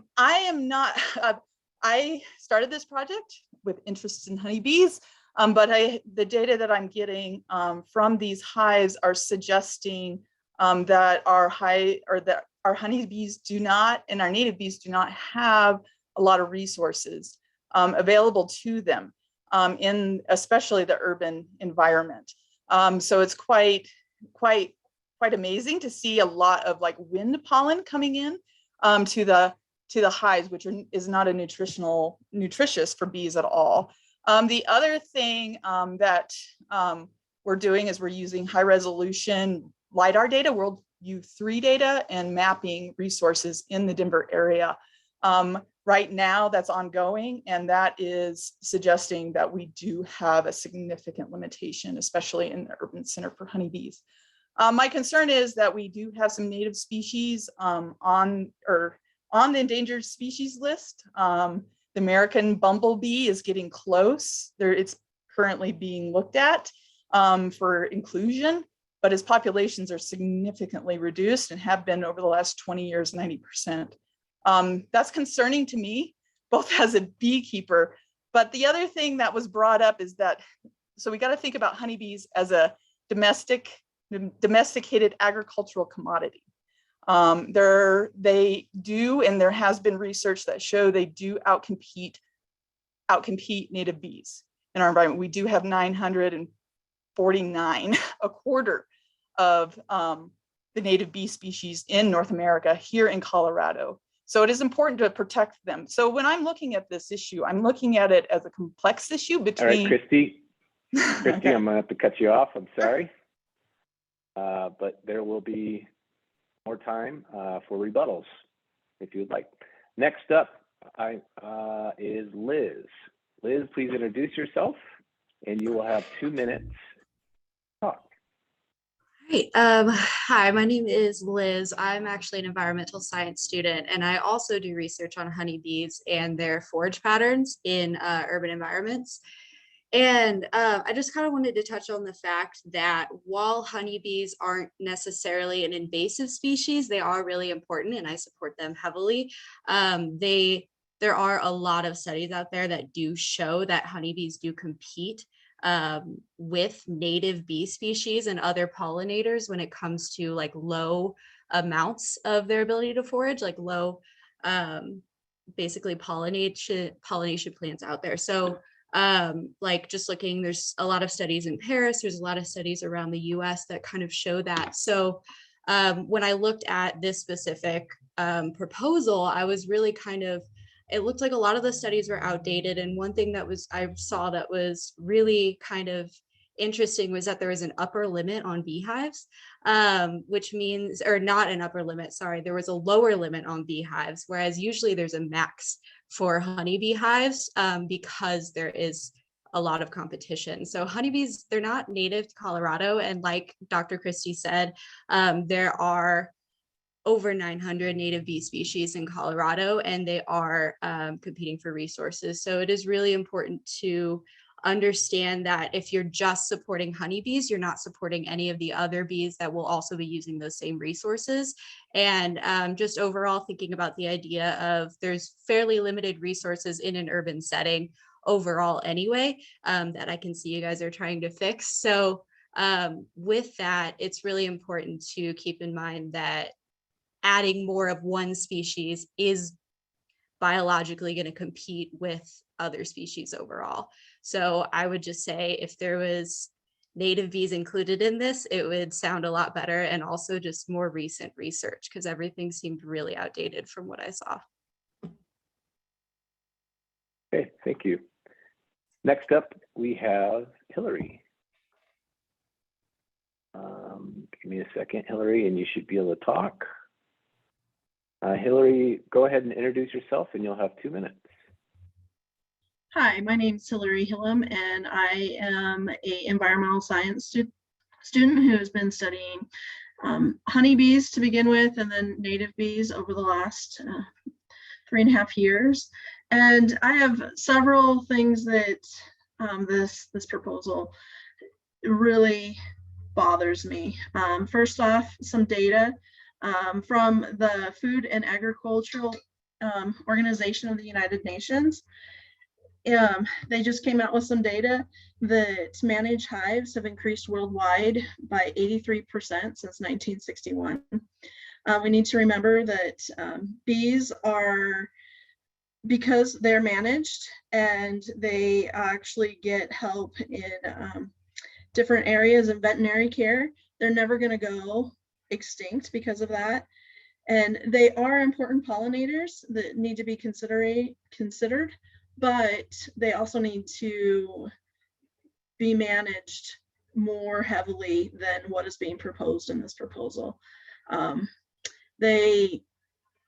started this project with interest in honeybees, but the data that I'm getting from these hives are suggesting that our honeybees do not, and our native bees do not have a lot of resources available to them in especially the urban environment. So it's quite amazing to see a lot of like wind pollen coming in to the hives, which is not nutritious for bees at all. The other thing that we're doing is we're using high resolution LiDAR data, World View 3 data, and mapping resources in the Denver area. Right now that's ongoing, and that is suggesting that we do have a significant limitation, especially in the urban center for honeybees. My concern is that we do have some native species on the endangered species list. The American Bumble Bee is getting close. It's currently being looked at for inclusion, but its populations are significantly reduced and have been over the last 20 years, 90%. That's concerning to me, both as a beekeeper, but the other thing that was brought up is that, so we got to think about honeybees as a domesticated agricultural commodity. They do, and there has been research that show they do outcompete native bees in our environment. We do have 949, a quarter of the native bee species in North America here in Colorado. So it is important to protect them. So when I'm looking at this issue, I'm looking at it as a complex issue between— All right, Christy, okay. I'm gonna have to cut you off, I'm sorry. But there will be more time for rebuttals if you'd like. Next up is Liz. Liz, please introduce yourself, and you will have 2 minutes to talk. Great. Hi, my name is Liz. I'm actually an environmental science student, and I also do research on honeybees and their forage patterns in urban environments. And I just kind of wanted to touch on the fact that while honeybees aren't necessarily an invasive species, they are really important, and I support them heavily. There are a lot of studies out there that do show that honeybees do compete with native bee species and other pollinators when it comes to like low amounts of their ability to forage, like low basically pollination plants out there. So like just looking, there's a lot of studies in Paris, there's a lot of studies around the US that kind of show that. So when I looked at this specific proposal, I was really it looked like a lot of the studies were outdated. And one thing that I saw that was really kind of interesting was that there was an upper limit on beehives, which means, or not an upper limit, sorry, there was a lower limit on beehives, whereas usually there's a max for honeybee hives because there is a lot of competition. So honeybees, they're not native to Colorado. And like Dr. Christie said, there are over 900 native bee species in Colorado, and they are competing for resources. So it is really important to understand that if you're just supporting honeybees, you're not supporting any of the other bees that will also be using those same resources. And just overall thinking about the idea of there's fairly limited resources in an urban setting overall anyway, that I can see you guys are trying to fix. So with that, it's really important to keep in mind that adding more of one species is biologically going to compete with other species overall. So I would just say if there was native bees included in this, it would sound a lot better, and also just more recent research, because everything seemed really outdated from what I saw. Okay, thank you. Next up, we have Hillary. Give me a second, Hillary, and you should be able to talk. Hillary, go ahead and introduce yourself, and you'll have 2 minutes. Hi, my name is Hillary Hillam, and I am an environmental science student who has been studying honeybees to begin with, and then native bees over the last 3.5 years. And I have several things that this proposal really bothers me. First off, some data from the Food and Agricultural Organization of the United Nations. They just came out with some data that managed hives have increased worldwide by 83% since 1961. We need to remember that bees are, because they're managed and they actually get help in different areas of veterinary care, they're never going to go extinct because of that. And they are important pollinators that need to be considered, but they also need to be managed more heavily than what is being proposed in this proposal.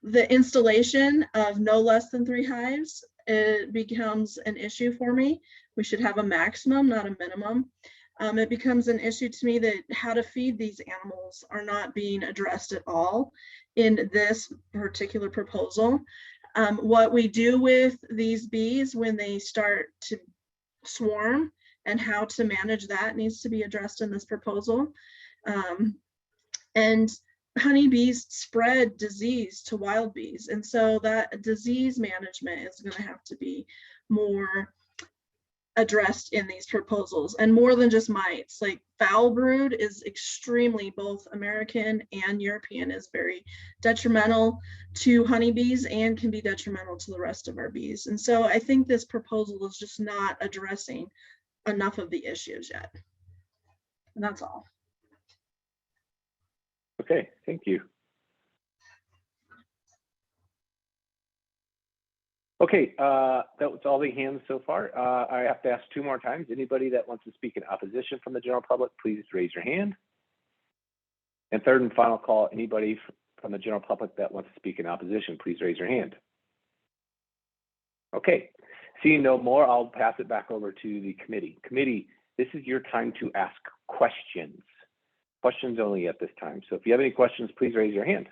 The installation of no less than 3 hives, it becomes an issue for me. We should have a maximum, not a minimum. It becomes an issue to me that how to feed these animals are not being addressed at all in this particular proposal. What we do with these bees when they start to swarm and how to manage that needs to be addressed in this proposal. And honeybees spread disease to wild bees. And so that disease management is going to have to be more addressed in these proposals, and more than just mites. Like foul brood is extremely, both American and European, is very detrimental to honeybees and can be detrimental to the rest of our bees. And so I think this proposal is just not addressing enough of the issues yet. And that's all. Okay, thank you. Okay, that was all the hands so far. I have to ask 2 more times. Anybody that wants to speak in opposition from the general public, please raise your hand. And third and final call, anybody from the general public that wants to speak in opposition, please raise your hand. Okay, seeing no more, I'll pass it back over to the committee. Committee, this is your time to ask questions. Questions only at this time. So if you have any questions, please raise your hand.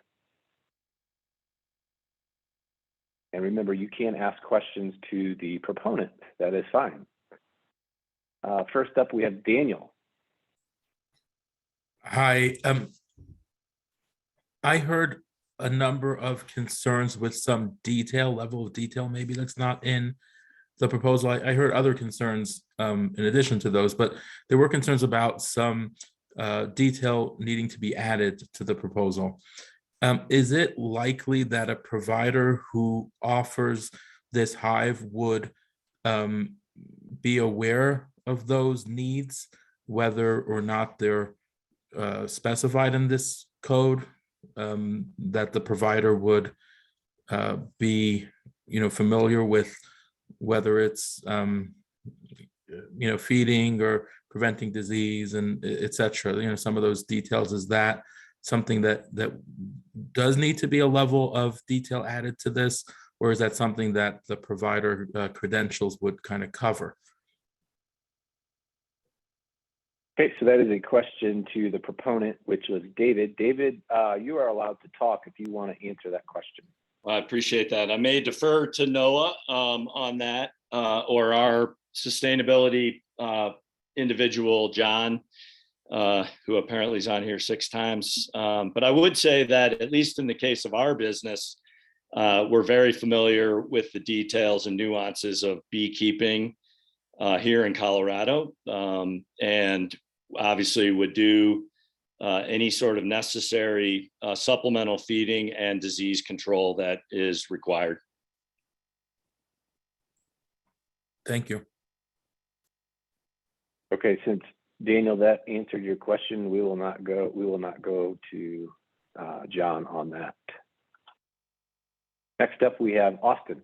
And remember, you can ask questions to the proponent. That is fine. First up, we have Daniel. Hi. I heard a number of concerns with some level of detail, maybe that's not in the proposal. I heard other concerns in addition to those, but there were concerns about some detail needing to be added to the proposal. Is it likely that a provider who offers this hive would be aware of those needs, whether or not they're specified in this code, that the provider would be, familiar with whether it's, feeding or preventing disease and et cetera, you know, some of those details. Is that something that does need to be a level of detail added to this, or is that something that the provider credentials would kind of cover? Okay, so that is a question to the proponent, which was David. David, you are allowed to talk if you want to answer that question. I appreciate that. I may defer to Noah on that, or our sustainability individual, John, who apparently is on here 6 times. But I would say that at least in the case of our business, we're very familiar with the details and nuances of beekeeping here in Colorado, and obviously would do any sort of necessary supplemental feeding and disease control that is required. Thank you. Okay, since Daniel, that answered your question, we will not go to John on that. Next up, we have Austin.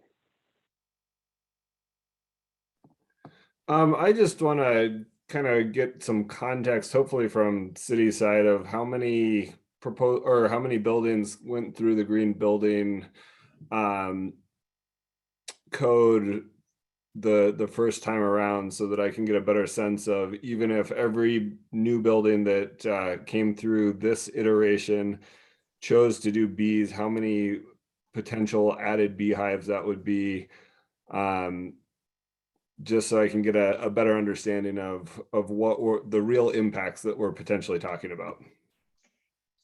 I just want to kind of get some context, hopefully from city side, of how many how many buildings went through the green building code the first time around, so that I can get a better sense of, even if every new building that came through this iteration chose to do bees, how many potential added beehives that would be, just so I can get a better understanding of what were the real impacts that we're potentially talking about.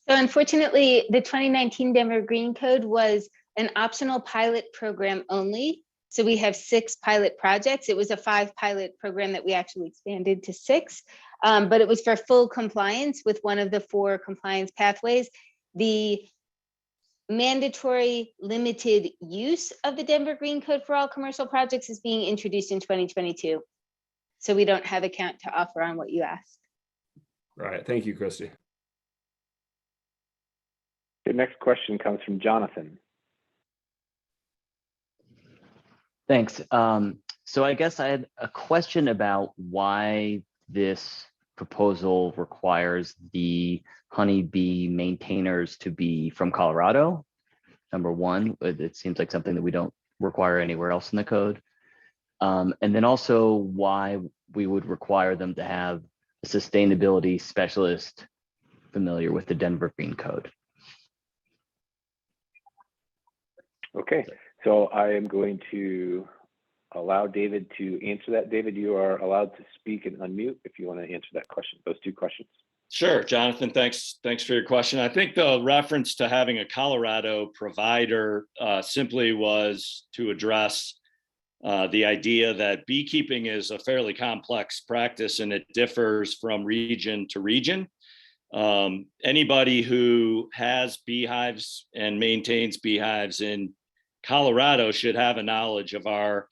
So unfortunately, the 2019 Denver Green Code was an optional pilot program only. So we have 6 pilot projects. It was a 5 pilot program that we actually expanded to 6, but it was for full compliance with one of the 4 compliance pathways. The mandatory limited use of the Denver Green Code for all commercial projects is being introduced in 2022. So we don't have a count to offer on what you asked. All right, thank you, Christy. The next question comes from Jonathan. Thanks. So I guess I had a question about why this proposal requires the honeybee maintainers to be from Colorado. Number one, it seems like something that we don't require anywhere else in the code. And then also why we would require them to have a sustainability specialist familiar with the Denver Green Code. Okay, so I am going to allow David to answer that. David, you are allowed to speak and unmute if you want to answer that question, those 2 questions. Sure, Jonathan, thanks for your question. I think the reference to having a Colorado provider simply was to address the idea that beekeeping is a fairly complex practice and it differs from region to region. Anybody who has beehives and maintains beehives in Colorado should have a knowledge of our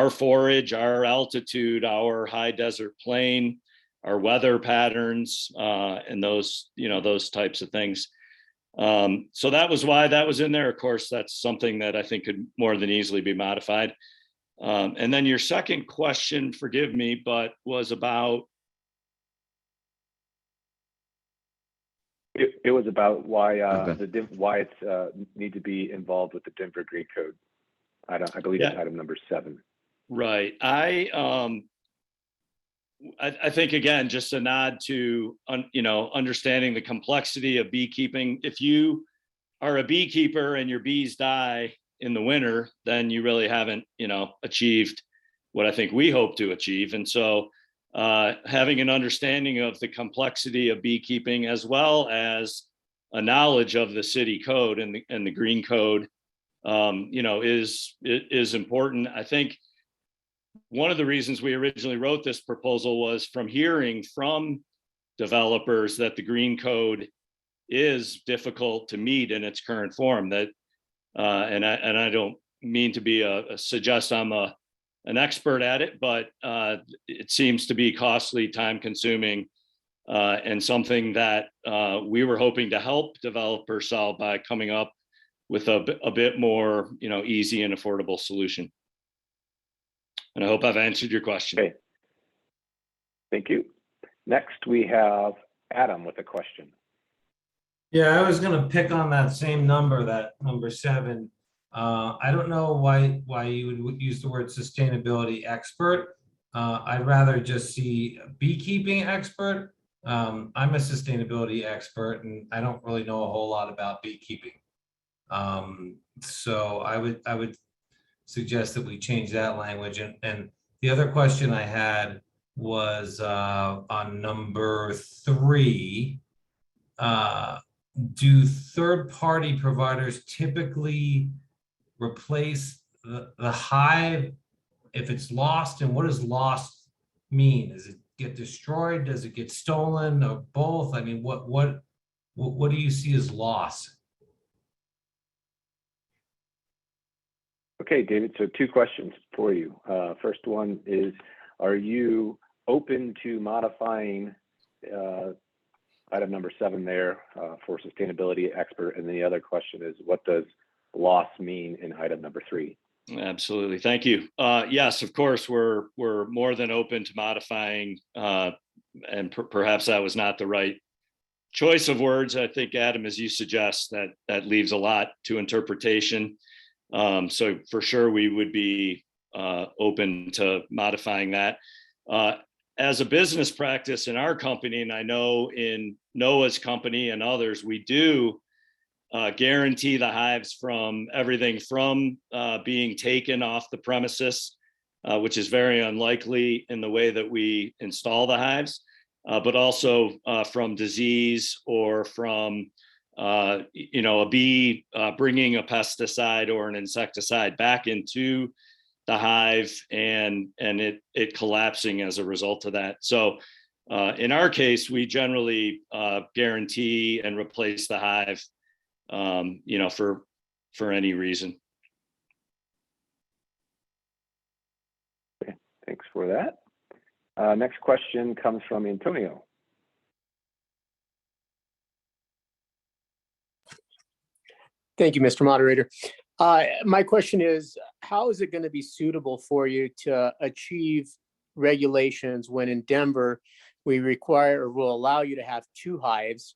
forage, our altitude, our high desert plain, our weather patterns, and those types of things. So that was why that was in there. Of course, that's something that I think could more than easily be modified. And then your second question, forgive me, but was about. It was about why why it's need to be involved with the Denver Green Code. I believe it's item number 7. Right. I think, again, just a nod to understanding the complexity of beekeeping. If you are a beekeeper and your bees die in the winter, then you really haven't achieved what I think we hope to achieve. And so having an understanding of the complexity of beekeeping, as well as a knowledge of the city code and the green code, is important. I think one of the reasons we originally wrote this proposal was from hearing from developers that the green code is difficult to meet in its current form. That and I don't mean to be suggest I'm an expert at it, but it seems to be costly, time consuming, and something that we were hoping to help developers solve by coming up with a bit more, easy and affordable solution. And I hope I've answered your question. Okay. Thank you. Next, we have Adam with a question. Yeah, I was gonna pick on that same number, that number 7. I don't know why you would use the word sustainability expert. I'd rather just see a beekeeping expert. I'm a sustainability expert and I don't really know a whole lot about beekeeping. So I would suggest that we change that language. And the other question I had was on number 3. Do third-party providers typically replace the hive if it's lost? And what does lost mean? Does it get destroyed? Does it get stolen, or both? I mean, what do you see as loss? Okay, David, so 2 questions for you. First one is, are you open to modifying item number 7 there for sustainability expert? And then the other question is, what does loss mean in item number 3? Absolutely. Thank you. Yes, of course, we're more than open to modifying, and perhaps that was not the right choice of words. I think, Adam, as you suggest, that leaves a lot to interpretation. So for sure, we would be open to modifying that. As a business practice in our company, and I know in Noah's company and others, we do guarantee the hives from everything from being taken off the premises, which is very unlikely in the way that we install the hives, but also from disease or from a bee bringing a pesticide or an insecticide back into the hive and it collapsing as a result of that. So in our case, we generally guarantee and replace the hive, for any reason. Okay, thanks for that. Next question comes from Antonio. Thank you, Mr. Moderator. My question is, how is it going to be suitable for you to achieve regulations when in Denver, we require or will allow you to have 2 hives?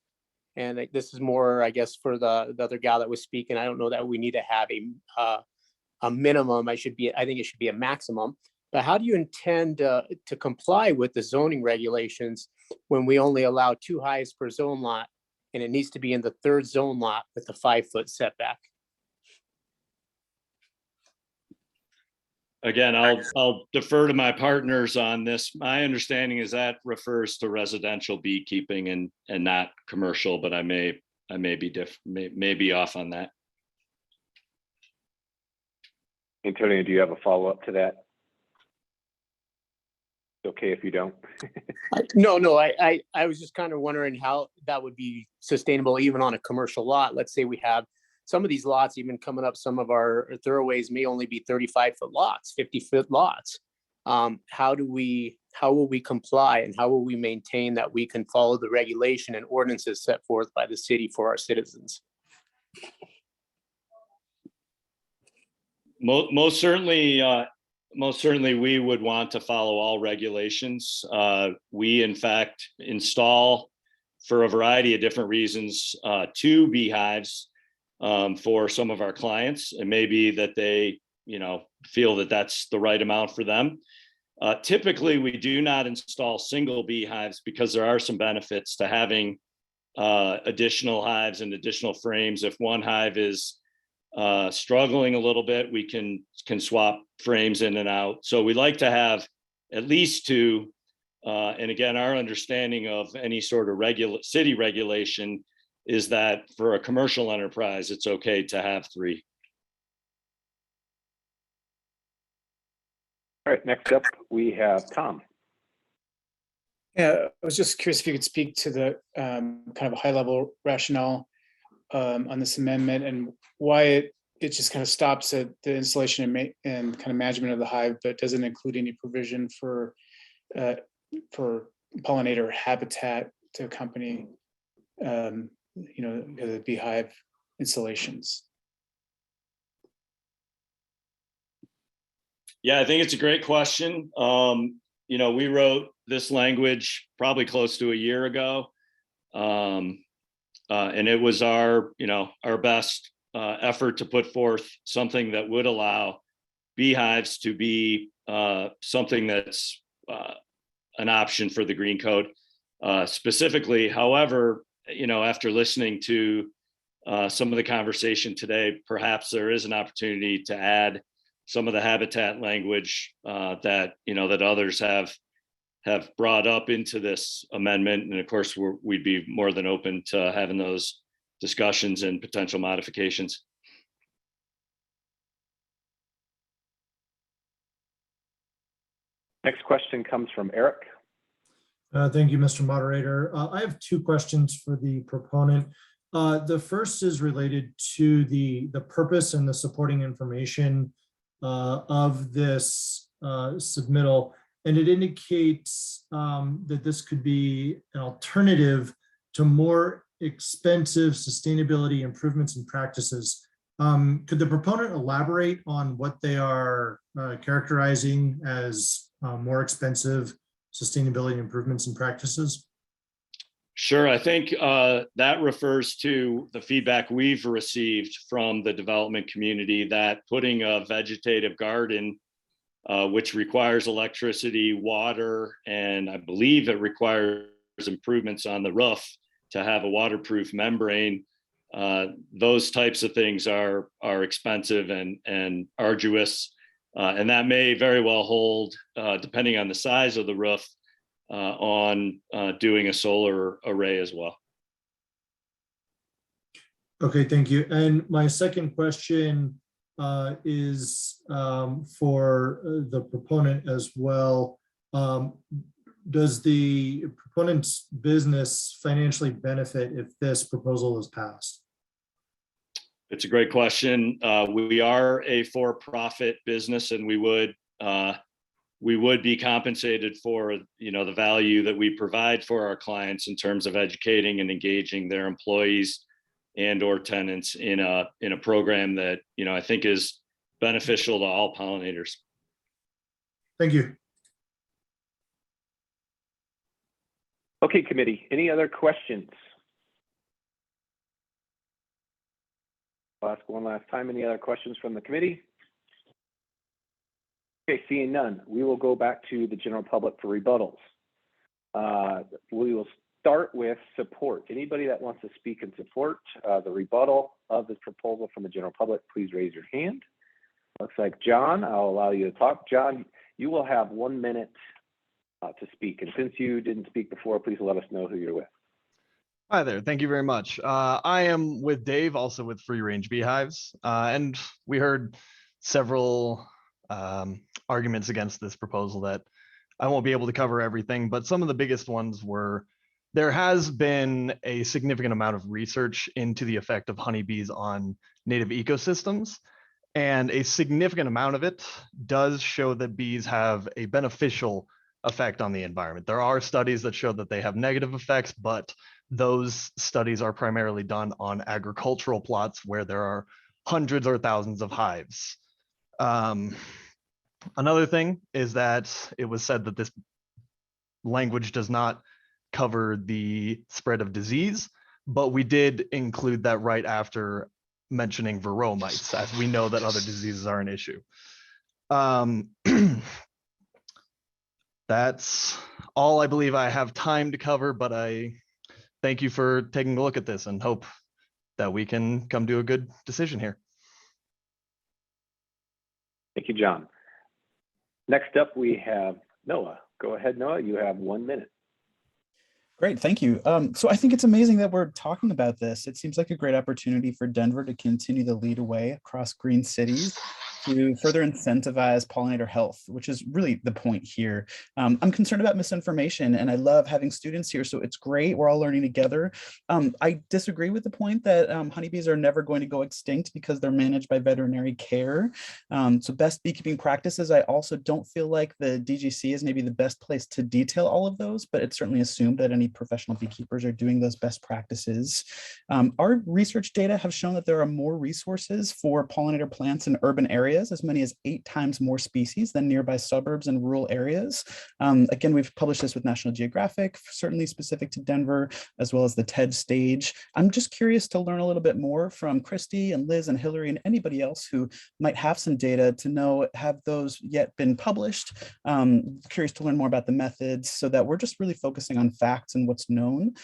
And this is more, I guess, for the other gal that was speaking. I don't know that we need to have a minimum. I think it should be a maximum. But how do you intend to comply with the zoning regulations when we only allow 2 hives per zone lot, and it needs to be in the 3rd zone lot with a 5-foot setback? Again, I'll defer to my partners on this. My understanding is that refers to residential beekeeping and not commercial, but I may be off on that. Antonio, do you have a follow-up to that? It's okay if you don't. No, I was just kind of wondering how that would be sustainable even on a commercial lot. Let's say we have some of these lots even coming up, some of our thoroughways may only be 35-foot lots, 50-foot lots. How will we comply, and how will we maintain that we can follow the regulation and ordinances set forth by the city for our citizens? Most certainly, we would want to follow all regulations. We, in fact, install, for a variety of different reasons, 2 beehives for some of our clients. It may be that they, feel that that's the right amount for them. Typically, we do not install single beehives because there are some benefits to having additional hives and additional frames. If one hive is struggling a little bit, we can swap frames in and out. So we like to have at least 2. And again, our understanding of any sort of city regulation is that for a commercial enterprise, it's okay to have 3. All right, next up, we have Tom. Yeah, I was just curious if you could speak to the kind of a high-level rationale on this amendment and why it just kind of stops at the installation and kind of management of the hive, but doesn't include any provision for pollinator habitat to accompany the beehive installations. Yeah, I think it's a great question. we wrote this language probably close to a year ago. And it was our best effort to put forth something that would allow beehives to be something that's an option for the Green Code specifically. However, after listening to some of the conversation today, perhaps there is an opportunity to add some of the habitat language that others have brought up into this amendment. And of course, we'd be more than open to having those discussions and potential modifications. Next question comes from Eric. Thank you, Mr. Moderator. I have two questions for the proponent. The first is related to the purpose and the supporting information of this submittal. And it indicates that this could be an alternative to more expensive sustainability improvements and practices. Could the proponent elaborate on what they are characterizing as more expensive sustainability improvements and practices? Sure. I think that refers to the feedback we've received from the development community that putting a vegetative garden, which requires electricity, water, and I believe it requires improvements on the roof to have a waterproof membrane. Those types of things are expensive and arduous. And that may very well hold, depending on the size of the roof, on doing a solar array as well. Okay, thank you. And my second question is for the proponent as well. Does the proponent's business financially benefit if this proposal is passed? It's a great question. We are a for-profit business, and we would be compensated for the value that we provide for our clients in terms of educating and engaging their employees and or tenants in a program that I think is beneficial to all pollinators. Thank you. Okay, committee, any other questions? I'll ask one last time. Any other questions from the committee? Okay, seeing none, we will go back to the general public for rebuttals. We will start with support. Anybody that wants to speak in support the rebuttal of this proposal from the general public, please raise your hand. Looks like John, I'll allow you to talk. John, you will have 1 minute to speak. And since you didn't speak before, please let us know who you're with. Hi there. Thank you very much. I am with Dave, also with Free Range Beehives, and we heard several arguments against this proposal that I won't be able to cover everything, but some of the biggest ones were there has been a significant amount of research into the effect of honeybees on native ecosystems, and a significant amount of it does show that bees have a beneficial effect on the environment. There are studies that show that they have negative effects, but those studies are primarily done on agricultural plots where there are hundreds or thousands of hives. Another thing is that it was said that this language does not cover the spread of disease, but we did include that right after mentioning varroa mites, as we know that other diseases are an issue. That's all I believe I have time to cover, but I thank you for taking a look at this and hope that we can come to a good decision here. Thank you, John. Next up, we have Noah. Go ahead, Noah. You have 1 minute. Great, thank you. So I think it's amazing that we're talking about this. It seems like a great opportunity for Denver to continue to lead away across green cities to further incentivize pollinator health, which is really the point here. I'm concerned about misinformation, and I love having students here, so it's great. We're all learning together. I disagree with the point that honeybees are never going to go extinct because they're managed by veterinary care. So best beekeeping practices, I also don't feel like the DGC is maybe the best place to detail all of those, but it's certainly assumed that any professional beekeepers are doing those best practices. Our research data have shown that there are more resources for pollinator plants in urban areas areas, as many as 8 times more species than nearby suburbs and rural areas. Again, we've published this with National Geographic, certainly specific to Denver, as well as the TED stage. I'm just curious to learn a little bit more from Christy and Liz and Hillary and anybody else who might have some data to know, have those yet been published? Curious to learn more about the methods so that we're just really focusing on facts and what's known.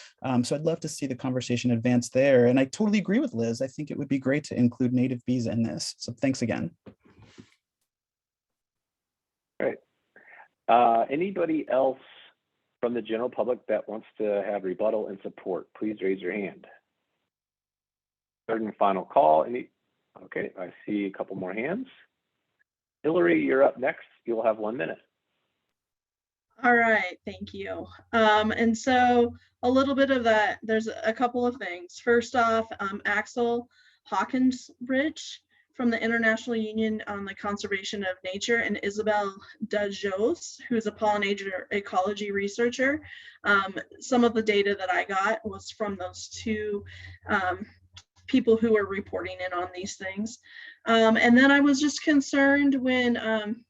So I'd love to see the conversation advance there. And I totally agree with Liz. I think it would be great to include native bees in this. So thanks again. Great. Anybody else from the general public that wants to have rebuttal and support, please raise your hand. Third and final call. Okay, I see a couple more hands. Hillary, you're up next. You'll have 1 minute. All right, thank you. And so a little bit of that, there's a couple of things. First off, Axel Hawkinsbridge from the International Union on the Conservation of Nature, and Isabel Dajos, who is a pollinator ecology researcher. Some of the data that I got was from those two people who are reporting in on these things. And then I was just concerned when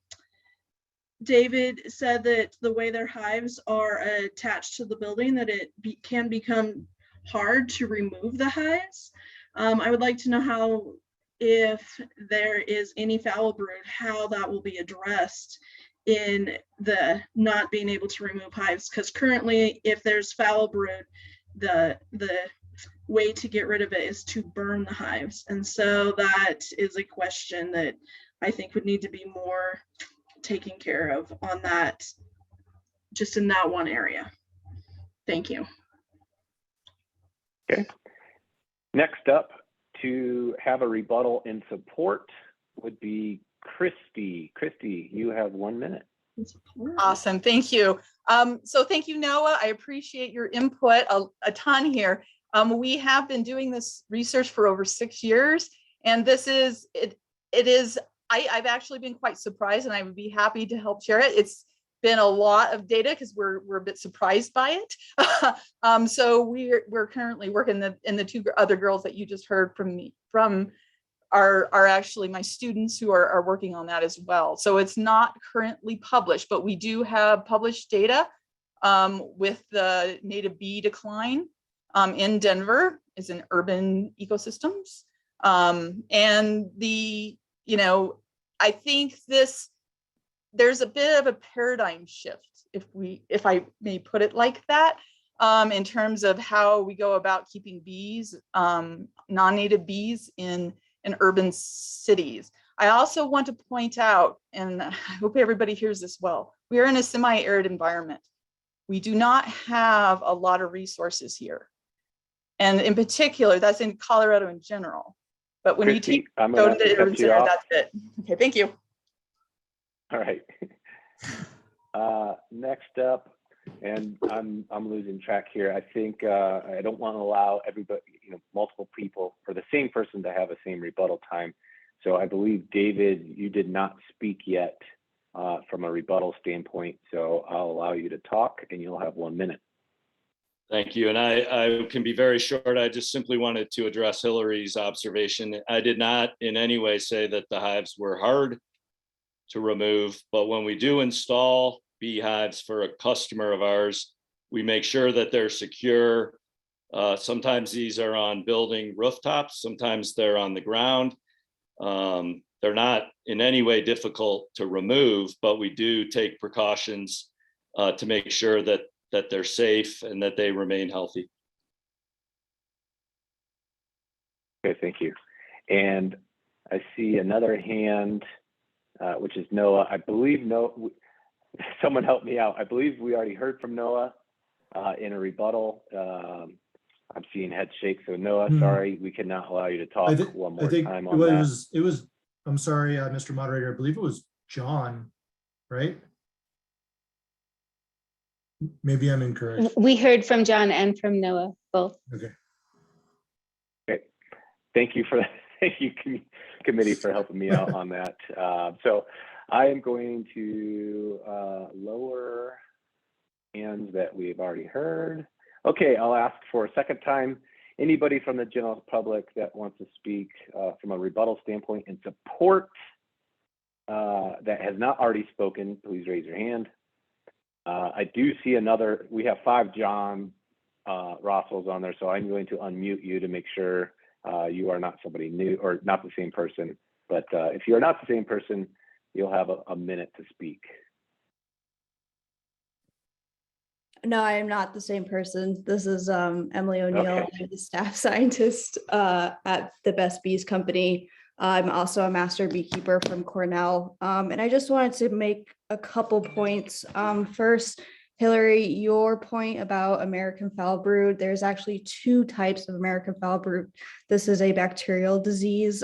David said that the way their hives are attached to the building, that it can become hard to remove the hives. I would like to know how, if there is any foul brood, how that will be addressed in the not being able to remove hives. Because currently, if there's foul brood, the way to get rid of it is to burn the hives. And so that is a question that I think would need to be more taken care of on that, just in that one area. Thank you. Okay. Next up to have a rebuttal in support would be Christy. Christy, you have 1 minute. Awesome, thank you. So thank you, Noah. I appreciate your input a ton here. We have been doing this research for over 6 years, and this is, I've actually been quite surprised, and I would be happy to help share it. It's been a lot of data because we're a bit surprised by it. So we're currently working and the two other girls that you just heard from me are actually my students who are working on that as well. So it's not currently published, but we do have published data with the native bee decline in Denver is in urban ecosystems. And I think there's a bit of a paradigm shift, if I may put it like that, in terms of how we go about keeping bees, non-native bees in urban cities. I also want to point out, and I hope everybody hears this well, we are in a semi-arid environment. We do not have a lot of resources here. And in particular, that's in Colorado in general. But when Christy, you go to the urban center, that's it. Okay, thank you. All right. Next up, and I'm losing track here. I think I don't want to allow everybody, multiple people or the same person to have the same rebuttal time. So I believe, David, you did not speak yet from a rebuttal standpoint. So I'll allow you to talk, and you'll have 1 minute. Thank you. And I can be very short. I just simply wanted to address Hillary's observation. I did not in any way say that the hives were hard to remove, but when we do install beehives for a customer of ours, we make sure that they're secure. Sometimes these are on building rooftops, sometimes they're on the ground. They're not in any way difficult to remove, but we do take precautions to make sure that they're safe and that they remain healthy. Okay, thank you. And I see another hand, which is Noah. I believe someone help me out. I believe we already heard from Noah in a rebuttal. I'm seeing head shake. So Noah, sorry, we cannot allow you to talk one more time on that. It was, I'm sorry, Mr. Moderator, I believe it was John, right? Maybe I'm incorrect. We heard from John and from Noah, both. Okay. Okay. Thank you for that. Thank you, committee, for helping me out on that. So I am going to lower hands that we've already heard. Okay, I'll ask for a second time. Anybody from the general public that wants to speak from a rebuttal standpoint in support that has not already spoken, please raise your hand. I do see another, we have 5 John Rossells on there, so I'm going to unmute you to make sure you are not somebody new or not the same person. But if you are not the same person, you'll have a minute to speak. No, I am not the same person. This is Emily O'Neill. Okay. I'm the staff scientist at the Best Bees Company. I'm also a master beekeeper from Cornell. And I just wanted to make a couple points. First, Hillary, your point about American foul brood, there's actually 2 types of American foul brood. This is a bacterial disease.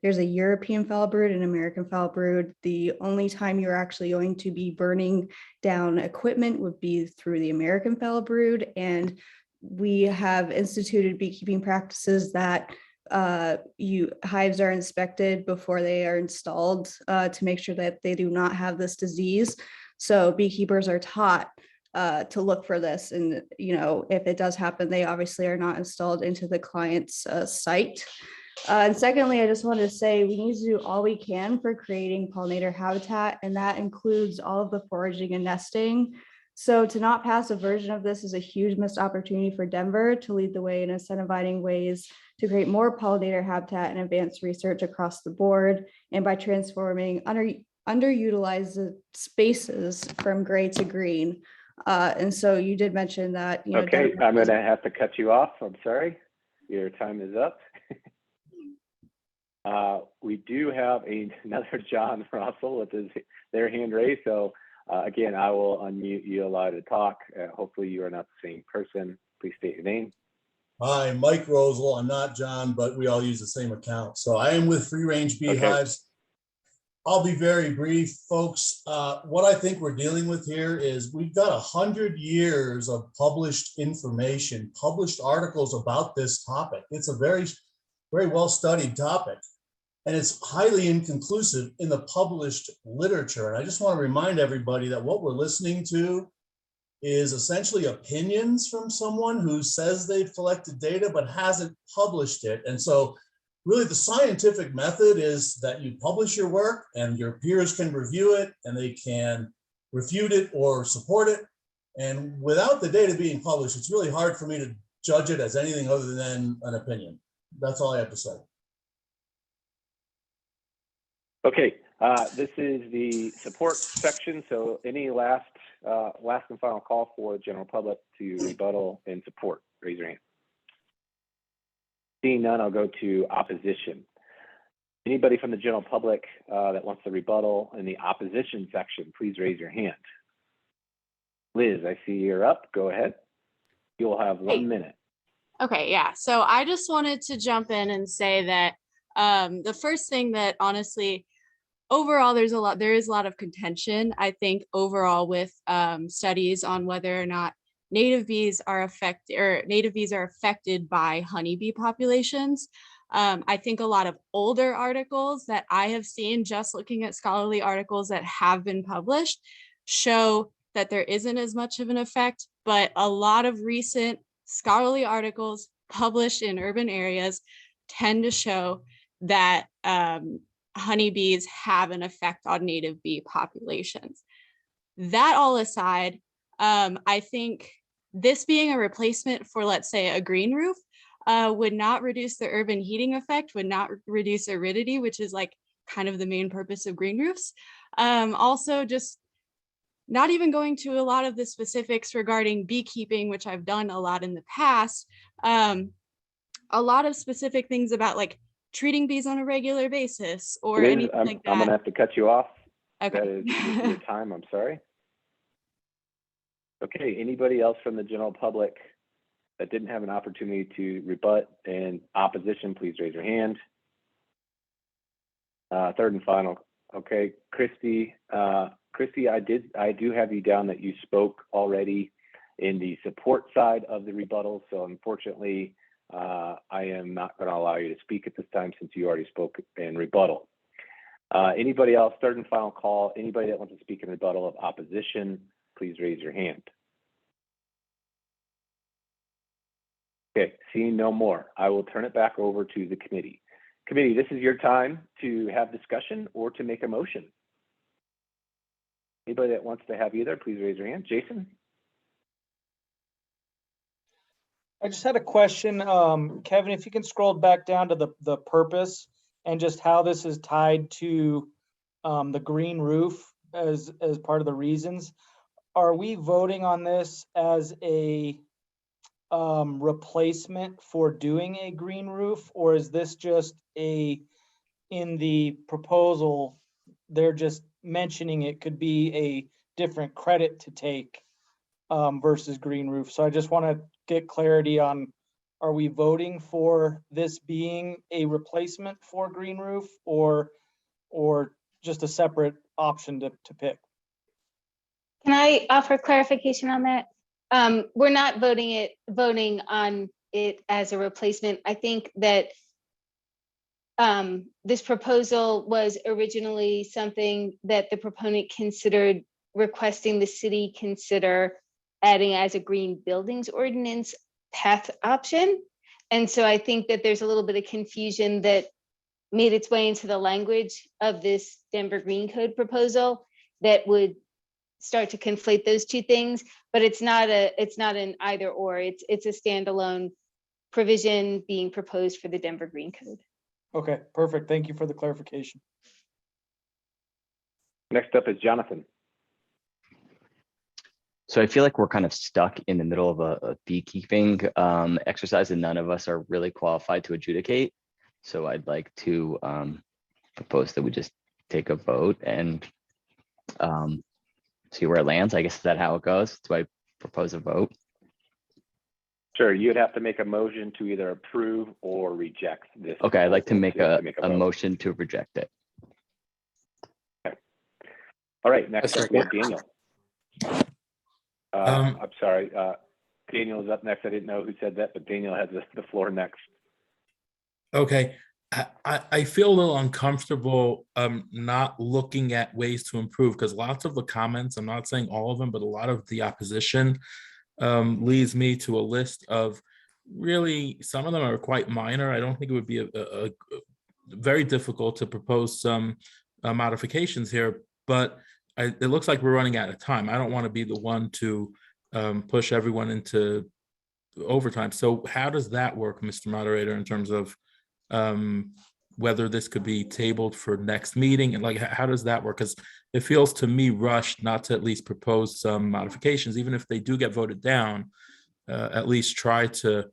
There's a European foul brood and American foul brood. The only time you're actually going to be burning down equipment would be through the American foul brood. And we have instituted beekeeping practices that hives are inspected before they are installed to make sure that they do not have this disease. So beekeepers are taught to look for this, and if it does happen, they obviously are not installed into the client's site. And secondly, I just wanted to say we need to do all we can for creating pollinator habitat, and that includes all of the foraging and nesting. So to not pass a version of this is a huge missed opportunity for Denver to lead the way in incentivizing ways to create more pollinator habitat and advance research across the board, and by transforming underutilized spaces from gray to green. And so you did mention that, Okay, I'm going to have to cut you off. I'm sorry. Your time is up. We do have another John Russell with their hand raised. So again, I will unmute you, allow to talk. Hopefully you are not the same person. Please state your name. Hi, Mike Rosel. I'm not John, but we all use the same account. So I am with Free Range Beehives. Okay. I'll be very brief, folks. What I think we're dealing with here is we've got 100 years of published information, published articles about this topic. It's a very, very well-studied topic, and it's highly inconclusive in the published literature. And I just want to remind everybody that what we're listening to is essentially opinions from someone who says they've collected data but hasn't published it. And so really the scientific method is that you publish your work and your peers can review it and they can refute it or support it. And without the data being published, it's really hard for me to judge it as anything other than an opinion. That's all I have to say. Okay, this is the support section. So any last and final call for the general public to rebuttal and support? Raise your hand. Seeing none, I'll go to opposition. Anybody from the general public that wants to rebuttal in the opposition section, please raise your hand. Liz, I see you're up. Go ahead. You'll have 1 minute. Okay, yeah. So I just wanted to jump in and say that the first thing that honestly, overall, there is a lot of contention, I think, overall with studies on whether or not native bees are affected by honeybee populations. I think a lot of older articles that I have seen, just looking at scholarly articles that have been published, show that there isn't as much of an effect, but a lot of recent scholarly articles published in urban areas tend to show that honeybees have an effect on native bee populations. That all aside, I think this being a replacement for, let's say, a green roof would not reduce the urban heating effect, would not reduce aridity, which is like kind of the main purpose of green roofs. Also, just not even going to a lot of the specifics regarding beekeeping, which I've done a lot in the past, a lot of specific things about like treating bees on a regular basis or Liz, anything like that. I'm gonna have to cut you off. Okay. That is your time, I'm sorry. Okay, anybody else from the general public that didn't have an opportunity to rebut and opposition, please raise your hand. Third and final. Okay, Christy, I do have you down that you spoke already in the support side of the rebuttal. So unfortunately, I am not going to allow you to speak at this time since you already spoke in rebuttal. Anybody else, third and final call, anybody that wants to speak in rebuttal of opposition, please raise your hand. Okay, seeing no more, I will turn it back over to the committee. Committee, this is your time to have discussion or to make a motion. Anybody that wants to have either, please raise your hand. Jason? I just had a question, Kevin, if you can scroll back down to the purpose and just how this is tied to the green roof as part of the reasons. Are we voting on this as a replacement for doing a green roof, or is this just in the proposal, they're just mentioning it could be a different credit to take versus green roof? So I just want to get clarity on, are we voting for this being a replacement for green roof or just a separate option to pick? Can I offer clarification on that? We're not voting on it as a replacement. I think that this proposal was originally something that the proponent considered requesting the city consider adding as a green buildings ordinance path option. And so I think that there's a little bit of confusion that made its way into the language of this Denver Green Code proposal that would start to conflate those two things, but it's not an either or. It's a standalone provision being proposed for the Denver Green Code. Okay, perfect. Thank you for the clarification. Next up is Jonathan. So I feel like we're kind of stuck in the middle of a beekeeping exercise and none of us are really qualified to adjudicate. So I'd like to propose that we just take a vote and see where it lands. I guess is that how it goes? Do I propose a vote? Sure, you'd have to make a motion to either approve or reject this. Okay, I'd like to make a vote. motion to reject it. Okay. All right, next up we have Daniel. I'm sorry, Daniel is up next. I didn't know who said that, but Daniel has the floor next. Okay, I feel a little uncomfortable not looking at ways to improve, because lots of the comments, I'm not saying all of them, but a lot of the opposition leads me to a list of really, some of them are quite minor. I don't think it would be a very difficult to propose some modifications here, but it looks like we're running out of time. I don't want to be the one to push everyone into overtime. So how does that work, Mr. Moderator, in terms of whether this could be tabled for next meeting, and like how does that work? Because it feels to me rushed not to at least propose some modifications, even if they do get voted down. At least try to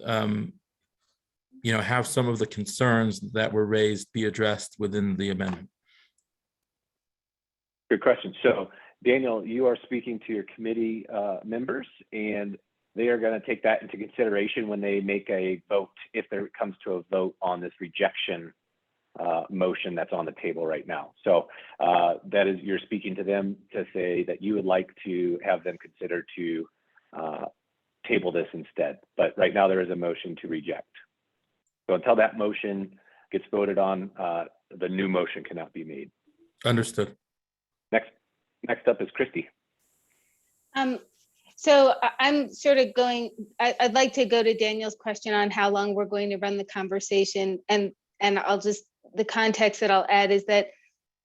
have some of the concerns that were raised be addressed within the amendment. Good question. So Daniel, you are speaking to your committee members, and they are going to take that into consideration when they make a vote, if there comes to a vote on this rejection motion that's on the table right now. So that is, you're speaking to them to say that you would like to have them consider to table this instead. But right now there is a motion to reject. So until that motion gets voted on, the new motion cannot be made. Understood. Next up is Christy. So I'm sort of I'd like to go to Daniel's question on how long we're going to run the conversation. And the context that I'll add is that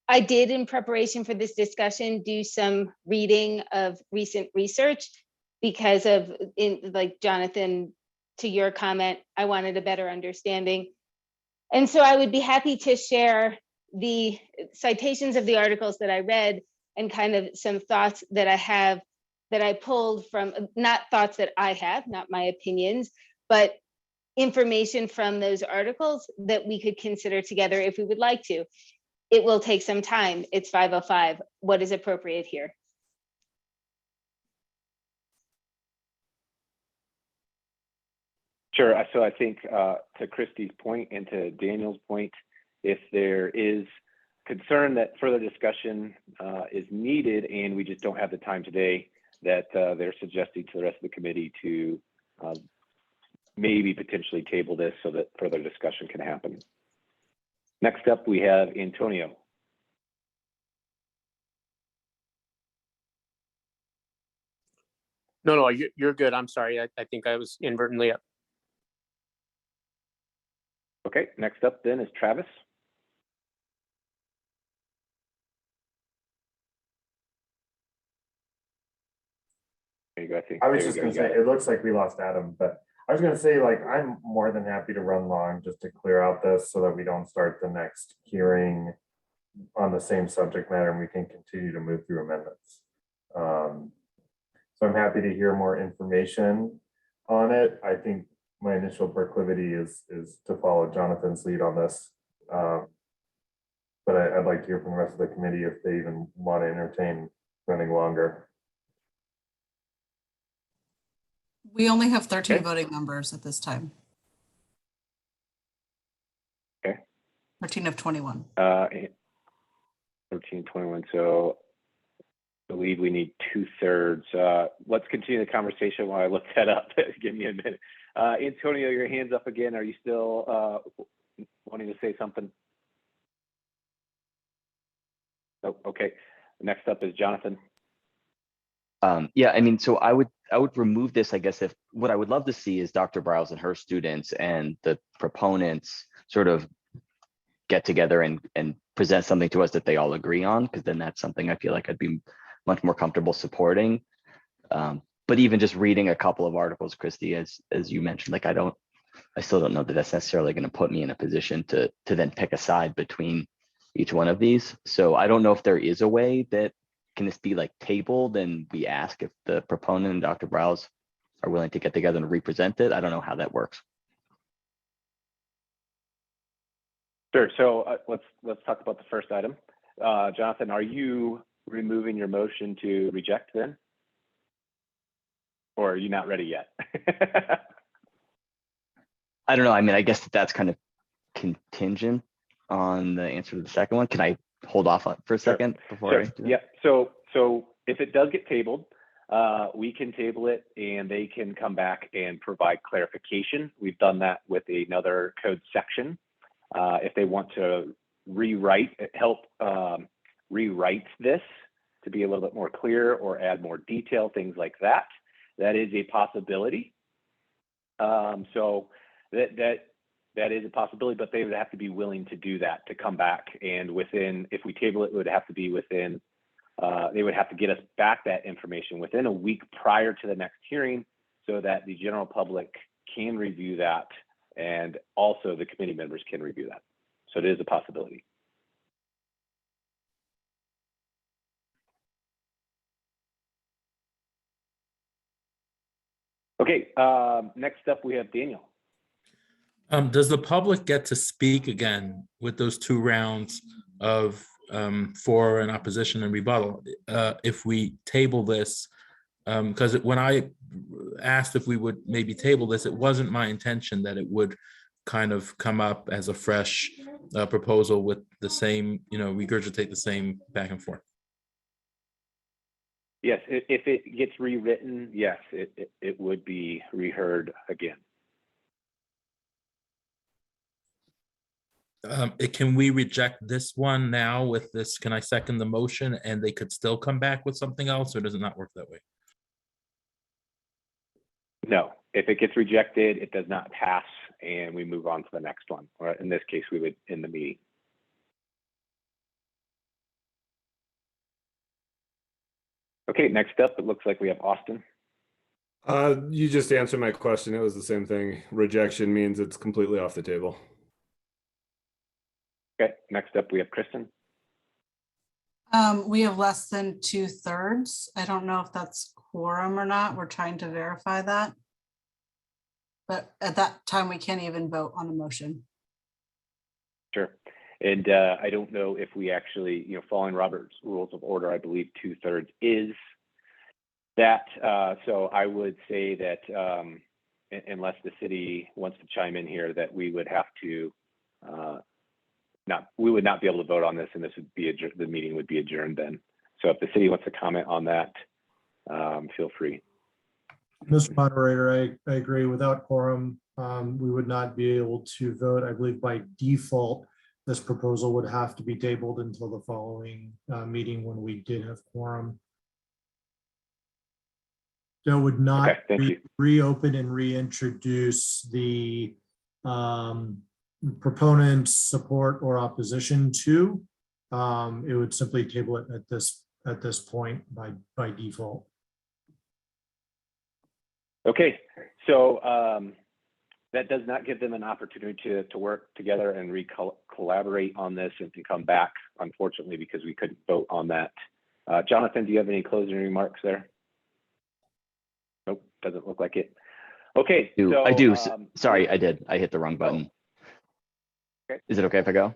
I did, in preparation for this discussion, do some reading of recent research because of, like Jonathan, to your comment, I wanted a better understanding. And so I would be happy to share the citations of the articles that I read and kind of some thoughts that I have that I pulled from, not thoughts that I have, not my opinions, but information from those articles that we could consider together if we would like to. It will take some time. It's 5:05. What is appropriate here? Sure. So I think to Christy's point and to Daniel's point, if there is concern that further discussion is needed and we just don't have the time today, that they're suggesting to the rest of the committee to maybe potentially table this so that further discussion can happen. Next up, we have Antonio. No, you're good. I'm sorry. I think I was inadvertently up. Okay, next up then is Travis. There you go. I was just gonna say, it looks like we lost Adam, but I was gonna say, like, I'm more than happy to run long just to clear out this so that we don't start the next hearing on the same subject matter and we can continue to move through amendments. So I'm happy to hear more information on it. I think my initial proclivity is to follow Jonathan's lead on this. But I'd like to hear from the rest of the committee if they even want to entertain running longer. We only have 13 voting members at this time. Okay. 13 of 21. 13, 21. So I believe we need 2/3. Let's continue the conversation while I look that up. Give me a minute. Antonio, your hand's up again. Are you still wanting to say something? Oh, okay. Next up is Jonathan. Yeah, I mean, so I would remove this, I guess, if what I would love to see is Dr. Briles and her students and the proponents sort of get together and present something to us that they all agree on, because then that's something I feel like I'd be much more comfortable supporting. But even just reading a couple of articles, Christy, as you mentioned, like I still don't know that that's necessarily going to put me in a position to then pick a side between each one of these. So I don't know if there is a way that can this be like tabled and we ask if the proponent and Dr. Briles are willing to get together and represent it. I don't know how that works. Sure. So let's talk about the first item. Jonathan, are you removing your motion to reject then? Or are you not ready yet? I don't know. I mean, I guess that's kind of contingent on the answer to the second one. Can I hold off on for a second before I do that? Yeah. So if it does get tabled, we can table it and they can come back and provide clarification. We've done that with another code section. If they want to help rewrite this to be a little bit more clear or add more detail, things like that, that is a possibility. So that is a possibility, but they would have to be willing to do that, to come back, and if we table it, would have to be within, they would have to get us back that information within a week prior to the next hearing so that the general public can review that and also the committee members can review that. So it is a possibility. Okay, next up we have Daniel. Does the public get to speak again with those 2 rounds of for and opposition and rebuttal if we table this? Because when I asked if we would maybe table this, it wasn't my intention that it would kind of come up as a fresh proposal with the same, regurgitate the same back and forth. Yes, if it gets rewritten, yes, it would be reheard again. Can we reject this one now with this? Can I second the motion and they could still come back with something else, or does it not work that way? No, if it gets rejected, it does not pass and we move on to the next one. Or in this case, we would end the meeting. Okay, next up, it looks like we have Austin. You just answered my question. It was the same thing. Rejection means it's completely off the table. Okay, next up we have Kristen. We have less than 2/3. I don't know if that's quorum or not. We're trying to verify that. But at that time, we can't even vote on a motion. Sure. And I don't know if we actually, following Robert's Rules of Order, I believe 2/3 is that. So I would say that unless the city wants to chime in here, that we would have to we would not be able to vote on this, and this would be the meeting would be adjourned then. So if the city wants to comment on that, feel free. Mr. Moderator, I agree. Without quorum, we would not be able to vote. I believe by default, this proposal would have to be tabled until the following meeting when we did have quorum. So it would not reopen and reintroduce the proponents support or opposition to, it would simply table it at this point by default. Okay, so that does not give them an opportunity to work together and collaborate on this and to come back, unfortunately, because we couldn't vote on that. Jonathan, do you have any closing remarks there? Nope, doesn't look like it. Okay, so I do. Sorry, I did. I hit the wrong button. Okay. Is it okay if I go?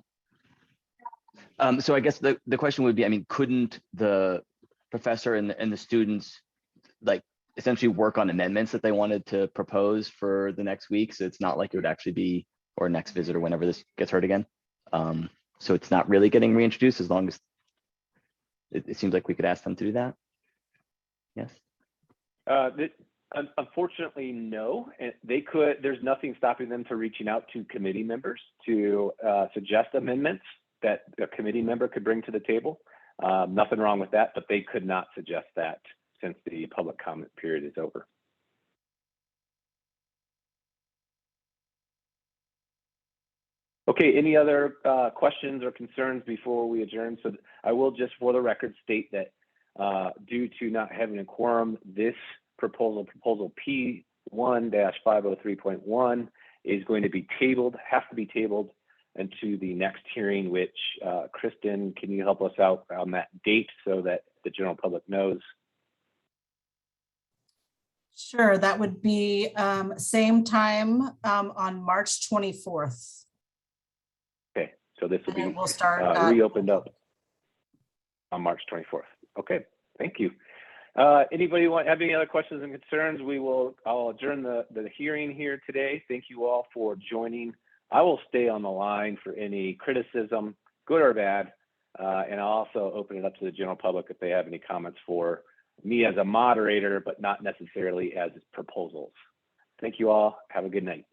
So I guess the question would be, I mean, couldn't the professor and the students like essentially work on amendments that they wanted to propose for the next week? So it's not like it would actually be, or next visit or whenever this gets heard again. So it's not really getting reintroduced as long as it seems like we could ask them to do that. Yes. Unfortunately, no. They could. There's nothing stopping them to reaching out to committee members to suggest amendments that a committee member could bring to the table. Nothing wrong with that, but they could not suggest that since the public comment period is over. Okay, any other questions or concerns before we adjourn? So I will just for the record state that due to not having a quorum, this proposal P1-503.1 is going to be tabled, has to be tabled into the next hearing, which Kristen, can you help us out on that date so that the general public knows? Sure, that would be same time on March 24th. Okay, so this will be we'll start reopened up on March 24th. Okay, thank you. Anybody have any other questions and concerns? I'll adjourn the hearing here today. Thank you all for joining. I will stay on the line for any criticism, good or bad, and I'll also open it up to the general public if they have any comments for me as a moderator, but not necessarily as proposals. Thank you all. Have a good night.